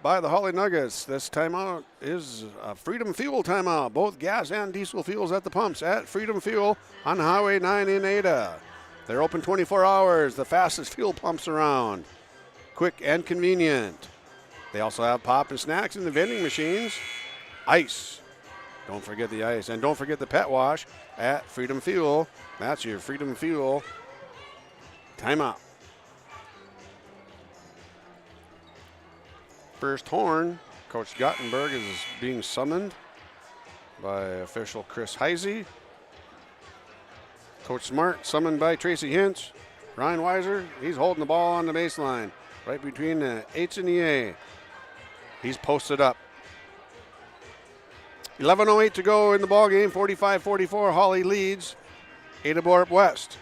by the Hawley Nuggets. This timeout is a Freedom Fuel timeout. Both gas and diesel fuels at the pumps at Freedom Fuel on Highway 9 in Ada. They're open 24 hours, the fastest fuel pumps around. Quick and convenient. They also have pop and snacks in the vending machines. Ice. Don't forget the ice. And don't forget the pet wash at Freedom Fuel. That's your Freedom Fuel timeout. First horn, Coach Gottenberg is being summoned by official Chris Heisey. Coach Smart summoned by Tracy Hintz. Ryan Weiser, he's holding the ball on the baseline, right between the H and the A. He's posted up. 11:08 to go in the ball game. 45-44. Hawley leads Ada-Borup-West.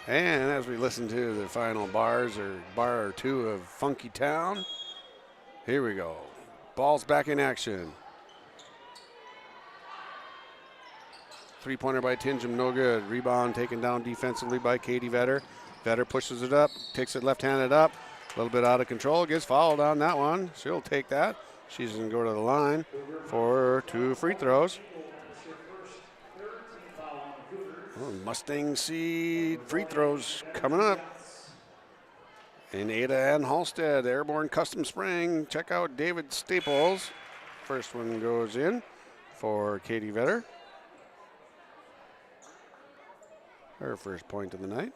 And as we listen to the final bar or two of Funky Town, here we go. Ball's back in action. Three-pointer by Tingham, no good. Rebound taken down defensively by Katie Vetter. Vetter pushes it up, takes it left-handed up. A little bit out of control, gets fouled on that one. She'll take that. She's going to go to the line for 2 free throws. Oh, Mustang Seed free throws coming up. In Ada and Halstead, Airborne Custom Spring. Check out David Staples. First one goes in for Katie Vetter. Her first point of the night.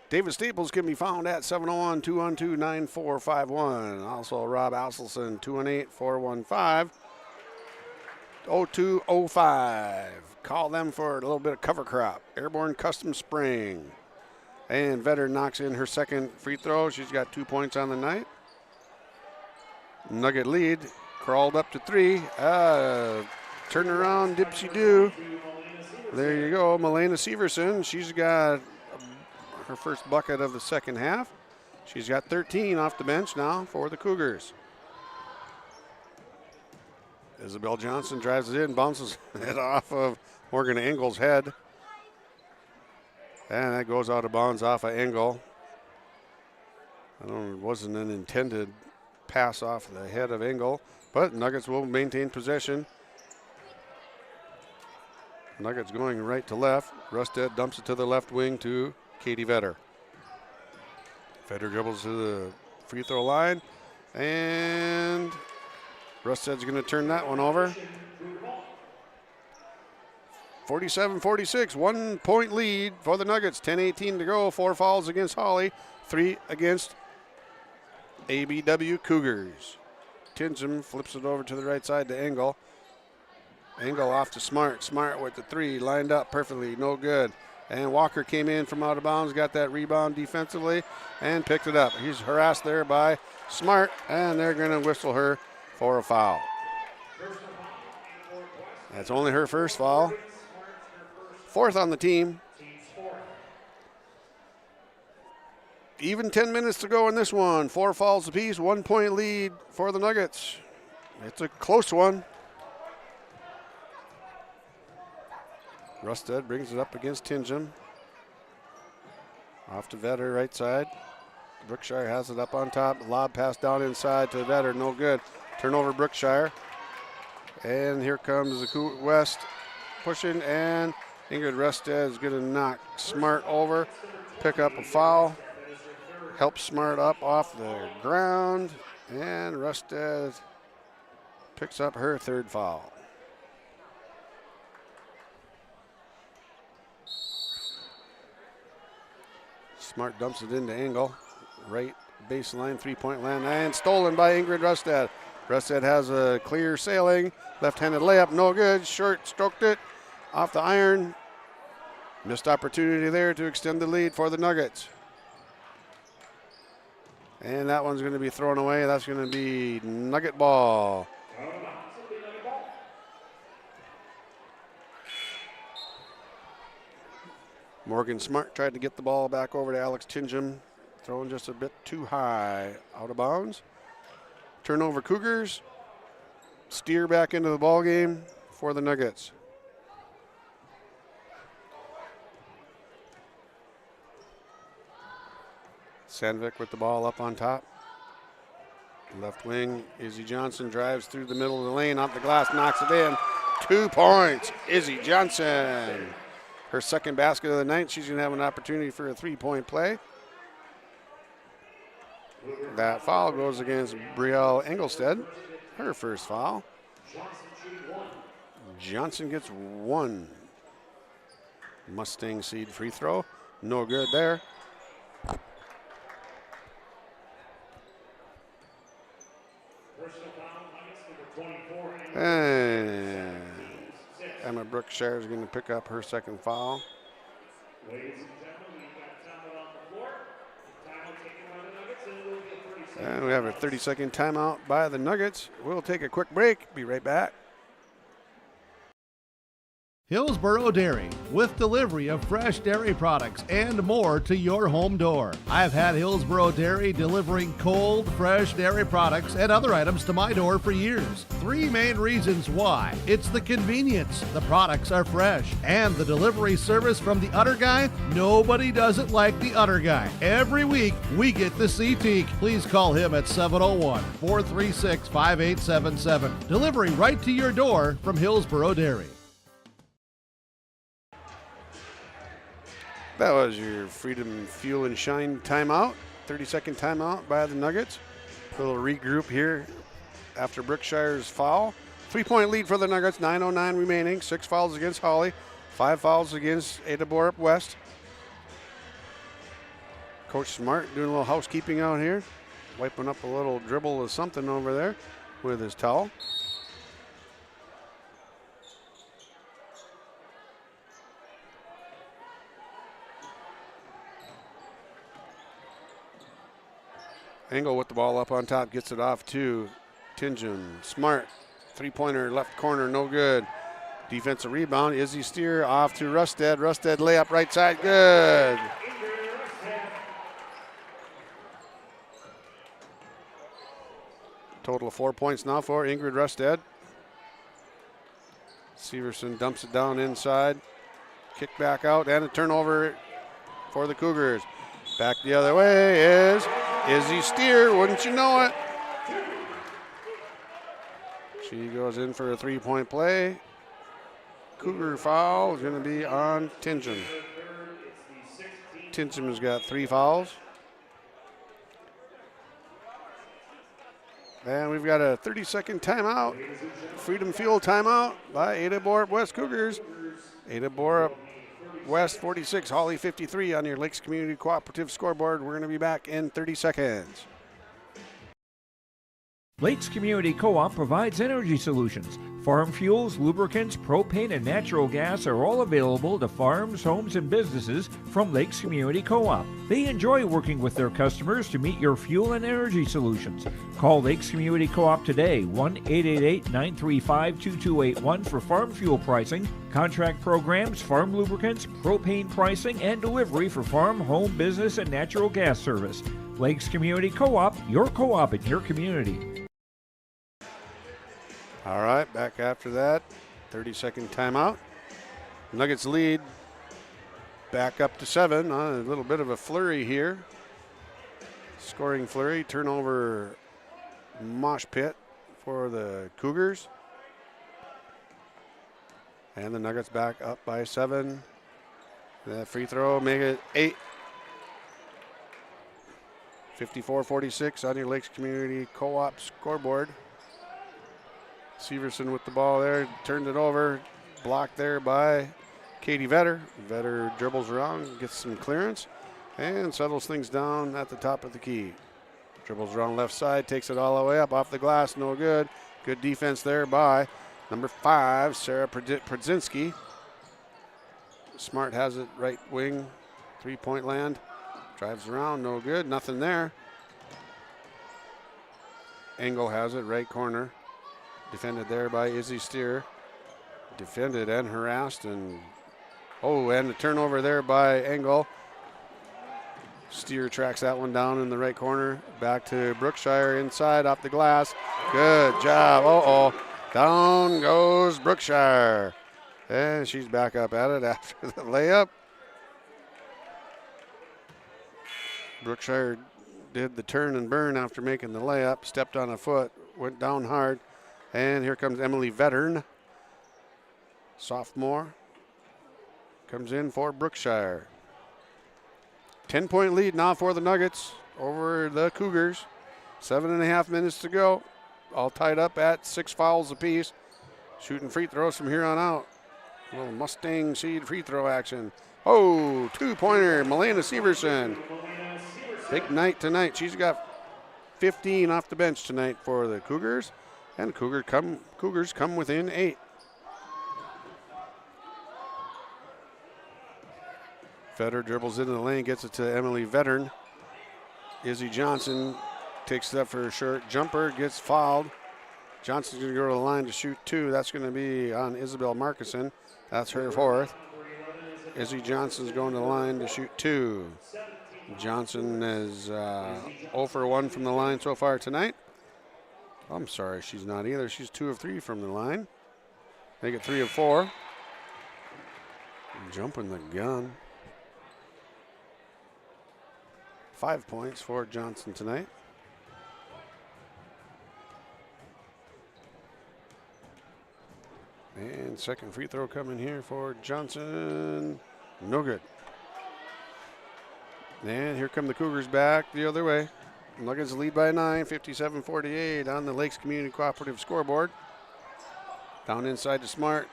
David Staples can be found at 701-212-9451. Also Rob Asselson, 218-415-0205. Call them for a little bit of cover crop. Airborne Custom Spring. And Vetter knocks in her second free throw. She's got 2 points on the night. Nugget lead. Crawled up to 3. Turn around, dipsy-do. There you go, Milena Severson. She's got her first bucket of the second half. She's got 13 off the bench now for the Cougars. Isabel Johnson drives it in, bounces it off of Morgan Engel's head. And that goes out of bounds off of Engel. I don't know, it wasn't an intended pass off the head of Engel, but Nuggets will maintain possession. Nuggets going right to left. Rustad dumps it to the left wing to Katie Vetter. Vetter dribbles to the free throw line, and Rustad's going to turn that one over. 47-46, 1 point lead for the Nuggets. 10:18 to go. 4 fouls against Hawley, 3 against ABW Cougars. Tingham flips it over to the right side to Engel. Engel off to Smart. Smart with the 3, lined up perfectly, no good. And Walker came in from out of bounds, got that rebound defensively, and picked it up. He's harassed there by Smart, and they're going to whistle her for a foul. That's only her first foul. 4th on the team. Even 10 minutes to go in this one. 4 fouls apiece, 1 point lead for the Nuggets. It's a close one. Rustad brings it up against Tingham. Off to Vetter, right side. Brookshire has it up on top. Lob pass down inside to Vetter, no good. Turnover Brookshire. And here comes the West pushing, and Ingrid Rustad is going to knock Smart over, pick up a foul, help Smart up off the ground, and Rustad picks up her 3rd foul. Smart dumps it into Engel. Right baseline, 3-point land, and stolen by Ingrid Rustad. Rustad has a clear sailing. Left-handed layup, no good. Short stroked it off the iron. Missed opportunity there to extend the lead for the Nuggets. And that one's going to be thrown away. That's going to be Nugget ball. Morgan Smart tried to get the ball back over to Alex Tingham, throwing just a bit too high, out of bounds. Turnover Cougars, steer back into the ball game for the Nuggets. Sandvik with the ball up on top. Left wing, Izzy Johnson drives through the middle of the lane, off the glass, knocks it in. 2 points, Izzy Johnson. Her second basket of the night. She's going to have an opportunity for a 3-point play. That foul goes against Brielle Engelstead. Her first foul. Johnson gets 1. Mustang Seed free throw. No good there. And Emma Brookshire is going to pick up her second foul. And we have a 30-second timeout by the Nuggets. We'll take a quick break. Be right back. Hillsboro Dairy, with delivery of fresh dairy products and more to your home door. I've had Hillsboro Dairy delivering cold, fresh dairy products and other items to my door for years. 3 main reasons why. It's the convenience, the products are fresh, and the delivery service from the Udder Guy. Nobody does it like the Udder Guy. Every week, we get the CT. Please call him at 701-436-5877. Delivery right to your door from Hillsboro Dairy. That was your Freedom Fuel and Shine timeout. 30-second timeout by the Nuggets. A little regroup here after Brookshire's foul. 3-point lead for the Nuggets, 9:09 remaining. 6 fouls against Hawley, 5 fouls against Ada-Borup-West. Coach Smart doing a little housekeeping out here. Wiping up a little dribble of something over there with his towel. Engel with the ball up on top, gets it off to Tingen. Smart, 3-pointer, left corner, no good. Defensive rebound, Izzy Steer off to Rusted. Rusted layup right side, good. Total of 4 points now for Ingrid Rusted. Severson dumps it down inside. Kick back out and a turnover for the Cougars. Back the other way is Izzy Steer, wouldn't you know it? She goes in for a 3-point play. Cougar foul is going to be on Tingen. Tingen has got 3 fouls. And we've got a 30-second timeout. Freedom Fuel timeout by Ada-Borup-West Cougars. Ada-Borup-West 46, Hawley 53 on your Lakes Community Cooperative scoreboard. We're going to be back in 30 seconds. Lakes Community Co-op provides energy solutions. Farm fuels, lubricants, propane, and natural gas are all available to farms, homes, and businesses from Lakes Community Co-op. They enjoy working with their customers to meet your fuel and energy solutions. Call Lakes Community Co-op today, 1-888-935-2281 for farm fuel pricing, contract programs, farm lubricants, propane pricing, and delivery for farm, home, business, and natural gas service. Lakes Community Co-op, your co-op in your community. All right, back after that, 30-second timeout. Nuggets lead back up to 7. A little bit of a flurry here. Scoring flurry, turnover mosh pit for the Cougars. And the Nuggets back up by 7. That free throw, make it 8. 54-46 on your Lakes Community Co-op scoreboard. Severson with the ball there, turned it over, blocked there by Katie Vetter. Vetter dribbles around, gets some clearance, and settles things down at the top of the key. Dribbles around left side, takes it all the way up, off the glass, no good. Good defense there by number 5, Sarah Przynski. Smart has it right wing, 3-point land. Drives around, no good, nothing there. Engel has it, right corner. Defended there by Izzy Steer. Defended and harassed, and a turnover there by Engel. Steer tracks that one down in the right corner. Back to Brookshire inside off the glass. Good job. Down goes Brookshire. And she's back up at it after the layup. Brookshire did the turn and burn after making the layup. Stepped on a foot, went down hard. And here comes Emily Vettern, sophomore, comes in for Brookshire. 10-point lead now for the Nuggets over the Cougars. 7.5 minutes to go. All tied up at 6 fouls apiece. Shooting free throws from here on out. A little Mustang seed free throw action. Oh, 2-pointer, Milena Severson. Big night tonight. She's got 15 off the bench tonight for the Cougars. And the Cougars come within 8. Vetter dribbles into the lane, gets it to Emily Vettern. Izzy Johnson takes it up for a short jumper, gets fouled. Johnson's going to go to the line to shoot 2. That's going to be on Isabel Markison. That's her 4th. Izzy Johnson's going to the line to shoot 2. Johnson is 0 for 1 from the line so far tonight. I'm sorry, she's not either. She's 2 of 3 from the line. They get 3 of 4. Jumping the gun. 5 points for Johnson tonight. And second free throw coming here for Johnson. No good. And here come the Cougars back the other way. Nuggets lead by 9, 57-48 on the Lakes Community Cooperative scoreboard. Down inside to Smart.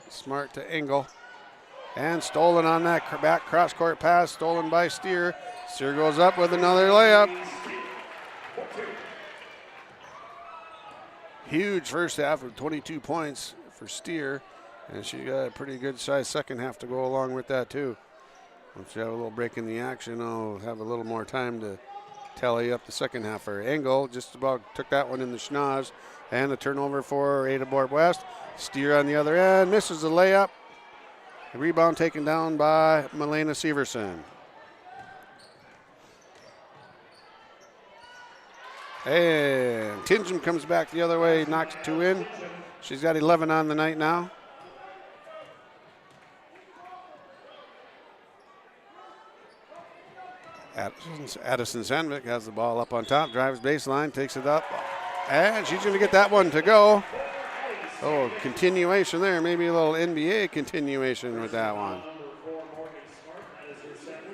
Smart to Engel. And stolen on that back cross-court pass, stolen by Steer. Steer goes up with another layup. Huge first half with 22 points for Steer. And she got a pretty good size second half to go along with that too. Once you have a little break in the action, I'll have a little more time to tally up the second half for Engel. Just about took that one in the schnoz. And the turnover for Ada-Borup-West. Steer on the other end, misses the layup. The rebound taken down by Milena Severson. And Tingham comes back the other way, knocks 2 in. She's got 11 on the night now. Addison Sandvik has the ball up on top, drives baseline, takes it up, and she's going to get that one to go. Oh, continuation there, maybe a little NBA continuation with that one.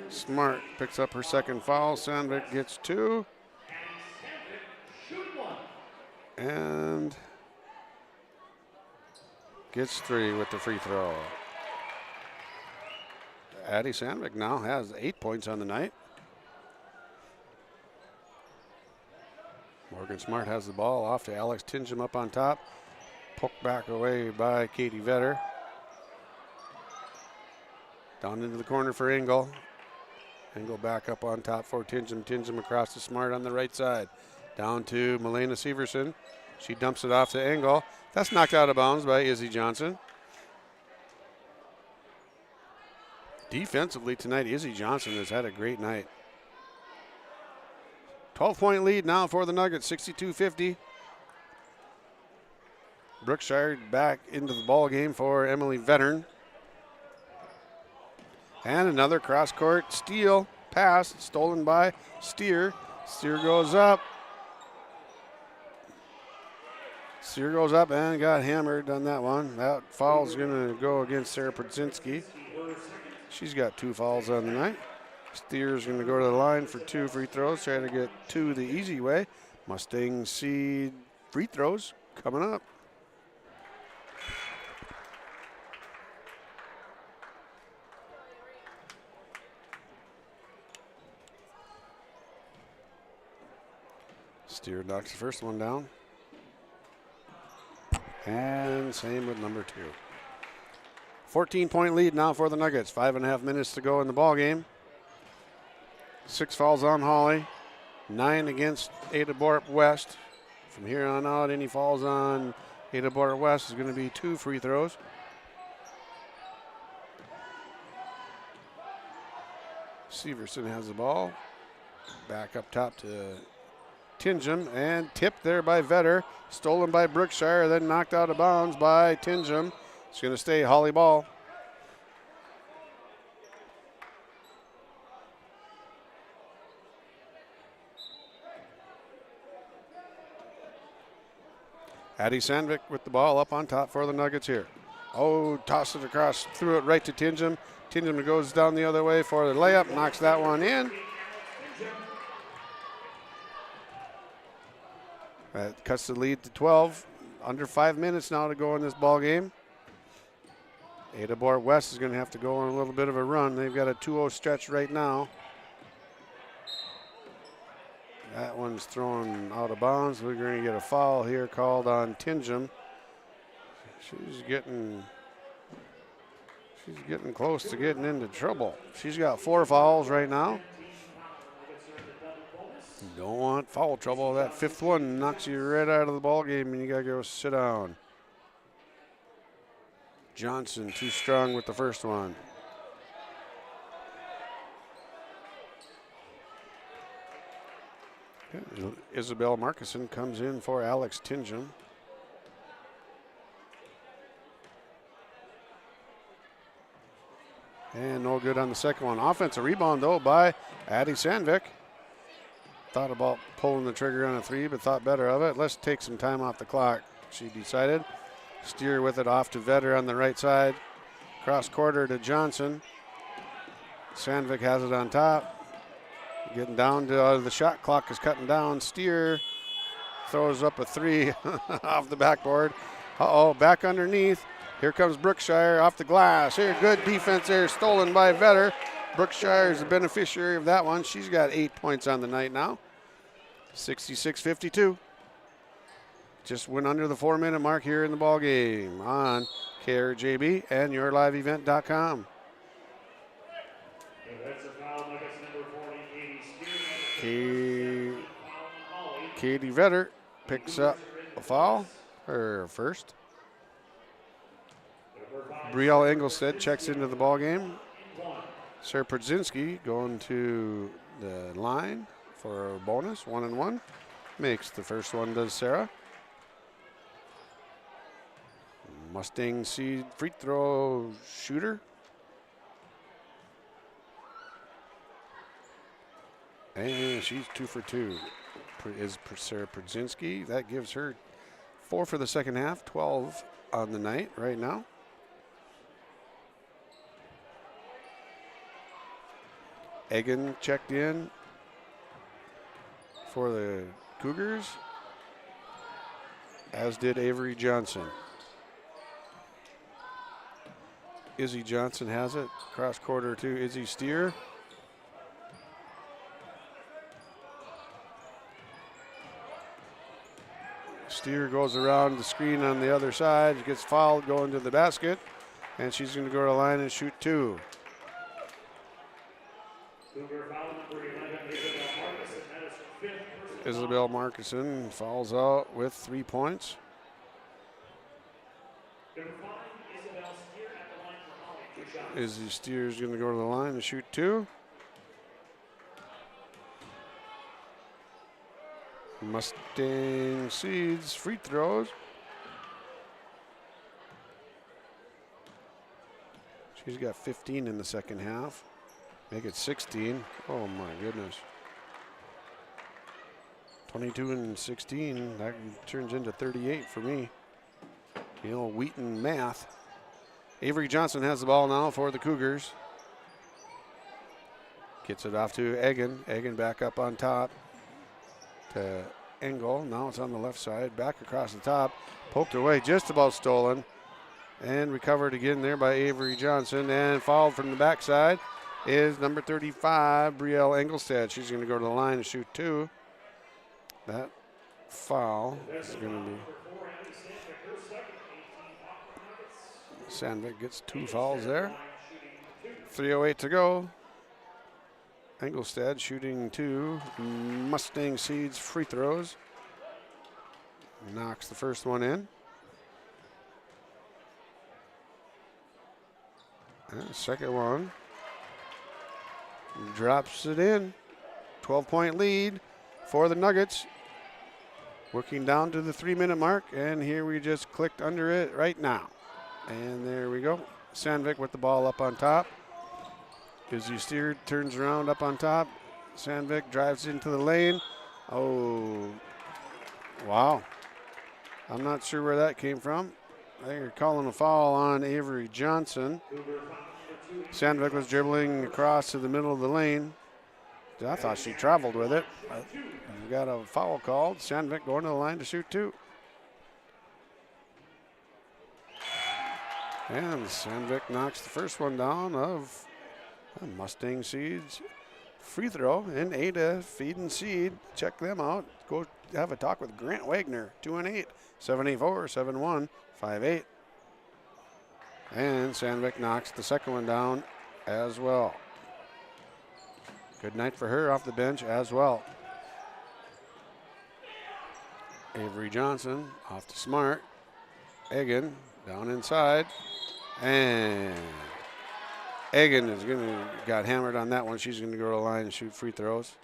Smart picks up her second foul. Sandvik gets 2. And gets 3 with the free throw. Addie Sandvik now has 8 points on the night. Morgan Smart has the ball off to Alex Tingham up on top. Poked back away by Katie Vetter. Down into the corner for Engel. Engel back up on top for Tingham. Tingham across to Smart on the right side. Down to Milena Severson. She dumps it off to Engel. That's knocked out of bounds by Izzy Johnson. Defensively tonight, Izzy Johnson has had a great night. 12-point lead now for the Nuggets, 62-50. Brookshire back into the ball game for Emily Vettern. And another cross-court steal pass stolen by Steer. Steer goes up. Steer goes up and got hammered on that one. That foul's going to go against Sarah Podzinski. She's got 2 fouls on the night. Steer's going to go to the line for 2 free throws, try to get 2 the easy way. Mustang seed free throws coming up. Steer knocks the first one down. And same with number 2. 14-point lead now for the Nuggets. 5.5 minutes to go in the ball game. 6 fouls on Hawley. 9 against Ada-Borup-West. From here on out, any fouls on Ada-Borup-West is going to be 2 free throws. Severson has the ball. Back up top to Tingham, and tipped there by Vetter. Stolen by Brookshire, then knocked out of bounds by Tingham. It's going to stay Hawley ball. Addie Sandvik with the ball up on top for the Nuggets here. Oh, tossed it across, threw it right to Tingham. Tingham goes down the other way for the layup, knocks that one in. That cuts the lead to 12. Under 5 minutes now to go in this ball game. Ada-Borup-West is going to have to go on a little bit of a run. They've got a 2-0 stretch right now. That one's thrown out of bounds. We're going to get a foul here called on Tingham. She's getting close to getting into trouble. She's got 4 fouls right now. You don't want foul trouble. That 5th one knocks you right out of the ball game, and you got to go sit down. Johnson too strong with the first one. Isabel Markison comes in for Alex Tingham. And no good on the second one. Offensive rebound, though, by Addie Sandvik. Thought about pulling the trigger on a 3, but thought better of it. Let's take some time off the clock, she decided. Steer with it off to Vetter on the right side. Cross quarter to Johnson. Sandvik has it on top. Getting down to the shot clock is cutting down. Steer throws up a 3 off the backboard. Back underneath. Here comes Brookshire off the glass. Here, good defense there, stolen by Vetter. Brookshire is the beneficiary of that one. She's got 8 points on the night now. 66-52. Just went under the 4-minute mark here in the ball game on KRJB and YourLiveEvent.com. Katie Vetter picks up a foul, her first. Brielle Engelstead checks into the ball game. Sarah Przynski going to the line for a bonus, 1-1. Makes the first one, does Sarah. Mustang Seed free throw shooter. And she's 2 for 2. Is Sarah Przynski. That gives her 4 for the second half, 12 on the night right now. Egan checked in for the Cougars, as did Avery Johnson. Izzy Johnson has it. Cross quarter to Izzy Steer. Steer goes around the screen on the other side, gets fouled going to the basket, and she's going to go to the line and shoot 2. Isabel Markison fouls out with 3 points. Izzy Steer is going to go to the line and shoot 2. Mustang Seeds free throws. She's got 15 in the second half. Make it 16. Oh my goodness. 22 and 16. That turns into 38 for me. You know, Wheaton math. Avery Johnson has the ball now for the Cougars. Gets it off to Egan. Egan back up on top to Engel. Now it's on the left side. Back across the top. Poked away, just about stolen. And recovered again there by Avery Johnson. And fouled from the backside is number 35, Brielle Engelstad. She's going to go to the line and shoot 2. That foul is going to be... Sandvik gets 2 fouls there. 3:08 to go. Engelstad shooting 2 Mustang Seeds free throws. Knocks the first one in. And the second one drops it in. 12-point lead for the Nuggets. Working down to the 3-minute mark, and here we just clicked under it right now. And there we go. Sandvik with the ball up on top. Izzy Steer turns around up on top. Sandvik drives into the lane. Oh, wow. I'm not sure where that came from. They're calling a foul on Avery Johnson. Sandvik was dribbling across to the middle of the lane. I thought she traveled with it. We got a foul called. Sandvik going to the line to shoot 2. And Sandvik knocks the first one down of Mustang Seeds free throw. And Ada feeding Seed. Check them out. Go have a talk with Grant Wagner. 2 and 8. 7-8-4, 7-1, 5-8. And Sandvik knocks the second one down as well. Good night for her off the bench as well. Avery Johnson off to Smart. Egan down inside. And Egan is got hammered on that one. She's going to go to the line and shoot free throws.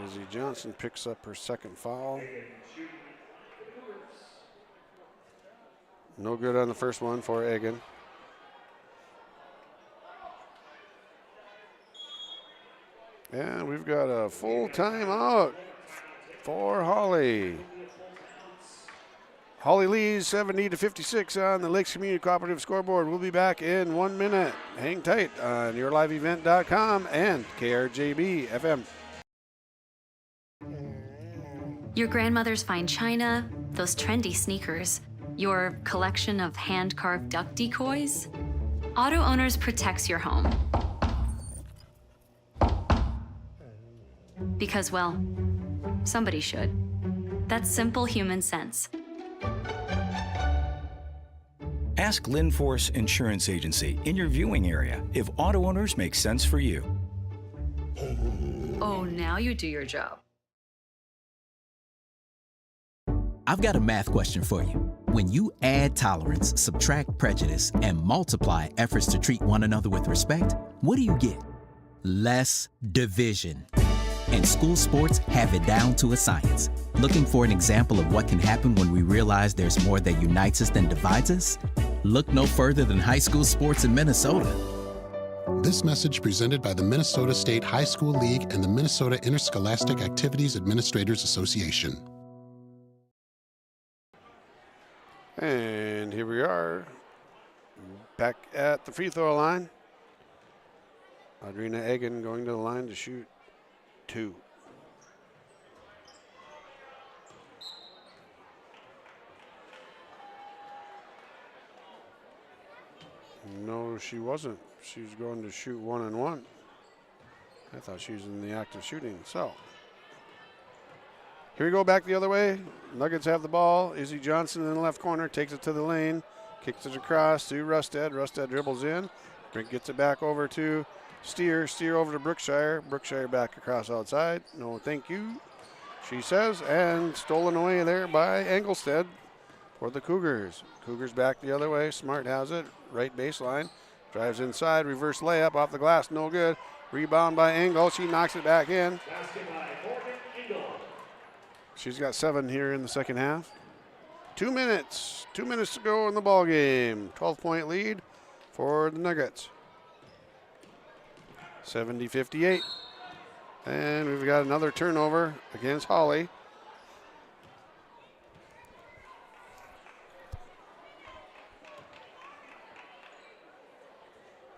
Izzy Johnson picks up her second foul. No good on the first one for Egan. And we've got a full timeout for Hawley. Hawley leads 70-56 on the Lakes Community Cooperative scoreboard. We'll be back in 1 minute. Hang tight on yourliveevent.com and KRJB FM. Your grandmother's fine china, those trendy sneakers, your collection of hand-carved duck decoys. Auto Owners protects your home. Because, well, somebody should. That's simple human sense. Ask Linforce Insurance Agency in your viewing area if Auto Owners makes sense for you. Oh, now you do your job. I've got a math question for you. When you add tolerance, subtract prejudice, and multiply efforts to treat one another with respect, what do you get? Less division. And school sports have it down to a science. Looking for an example of what can happen when we realize there's more that unites us than divides us? Look no further than high school sports in Minnesota. This message presented by the Minnesota State High School League and the Minnesota Interscholastic Activities Administrators Association. And here we are, back at the free throw line. Audrina Egan going to the line to shoot 2. No, she wasn't. She was going to shoot 1 and 1. I thought she was in the act of shooting. So here we go back the other way. Nuggets have the ball. Izzy Johnson in the left corner takes it to the lane, kicks it across to Rusted. Rusted dribbles in. Brink gets it back over to Steer over to Brookshire. Brookshire back across outside. No, thank you, she says, and stolen away there by Engelstead for the Cougars. Cougars back the other way. Smart has it, right baseline. Drives inside, reverse layup off the glass, no good. Rebound by Engel. She knocks it back in. She's got 7 here in the second half. 2 minutes. 2 minutes to go in the ball game. 12-point lead for the Nuggets. 70-58. And we've got another turnover against Hawley.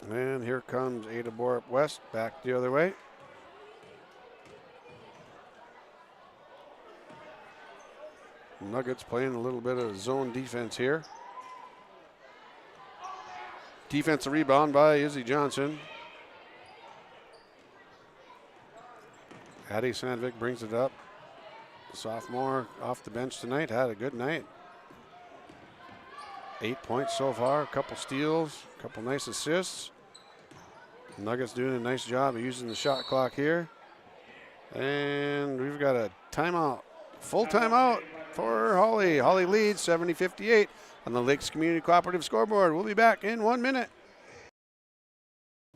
And here comes Ada-Borup-West back the other way. Nuggets playing a little bit of zone defense here. Defensive rebound by Izzy Johnson. Addie Sandvik brings it up. Sophomore off the bench tonight, had a good night. 8 points so far, a couple steals, a couple nice assists. Nuggets doing a nice job of using the shot clock here. And we've got a timeout, full timeout for Hawley. Hawley leads 70-58 on the Lakes Community Cooperative scoreboard. We'll be back in 1 minute.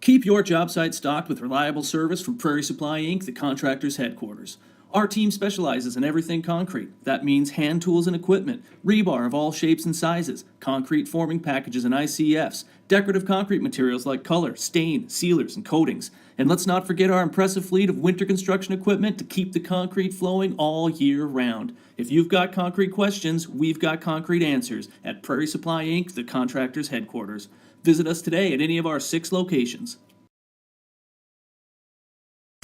Keep your job site stocked with reliable service from Prairie Supply Inc., the contractor's headquarters. Our team specializes in everything concrete. That means hand tools and equipment, rebar of all shapes and sizes, concrete forming packages and ICFs, decorative concrete materials like color, stain, sealers, and coatings. And let's not forget our impressive fleet of winter construction equipment to keep the concrete flowing all year round. If you've got concrete questions, we've got concrete answers at Prairie Supply Inc., the contractor's headquarters. Visit us today at any of our 6 locations.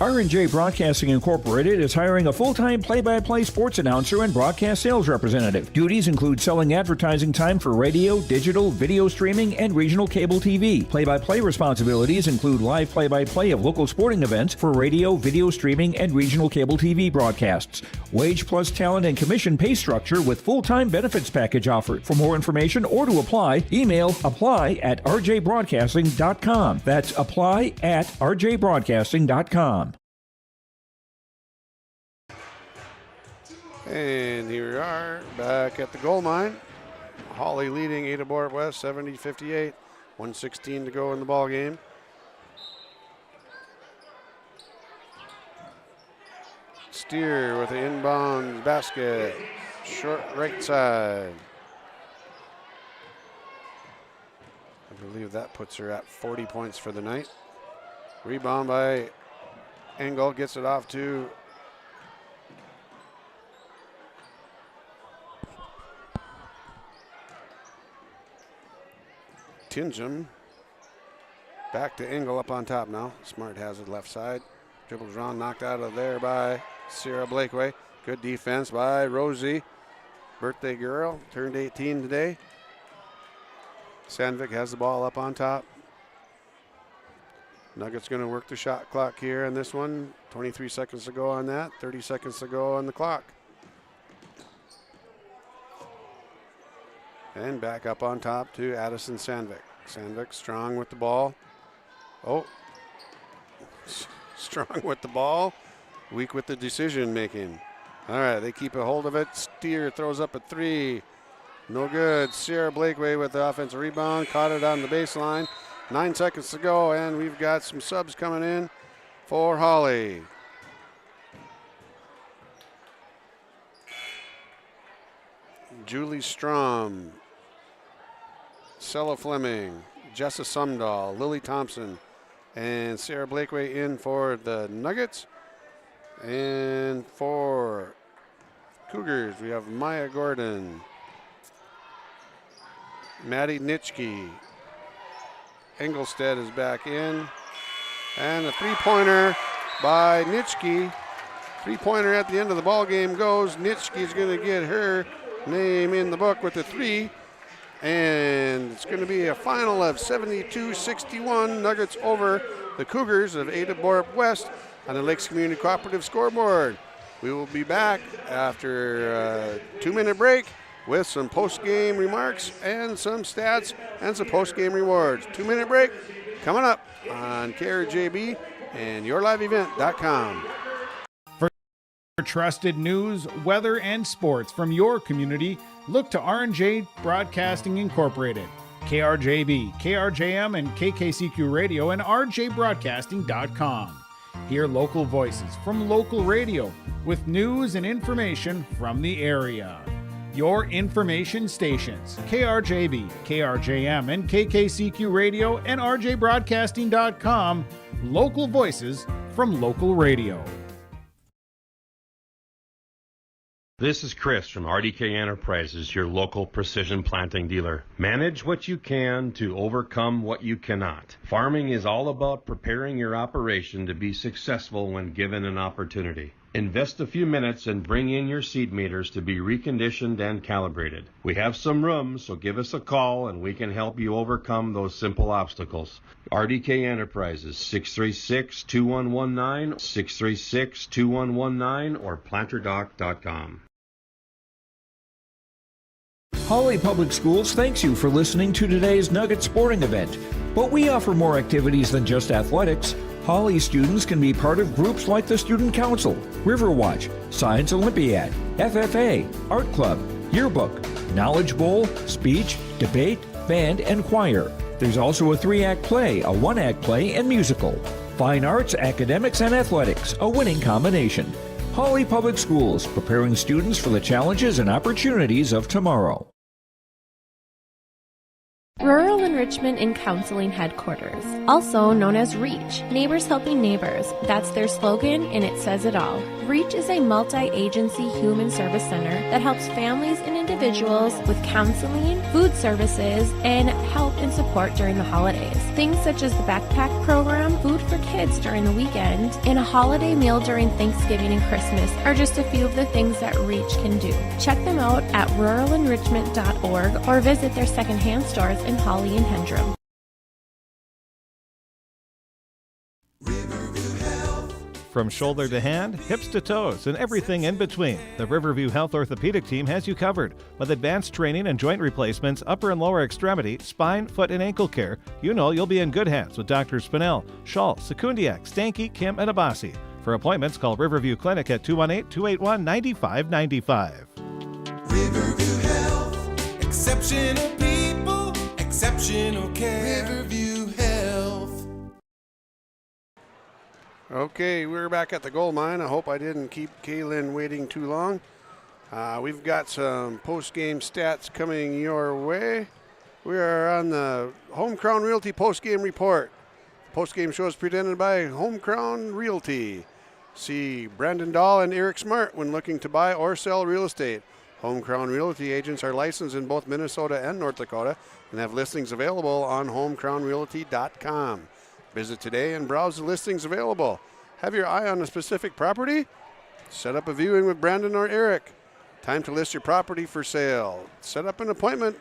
R&J Broadcasting Incorporated is hiring a full-time play-by-play sports announcer and broadcast sales representative. Duties include selling advertising time for radio, digital, video streaming, and regional cable TV. Play-by-play responsibilities include live play-by-play of local sporting events for radio, video streaming, and regional cable TV broadcasts. Wage plus talent and commission pay structure with full-time benefits package offered. For more information or to apply, email apply@rjbroadcasting.com. That's apply@rjbroadcasting.com. And here we are back at the goal mine. Hawley leading Ada-Borup-West 70-58. 1:16 to go in the ball game. Steer with the inbound basket. Short right side. I believe that puts her at 40 points for the night. Rebound by Engel, gets it off to Tingham. Back to Engel up on top now. Smart has it left side. Dribbles around, knocked out of there by Sierra Blakeway. Good defense by Rosie. Birthday girl, turned 18 today. Sandvik has the ball up on top. Nuggets going to work the shot clock here on this one. 23 seconds to go on that. 30 seconds to go on the clock. And back up on top to Addison Sandvik. Sandvik strong with the ball. Oh, strong with the ball. Weak with the decision making. All right, they keep a hold of it. Steer throws up a 3. No good. Sierra Blakeway with the offensive rebound. Caught it on the baseline. 9 seconds to go, and we've got some subs coming in for Hawley. Julie Strom, Sella Fleming, Jessa Sumdahl, Lily Thompson, and Sarah Blakeway in for the Nuggets. And for Cougars, we have Maya Gordon, Maddie Nitschke. Engelstead is back in. And a three-pointer by Nitschke. Three-pointer at the end of the ball game goes. Nitschke's going to get her name in the book with a 3. And it's going to be a final of 72-61. Nuggets over the Cougars of Ada-Borup-West on the Lakes Community Cooperative scoreboard. We will be back after a 2-minute break with some post-game remarks and some stats and some post-game rewards. 2-minute break coming up on KRJB and YourLiveEvent.com. For trusted news, weather, and sports from your community, look to R&J Broadcasting Incorporated, KRJB, KRJM, and KKCQ Radio, and RJBroadcasting.com. Hear local voices from local radio with news and information from the area. Your information stations, KRJB, KRJM, and KKCQ Radio, and RJBroadcasting.com. Local voices from local radio. This is Chris from RDK Enterprises, your local precision planting dealer. Manage what you can to overcome what you cannot. Farming is all about preparing your operation to be successful when given an opportunity. Invest a few minutes and bring in your seed meters to be reconditioned and calibrated. We have some room, so give us a call and we can help you overcome those simple obstacles. RDK Enterprises, 636-2119, 636-2119, or planterdoc.com. Hawley Public Schools thanks you for listening to today's Nugget sporting event. But we offer more activities than just athletics. Hawley students can be part of groups like the Student Council, Riverwatch, Science Olympiad, FFA, Art Club, Yearbook, Knowledge Bowl, Speech, Debate, Band, and Choir. There's also a 3-act play, a 1-act play, and musical. Fine arts, academics, and athletics, a winning combination. Hawley Public Schools, preparing students for the challenges and opportunities of tomorrow. Rural Enrichment and Counseling Headquarters, also known as REACH, Neighbors Helping Neighbors. That's their slogan, and it says it all. REACH is a multi-agency human service center that helps families and individuals with counseling, food services, and help and support during the holidays. Things such as the backpack program, food for kids during the weekend, and a holiday meal during Thanksgiving and Christmas are just a few of the things that REACH can do. Check them out at ruralenrichment.org or visit their secondhand stores in Hawley and Hendrum. From shoulder to hand, hips to toes, and everything in between, the Riverview Health Orthopedic Team has you covered. With advanced training and joint replacements, upper and lower extremity, spine, foot, and ankle care, you know you'll be in good hands with Drs. Spinell, Schall, Sekundiak, Stanky, Kim, and Abasi. For appointments, call Riverview Clinic at 218-281-9595. Riverview Health, exceptional people, exceptional care. Riverview Health. Okay, we're back at the gold mine. I hope I didn't keep Kaylin waiting too long. We've got some post-game stats coming your way. We are on the Home Crown Realty post-game report. Post-game show is presented by Home Crown Realty. See Brandon Dahl and Eric Smart when looking to buy or sell real estate. Home Crown Realty agents are licensed in both Minnesota and North Dakota and have listings available on homecrownrealty.com. Visit today and browse the listings available. Have your eye on a specific property? Set up a viewing with Brandon or Eric. Time to list your property for sale. Set up an appointment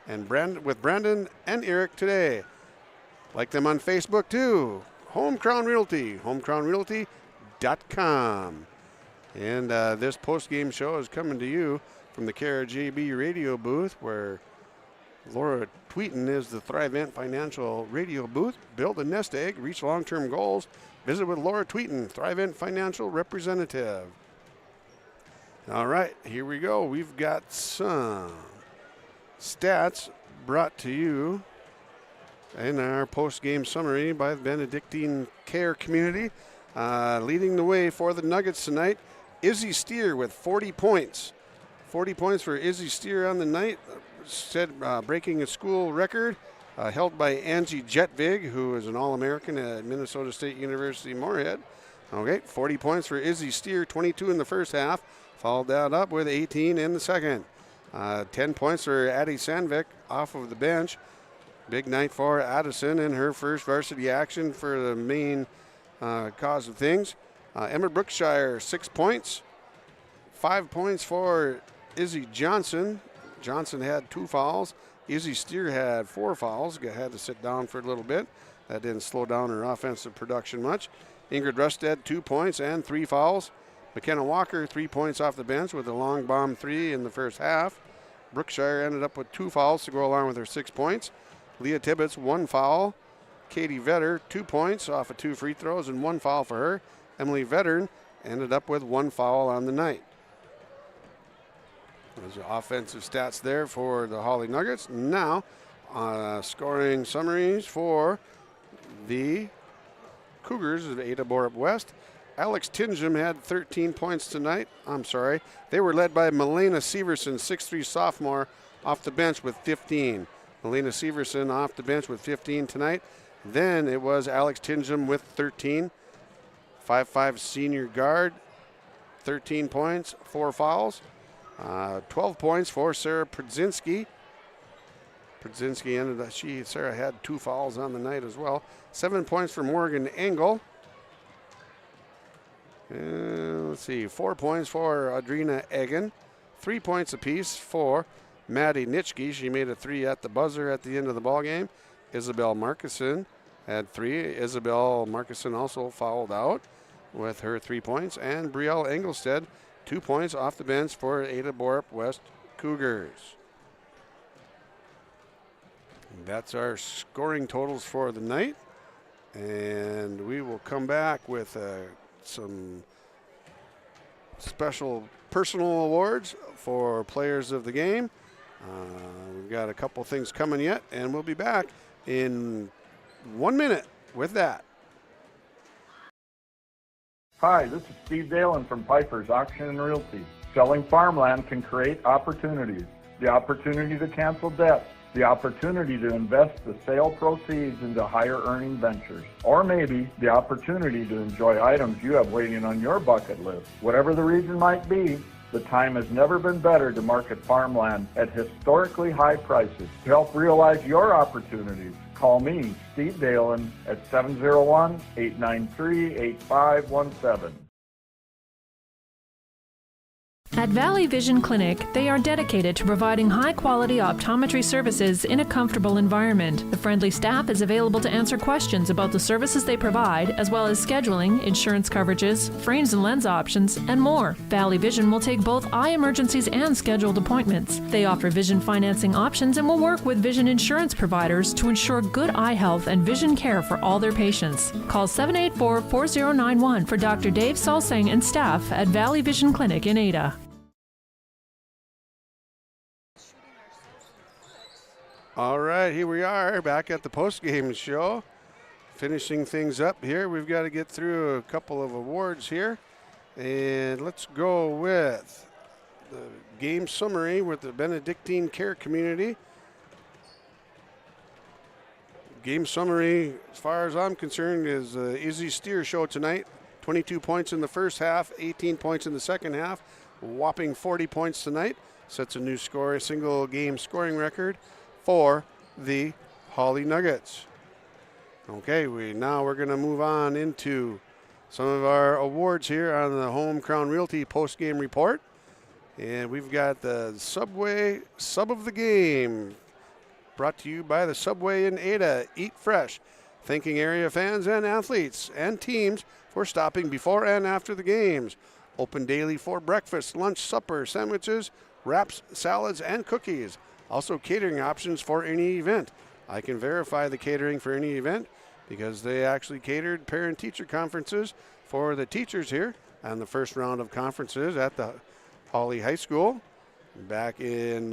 with Brandon and Eric today. Like them on Facebook too. Home Crown Realty, homecrownrealty.com. And this post-game show is coming to you from the KRJB radio booth, where Laura Tweeten is the Thrivent Financial radio booth. Build a nest egg, reach long-term goals. Visit with Laura Tweeten, Thrivent Financial representative. All right, here we go. We've got some stats brought to you in our post-game summary by the Benedictine Care Community. Leading the way for the Nuggets tonight, Izzy Steer with 40 points. 40 points for Izzy Steer on the night, breaking a school record held by Angie Jetvig, who is an All-American at Minnesota State University Moorhead. Okay, 40 points for Izzy Steer, 22 in the first half. Followed that up with 18 in the second. 10 points for Addie Sandvik off of the bench. Big night for Addison in her first varsity action for the main cause of things. Emma Brookshire, 6 points. 5 points for Izzy Johnson. Johnson had 2 fouls. Izzy Steer had 4 fouls. Had to sit down for a little bit. That didn't slow down her offensive production much. Ingrid Rusted, 2 points and 3 fouls. McKenna Walker, 3 points off the bench with a long bomb 3 in the first half. Brookshire ended up with 2 fouls to go along with her 6 points. Leah Tibbetts, 1 foul. Katie Vetter, 2 points off of 2 free throws and 1 foul for her. Emily Vettern ended up with 1 foul on the night. Those are offensive stats there for the Hawley Nuggets. Now, scoring summaries for the Cougars of Ada-Borup-West. Alex Tingham had 13 points tonight. They were led by Milena Severson, 6'3" sophomore, off the bench with 15. Milena Severson off the bench with 15 tonight. Then it was Alex Tingham with 13. 5'5" senior guard, 13 points, 4 fouls. 12 points for Sarah Przynski. Sarah had 2 fouls on the night as well. 7 points for Morgan Engel. 4 points for Adrina Egan. 3 points apiece for Maddie Nitschke. She made a 3 at the buzzer at the end of the ball game. Isabel Markison had 3. Isabel Markison also fouled out with her 3 points. And Brielle Engelstead, 2 points off the bench for Ada-Borup-West Cougars. That's our scoring totals for the night. And we will come back with some special personal awards for players of the game. We've got a couple things coming yet, and we'll be back in 1 minute with that. Hi, this is Steve Dalen from Piper's Auction and Realty. Selling farmland can create opportunities. The opportunity to cancel debts, the opportunity to invest the sale proceeds into higher earning ventures, or maybe the opportunity to enjoy items you have waiting on your bucket list. Whatever the reason might be, the time has never been better to market farmland at historically high prices. To help realize your opportunities, call me, Steve Dalen, at 701-893-8517. At Valley Vision Clinic, they are dedicated to providing high-quality optometry services in a comfortable environment. The friendly staff is available to answer questions about the services they provide, as well as scheduling, insurance coverages, frames and lens options, and more. Valley Vision will take both eye emergencies and scheduled appointments. They offer vision financing options and will work with vision insurance providers to ensure good eye health and vision care for all their patients. Call 784-4091 for Dr. Dave Salsang and staff at Valley Vision Clinic in Ada. All right, here we are back at the post-game show. Finishing things up here. We've got to get through a couple of awards here. And let's go with the game summary with the Benedictine Care Community. Game summary, as far as I'm concerned, is Izzy Steer show tonight. 22 points in the first half, 18 points in the second half. Whopping 40 points tonight. Sets a new score, a single game scoring record for the Hawley Nuggets. Okay, we're going to move on into some of our awards here on the Home Crown Realty post-game report. And we've got the Subway Sub of the Game, brought to you by the Subway in Ada. Eat fresh. Thanking area fans and athletes and teams for stopping before and after the games. Open daily for breakfast, lunch, supper, sandwiches, wraps, salads, and cookies. Also catering options for any event. I can verify the catering for any event because they actually catered parent-teacher conferences for the teachers here on the first round of conferences at the Hawley High School back in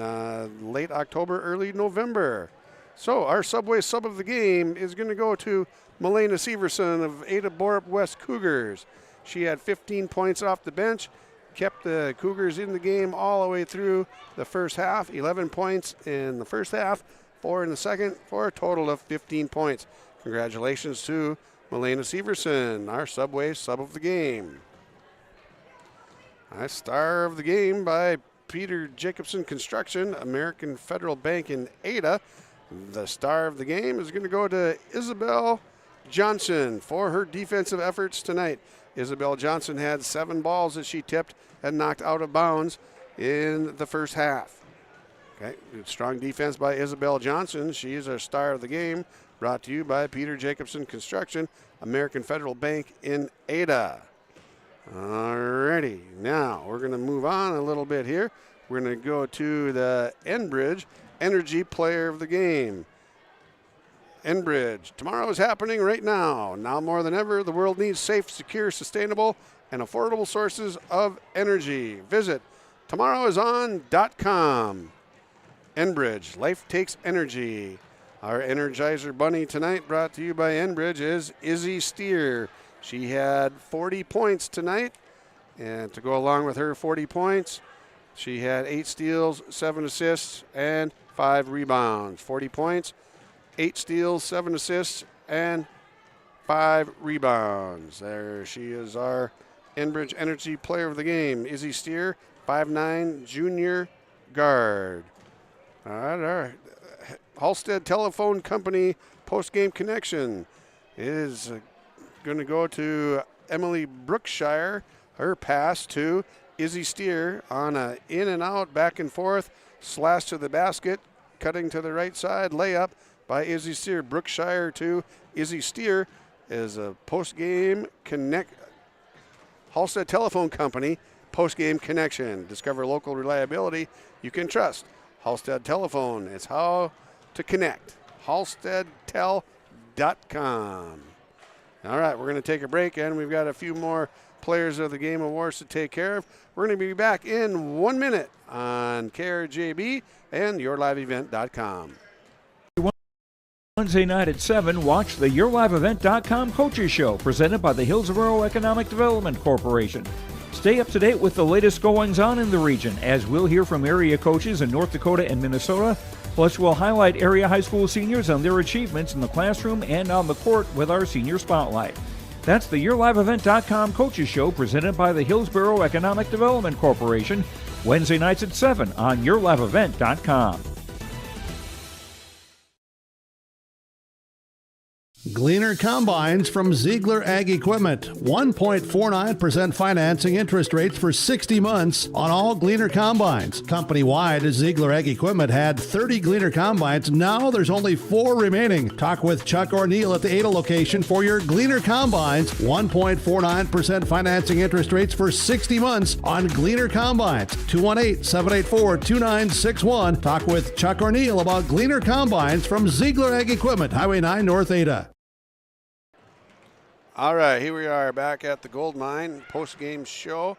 late October, early November. So our Subway Sub of the Game is going to go to Milena Severson of Ada-Borup-West Cougars. She had 15 points off the bench, kept the Cougars in the game all the way through the first half. 11 points in the first half, 4 in the second, for a total of 15 points. Congratulations to Milena Severson, our Subway Sub of the Game. Our Star of the Game by Peter Jacobson Construction, American Federal Bank in Ada. The Star of the Game is going to go to Isabel Johnson for her defensive efforts tonight. Isabel Johnson had 7 balls that she tipped and knocked out of bounds in the first half. Okay, strong defense by Isabel Johnson. She is our Star of the Game, brought to you by Peter Jacobson Construction, American Federal Bank in Ada. Alrighty, now we're going to move on a little bit here. We're going to go to the Enbridge Energy Player of the Game. Enbridge, tomorrow is happening right now. Now more than ever, the world needs safe, secure, sustainable, and affordable sources of energy. Visit tomorrowison.com. Enbridge, life takes energy. Our Energizer Bunny tonight, brought to you by Enbridge, is Izzy Steer. She had 40 points tonight, and to go along with her 40 points, she had 8 steals, 7 assists, and 5 rebounds. 40 points, 8 steals, 7 assists, and 5 rebounds. There she is, our Enbridge Energy Player of the Game. Izzy Steer, 5'9", junior guard. All right. Halstead Telephone Company post-game connection is going to go to Emily Brookshire. Her pass to Izzy Steer on a in and out, back and forth, slash to the basket, cutting to the right side, layup by Izzy Steer. Brookshire to Izzy Steer is a post-game connect. Halstead Telephone Company post-game connection. Discover local reliability you can trust. Halstead Telephone. It's how to connect. HalsteadTel.com. All right, we're going to take a break, and we've got a few more Players of the Game awards to take care of. We're going to be back in 1 minute on KRJB and YourLiveEvent.com. Wednesday night at 7, watch the YourLiveEvent.com Coaches Show, presented by the Hillsborough Economic Development Corporation. Stay up to date with the latest goings-on in the region, as we'll hear from area coaches in North Dakota and Minnesota, Plus, we'll highlight area high school seniors and their achievements in the classroom and on the court with our Senior Spotlight. That's the YourLiveEvent.com Coaches Show presented by the Hillsborough Economic Development Corporation, Wednesday nights at 7 on YourLiveEvent.com. Gleaner Combines from Ziegler Ag Equipment. 1.49% financing interest rates for 60 months on all Gleaner Combines. Company-wide, Ziegler Ag Equipment had 30 Gleaner Combines. Now there's only 4 remaining. Talk with Chuck O'Neill at the Ada location for your Gleaner Combines. 1.49% financing interest rates for 60 months on Gleaner Combines. 218-784-2961. Talk with Chuck O'Neill about Gleaner Combines from Ziegler Ag Equipment, Highway 9 North Ada. All right, here we are back at the Gold Mine post-game show.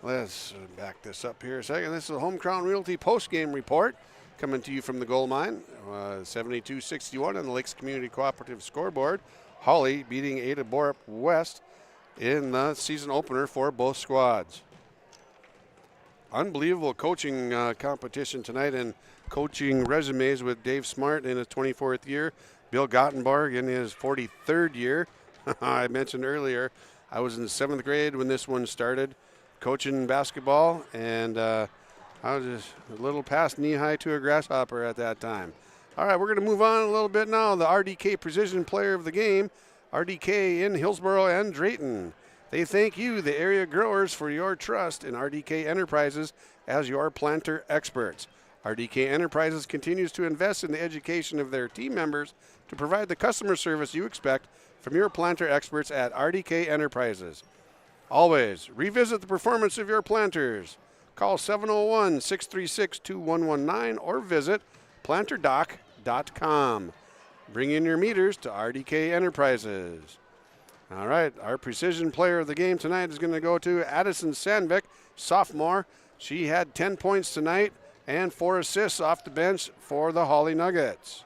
Let's back this up here a second. This is the Home Crown Realty post-game report coming to you from the Gold Mine. 72-61 on the Lakes Community Cooperative scoreboard. Hawley beating Ada-Borup-West in the season opener for both squads. Unbelievable coaching competition tonight, and coaching resumes with Dave Smart in his 24th year, Bill Gottenborg in his 43rd year. I mentioned earlier, I was in 7th grade when this one started, coaching basketball, and I was just a little past knee-high to a grasshopper at that time. All right, we're going to move on a little bit now. The RDK Precision Player of the Game, RDK in Hillsborough and Drayton. They thank you, the area growers, for your trust in RDK Enterprises as your planter experts. RDK Enterprises continues to invest in the education of their team members to provide the customer service you expect from your planter experts at RDK Enterprises. Always revisit the performance of your planters. Call 701-636-2119 or visit planterdoc.com. Bring in your meters to RDK Enterprises. All right, our precision player of the game tonight is going to go to Addison Sandvik, sophomore. She had 10 points tonight and 4 assists off the bench for the Hawley Nuggets.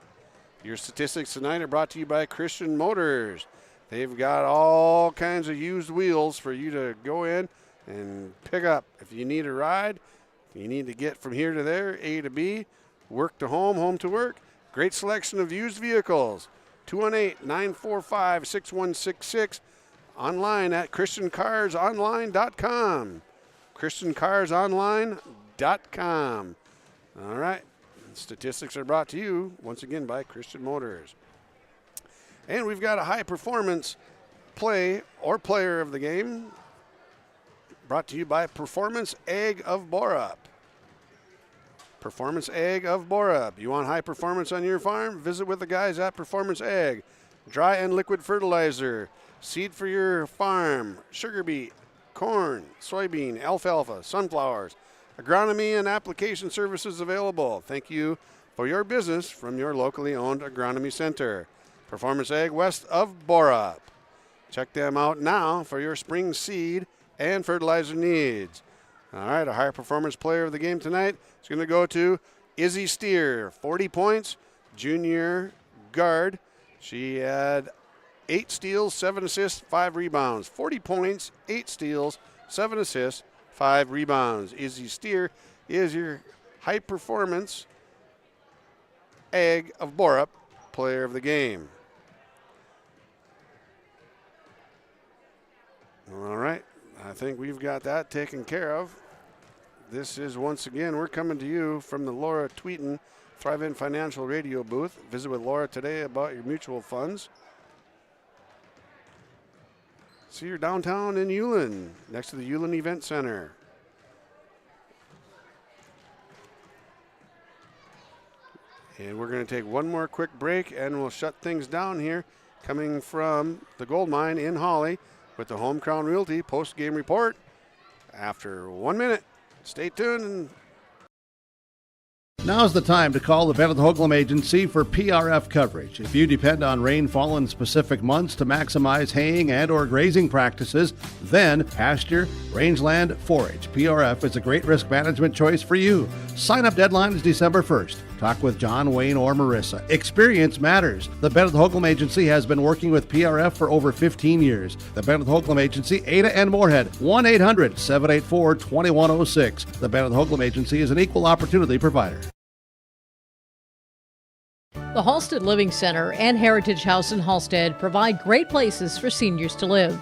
Your statistics tonight are brought to you by Christian Motors. They've got all kinds of used wheels for you to go in and pick up. If you need a ride, you need to get from here to there, A to B, work to home, home to work. Great selection of used vehicles. 218-945-6166. Online at ChristianCarsOnline.com. ChristianCarsOnline.com. All right. Statistics are brought to you, once again, by Christian Motors. And we've got a high-performance play or player of the game brought to you by Performance Ag of Borup. Performance Ag of Borup. You want high performance on your farm? Visit with the guys at Performance Ag. Dry and liquid fertilizer, seed for your farm, sugar beet, corn, soybean, alfalfa, sunflowers, agronomy and application services available. Thank you for your business from your locally owned agronomy center. Performance Ag west of Borup. Check them out now for your spring seed and fertilizer needs. All right, a high performance player of the game tonight is going to go to Izzy Steer, 40 points, junior guard. She had 8 steals, 7 assists, 5 rebounds. 40 points, 8 steals, 7 assists, 5 rebounds. Izzy Steer is your high performance Ag of Borup player of the game. All right, I think we've got that taken care of. This is, once again, we're coming to you from the Laura Tweeton Thrive In Financial Radio booth. Visit with Laura today about your mutual funds. See her downtown in Ulen, next to the Ulen Event Center. And we're going to take one more quick break, and we'll shut things down here, coming from the Gold Mine in Hawley with the Home Crown Realty post-game report after 1 minute. Stay tuned. Now's the time to call the Bennett Hoagland Agency for PRF coverage. If you depend on rainfall in specific months to maximize haying and or grazing practices, then pasture, rangeland, forage. PRF is a great risk management choice for you. Sign-up deadline is December 1st. Talk with John, Wayne, or Marissa. Experience matters. The Bennett Hoagland Agency has been working with PRF for over 15 years. The Bennett Hoagland Agency, Ada and Moorhead, 1-800-784-2106. The Bennett Hoagland Agency is an equal opportunity provider. The Halsted Living Center and Heritage House in Halsted provide great places for seniors to live.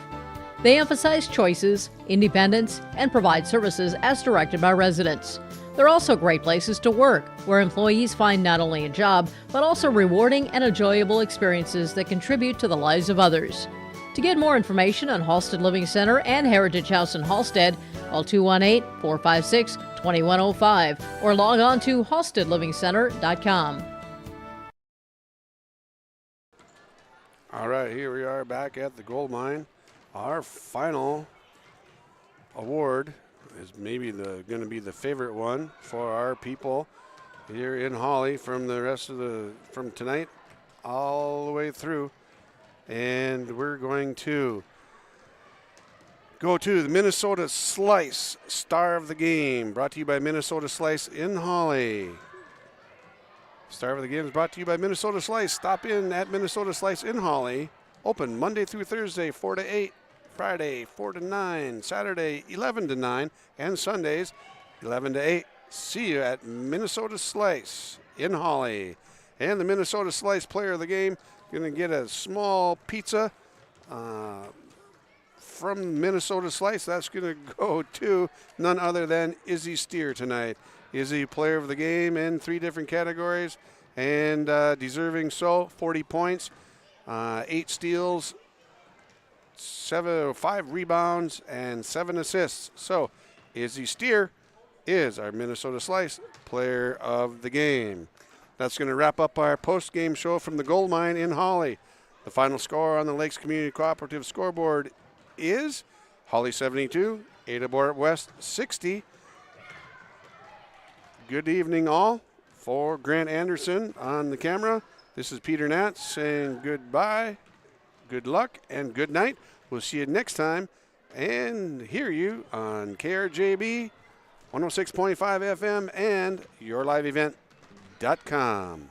They emphasize choices, independence, and provide services as directed by residents. They're also great places to work, where employees find not only a job, but also rewarding and enjoyable experiences that contribute to the lives of others. To get more information on Halsted Living Center and Heritage House in Halsted, call 218-456-2105 or log on to halstedlivingcenter.com. All right, here we are back at the gold mine. Our final award is maybe going to be the favorite one for our people here in Hawley from tonight all the way through. And we're going to go to the Minnesota Slice Star of the Game, brought to you by Minnesota Slice in Hawley. Star of the Game is brought to you by Minnesota Slice. Stop in at Minnesota Slice in Hawley. Open Monday through Thursday, 4 to 8. Friday, 4 to 9. Saturday, 11 to 9. And Sundays, 11 to 8. See you at Minnesota Slice in Hawley. And the Minnesota Slice player of the game going to get a small pizza from Minnesota Slice. That's going to go to none other than Izzy Steer tonight. Izzy, player of the game in 3 different categories, and deserving so, 40 points, 8 steals, 5 rebounds, and 7 assists. So Izzy Steer is our Minnesota Slice player of the game. That's going to wrap up our post-game show from the gold mine in Hawley. The final score on the Lakes Community Cooperative scoreboard is Hawley 72, Ada-Borup-West 60. Good evening, all. For Grant Anderson on the camera, this is Peter Nats saying goodbye, good luck, and good night. We'll see you next time and hear you on KRJB 106.5 FM and yourliveevent.com.